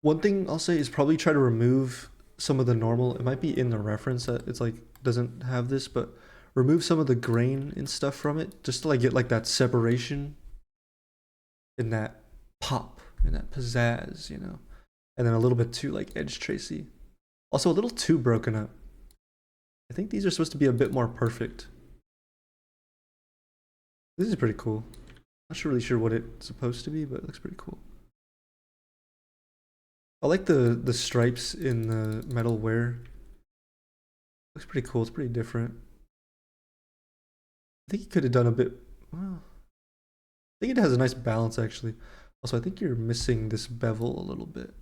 One thing I'll say is probably try to remove some of the normal, it might be in the reference that it's like, doesn't have this, but remove some of the grain and stuff from it, just to like get like that separation and that pop and that pizzazz, you know? And then a little bit too like edge tracy. Also a little too broken up. I think these are supposed to be a bit more perfect. This is pretty cool. Not really sure what it's supposed to be, but it looks pretty cool. I like the stripes in the metal wear. Looks pretty cool. It's pretty different. I think you could have done a bit. Well, I think it has a nice balance actually. Also, I think you're missing this bevel a little bit.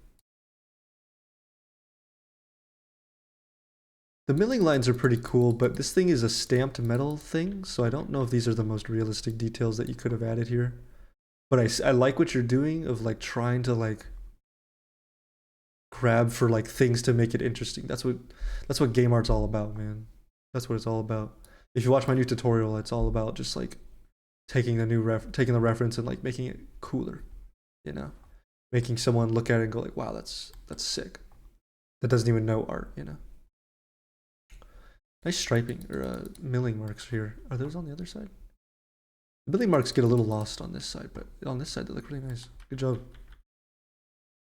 The milling lines are pretty cool, but this thing is a stamped metal thing, so I don't know if these are the most realistic details that you could have added here. But I like what you're doing of like trying to like grab for like things to make it interesting. That's what game art's all about, man. That's what it's all about. If you watch my new tutorial, it's all about just like taking the reference and like making it cooler, you know, making someone look at it and go like, wow, that's sick. That doesn't even know art, you know. Nice striping or milling marks here. Are those on the other side? The milling marks get a little lost on this side, but on this side they look really nice. Good job.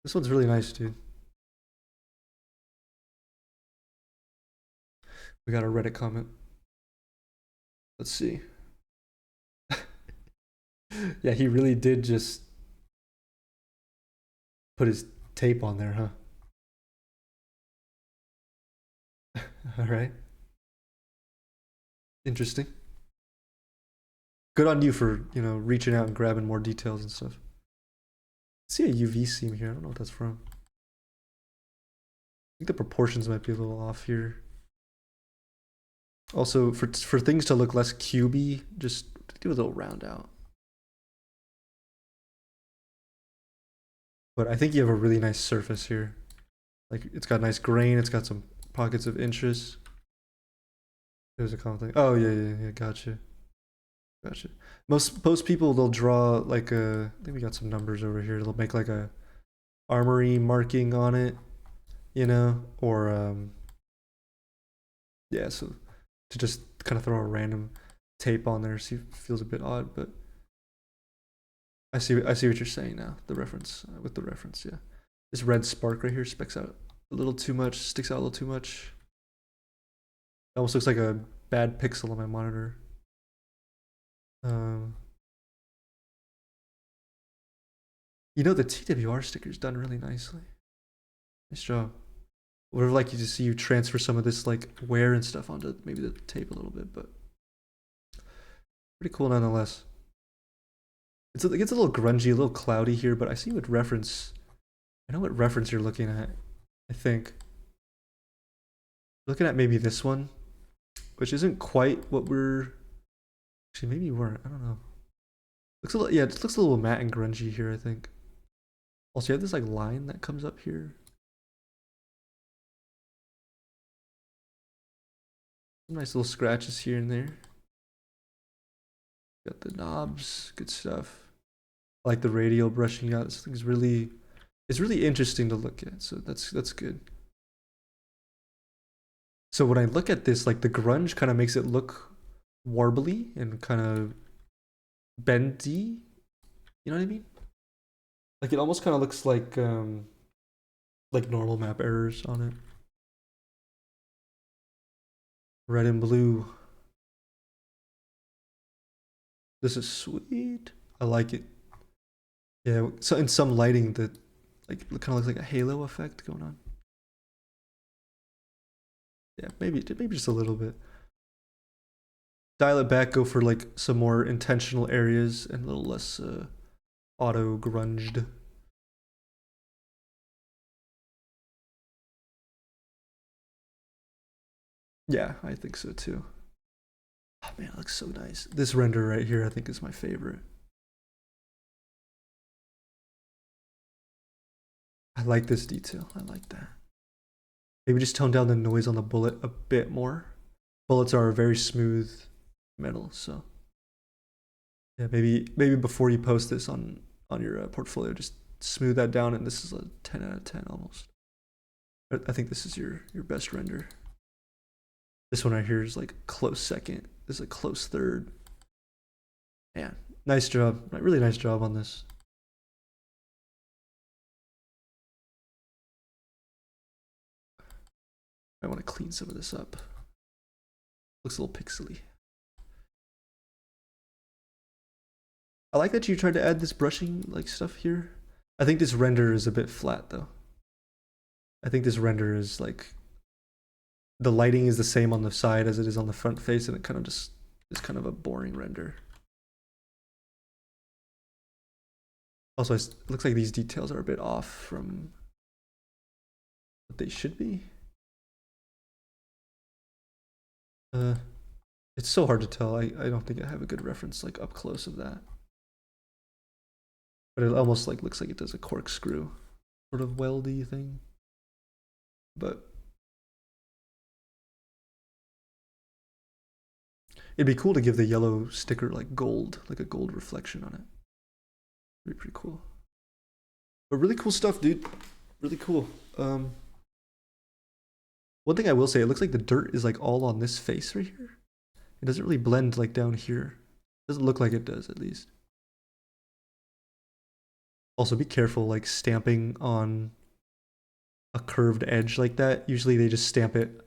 This one's really nice, dude. We got a Reddit comment. Let's see. Yeah, he really did just put his tape on there, huh? All right. Interesting. Good on you for, you know, reaching out and grabbing more details and stuff. I see a UV seam here. I don't know what that's from. I think the proportions might be a little off here. Also, for things to look less cubey, just do a little round out. But I think you have a really nice surface here. Like, it's got nice grain. It's got some pockets of interest. There's a common thing. Oh, yeah. Gotcha. Most people, they'll draw like a, I think we got some numbers over here. They'll make like a armory marking on it, you know, or yeah, so to just kind of throw a random tape on there feels a bit odd, but I see what you're saying now. The reference with the reference, yeah. This red spark right here specks out a little too much, sticks out a little too much. It almost looks like a bad pixel on my monitor. You know, the TWR sticker's done really nicely. Nice job. Would have liked you to see you transfer some of this like wear and stuff onto maybe the tape a little bit, but pretty cool nonetheless. It gets a little grungy, a little cloudy here, but I see what reference. I know what reference you're looking at. I think looking at maybe this one, which isn't quite what we're. Actually, maybe you weren't. I don't know. Looks a little, yeah, it just looks a little matte and grungy here, I think. Also, you have this like line that comes up here. Some nice little scratches here and there. Got the knobs, good stuff. I like the radial brushing out. This thing's really, it's really interesting to look at. So that's good. So when I look at this, like the grunge kind of makes it look warbly and kind of bendy. You know what I mean? Like it almost kind of looks like normal map errors on it. Red and blue. This is sweet. I like it. Yeah, so in some lighting that like it kind of looks like a halo effect going on. Yeah, maybe just a little bit. Dial it back, go for like some more intentional areas and a little less auto grunged. Yeah, I think so too. Oh man, it looks so nice. This render right here I think is my favorite. I like this detail. I like that. Maybe just tone down the noise on the bullet a bit more. Bullets are a very smooth metal, so yeah, maybe before you post this on your portfolio, just smooth that down. And this is a 10 out of 10 almost. But I think this is your best render. This one right here is like close second. This is a close third. Man, nice job. Really nice job on this. I want to clean some of this up. Looks a little pixely. I like that you tried to add this brushing like stuff here. I think this render is a bit flat though. I think this render is like the lighting is the same on the side as it is on the front face, and it kind of just is kind of a boring render. Also, it looks like these details are a bit off from what they should be. It's so hard to tell. I don't think I have a good reference like up close of that. But it almost like looks like it does a corkscrew sort of weldy thing. But it'd be cool to give the yellow sticker like gold, like a gold reflection on it. It'd be pretty cool. But really cool stuff, dude. Really cool. One thing I will say, it looks like the dirt is like all on this face right here. It doesn't really blend like down here. It doesn't look like it does, at least. Also, be careful like stamping on a curved edge like that. Usually they just stamp it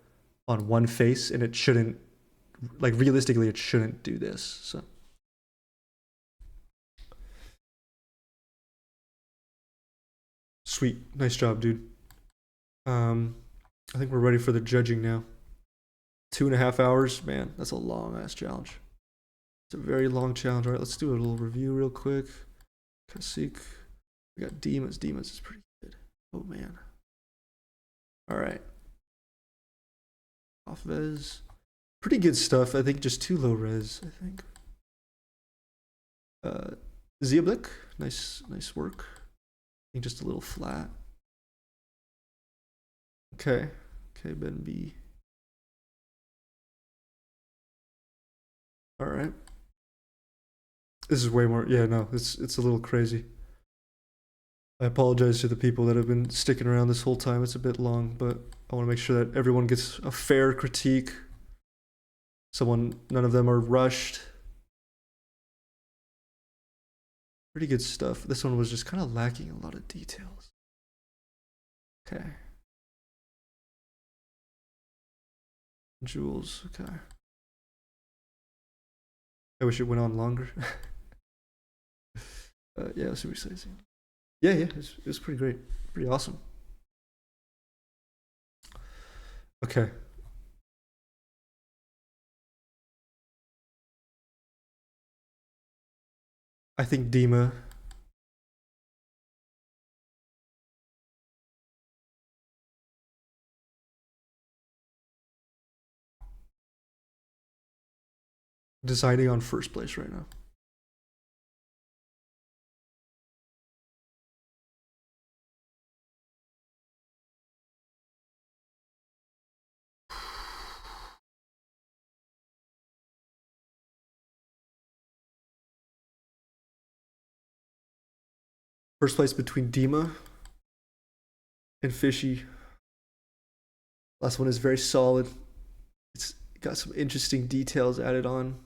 on one face, and it shouldn't, like realistically, it shouldn't do this. So. Sweet. Nice job, dude. I think we're ready for the judging now. 2.5 hours. Man, that's a long ass challenge. It's a very long challenge. All right, let's do a little review real quick. Cassic. We got Dimma's. Dimma's is pretty good. Oh, man. All right. Offz. Pretty good stuff. I think just too low res, I think. Ziablick. Nice work. I think just a little flat. Okay, Ben B. All right. This is way more. Yeah, no, it's a little crazy. I apologize to the people that have been sticking around this whole time. It's a bit long, but I want to make sure that everyone gets a fair critique. None of them are rushed. Pretty good stuff. This one was just kind of lacking a lot of details. Okay. Jules, okay. I wish it went on longer. Yeah, let's see what he says. Yeah, it was pretty great. Pretty awesome. Okay. I think Dimma. Deciding on first place right now. First place between Dimma and Fishy. Last one is very solid. It's got some interesting details added on.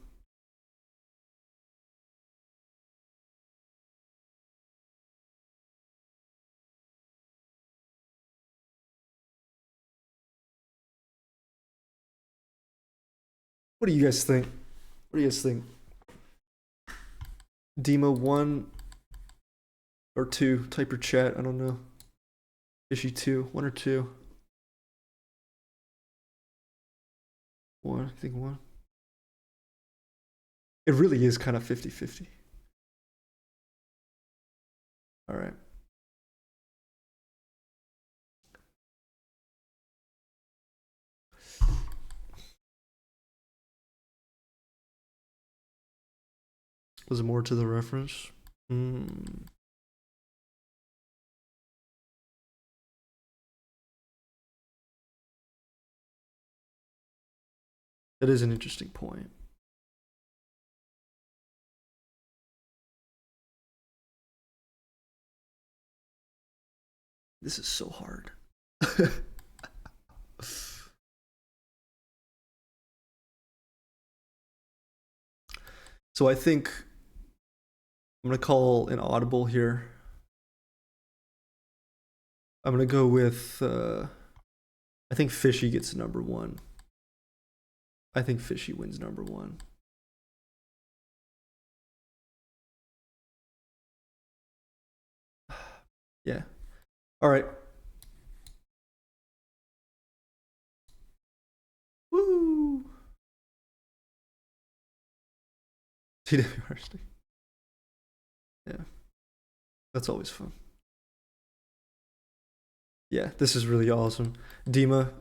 What do you guys think? What do you guys think? Dimma 1 or 2? Type your chat. I don't know. Fishy 2, 1 or 2? 1, I think 1. It really is kind of 50-50. All right. Was it more to the reference? That is an interesting point. This is so hard. So I think I'm gonna call an audible here. I'm gonna go with I think Fishy gets number 1. I think Fishy wins number 1. Yeah. All right. Woo. TWR. Yeah. That's always fun. Yeah, this is really awesome. Dimma,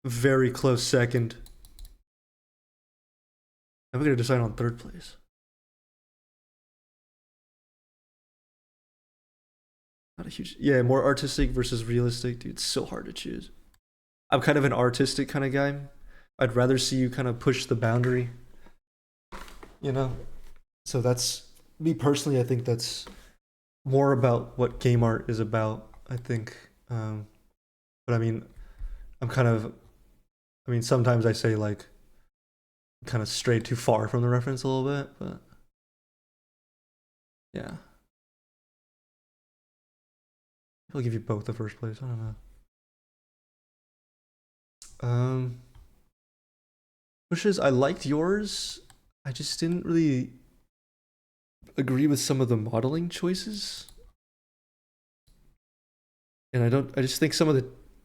very close second. I'm gonna decide on third place. Not a huge, yeah, more artistic versus realistic, dude. It's so hard to choose. I'm kind of an artistic kind of guy. I'd rather see you kind of push the boundary, you know. So that's me personally. I think that's more about what game art is about. I think, but I mean, I'm kind of. I mean, sometimes I say like, kind of strayed too far from the reference a little bit, but yeah. I'll give you both the first place. I don't know. Pushes, I liked yours. I just didn't really agree with some of the modeling choices. And I just think some of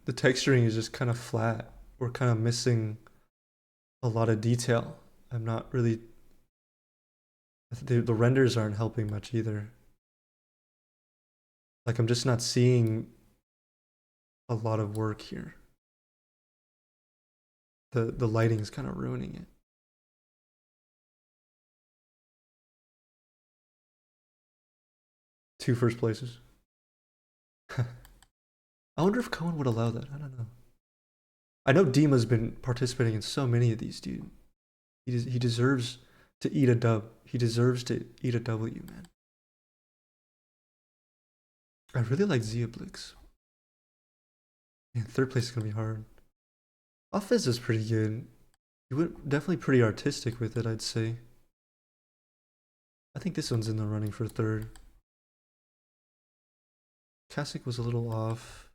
the texturing is just kind of flat. We're kind of missing a lot of detail. I'm not really, the renders aren't helping much either. Like I'm just not seeing a lot of work here. The lighting is kind of ruining it. Two first places. I wonder if Cohen would allow that. I don't know. I know Dimma's been participating in so many of these, dude. He deserves to eat a dub. He deserves to eat a W, man. I really like Zeoblix. Man, third place is gonna be hard. Offz is pretty good. You went definitely pretty artistic with it, I'd say. I think this one's in the running for third. Cassic was a little off.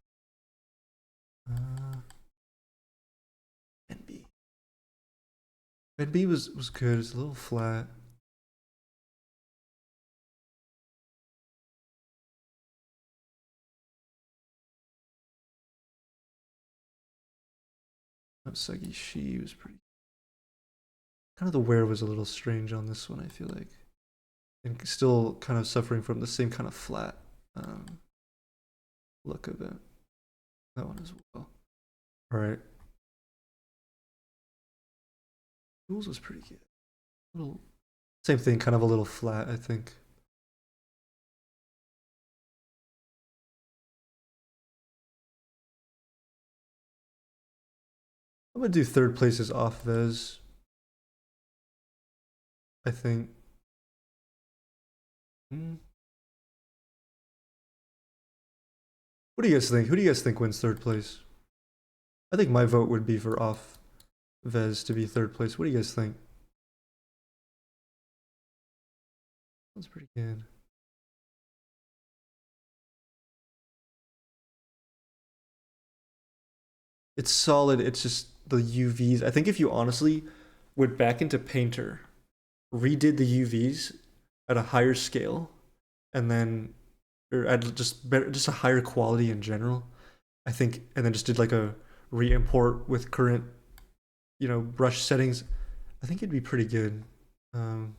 And B was good. It's a little flat. Sagi She was pretty. Kind of the wear was a little strange on this one, I feel like. And still kind of suffering from the same kind of flat look of it. That one as well. All right. Jules was pretty good. Little, same thing, kind of a little flat, I think. I'm gonna do third place as Offz. I think. What do you guys think? Who do you guys think wins third place? I think my vote would be for Offz to be third place. What do you guys think? That's pretty good. It's solid. It's just the UVs. I think if you honestly went back into Painter, redid the UVs at a higher scale, and then or at just better, just a higher quality in general, I think, and then just did like a re-import with current, brush settings, I think it'd be pretty good. Man,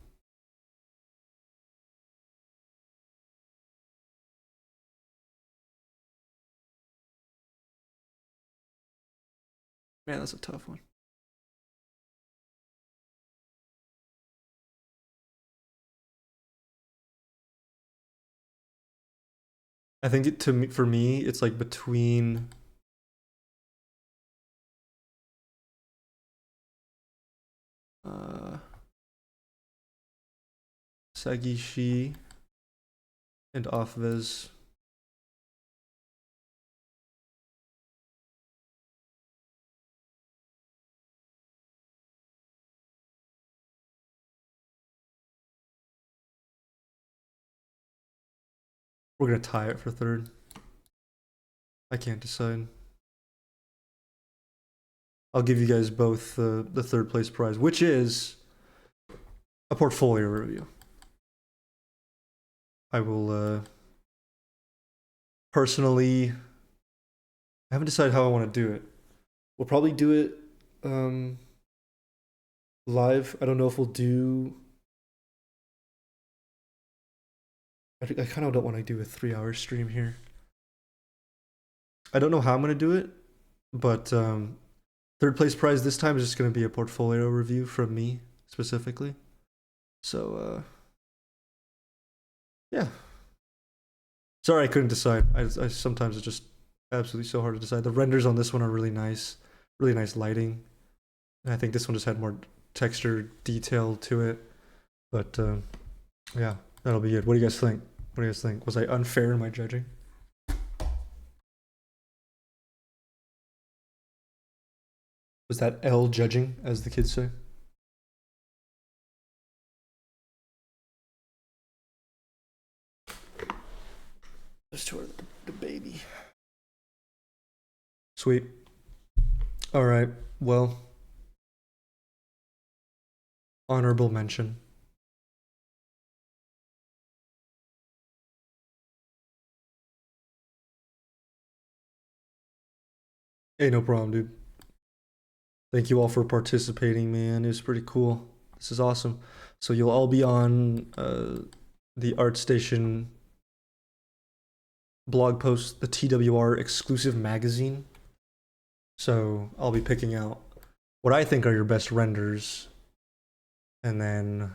that's a tough one. I think for me, it's like between. Sagi She and Offz. We're gonna tie it for third. I can't decide. I'll give you guys both the third place prize, which is a portfolio review. I will personally. I haven't decided how I want to do it. We'll probably do it live. I don't know if we'll do. I kind of don't want to do a 3-hour stream here. I don't know how I'm gonna do it, but third place prize this time is just gonna be a portfolio review from me specifically. So yeah. Sorry I couldn't decide. I sometimes it's just absolutely so hard to decide. The renders on this one are really nice lighting. And I think this one just had more texture detail to it. But yeah, that'll be it. What do you guys think? What do you guys think? Was I unfair in my judging? Was that L judging, as the kids say? Let's tour the baby. Sweet. All right. Well, honorable mention. Hey, no problem, dude. Thank you all for participating, man. It was pretty cool. This is awesome. So you'll all be on the ArtStation blog post, the TWR exclusive magazine. So I'll be picking out what I think are your best renders and then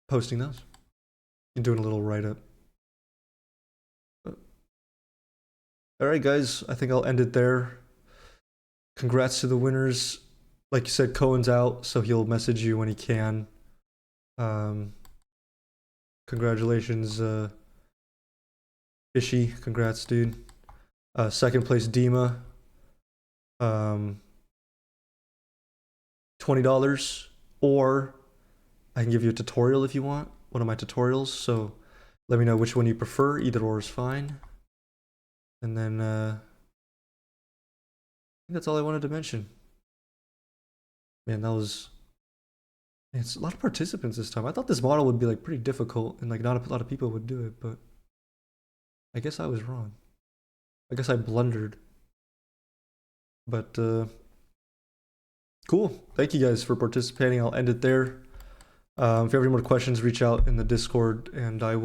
posting those and doing a little write-up. All right, guys, I think I'll end it there. Congrats to the winners. Like you said, Cohen's out, so he'll message you when he can. Congratulations, Fishy. Congrats, dude. Second place, Dimma. $20, or I can give you a tutorial if you want. One of my tutorials. So let me know which one you prefer. Either or is fine. And then I think that's all I wanted to mention. Man, that was. It's a lot of participants this time. I thought this model would be like pretty difficult and like not a lot of people would do it, but I guess I was wrong. I guess I blundered. But cool. Thank you guys for participating. I'll end it there. If you have any more questions, reach out in the Discord and I will.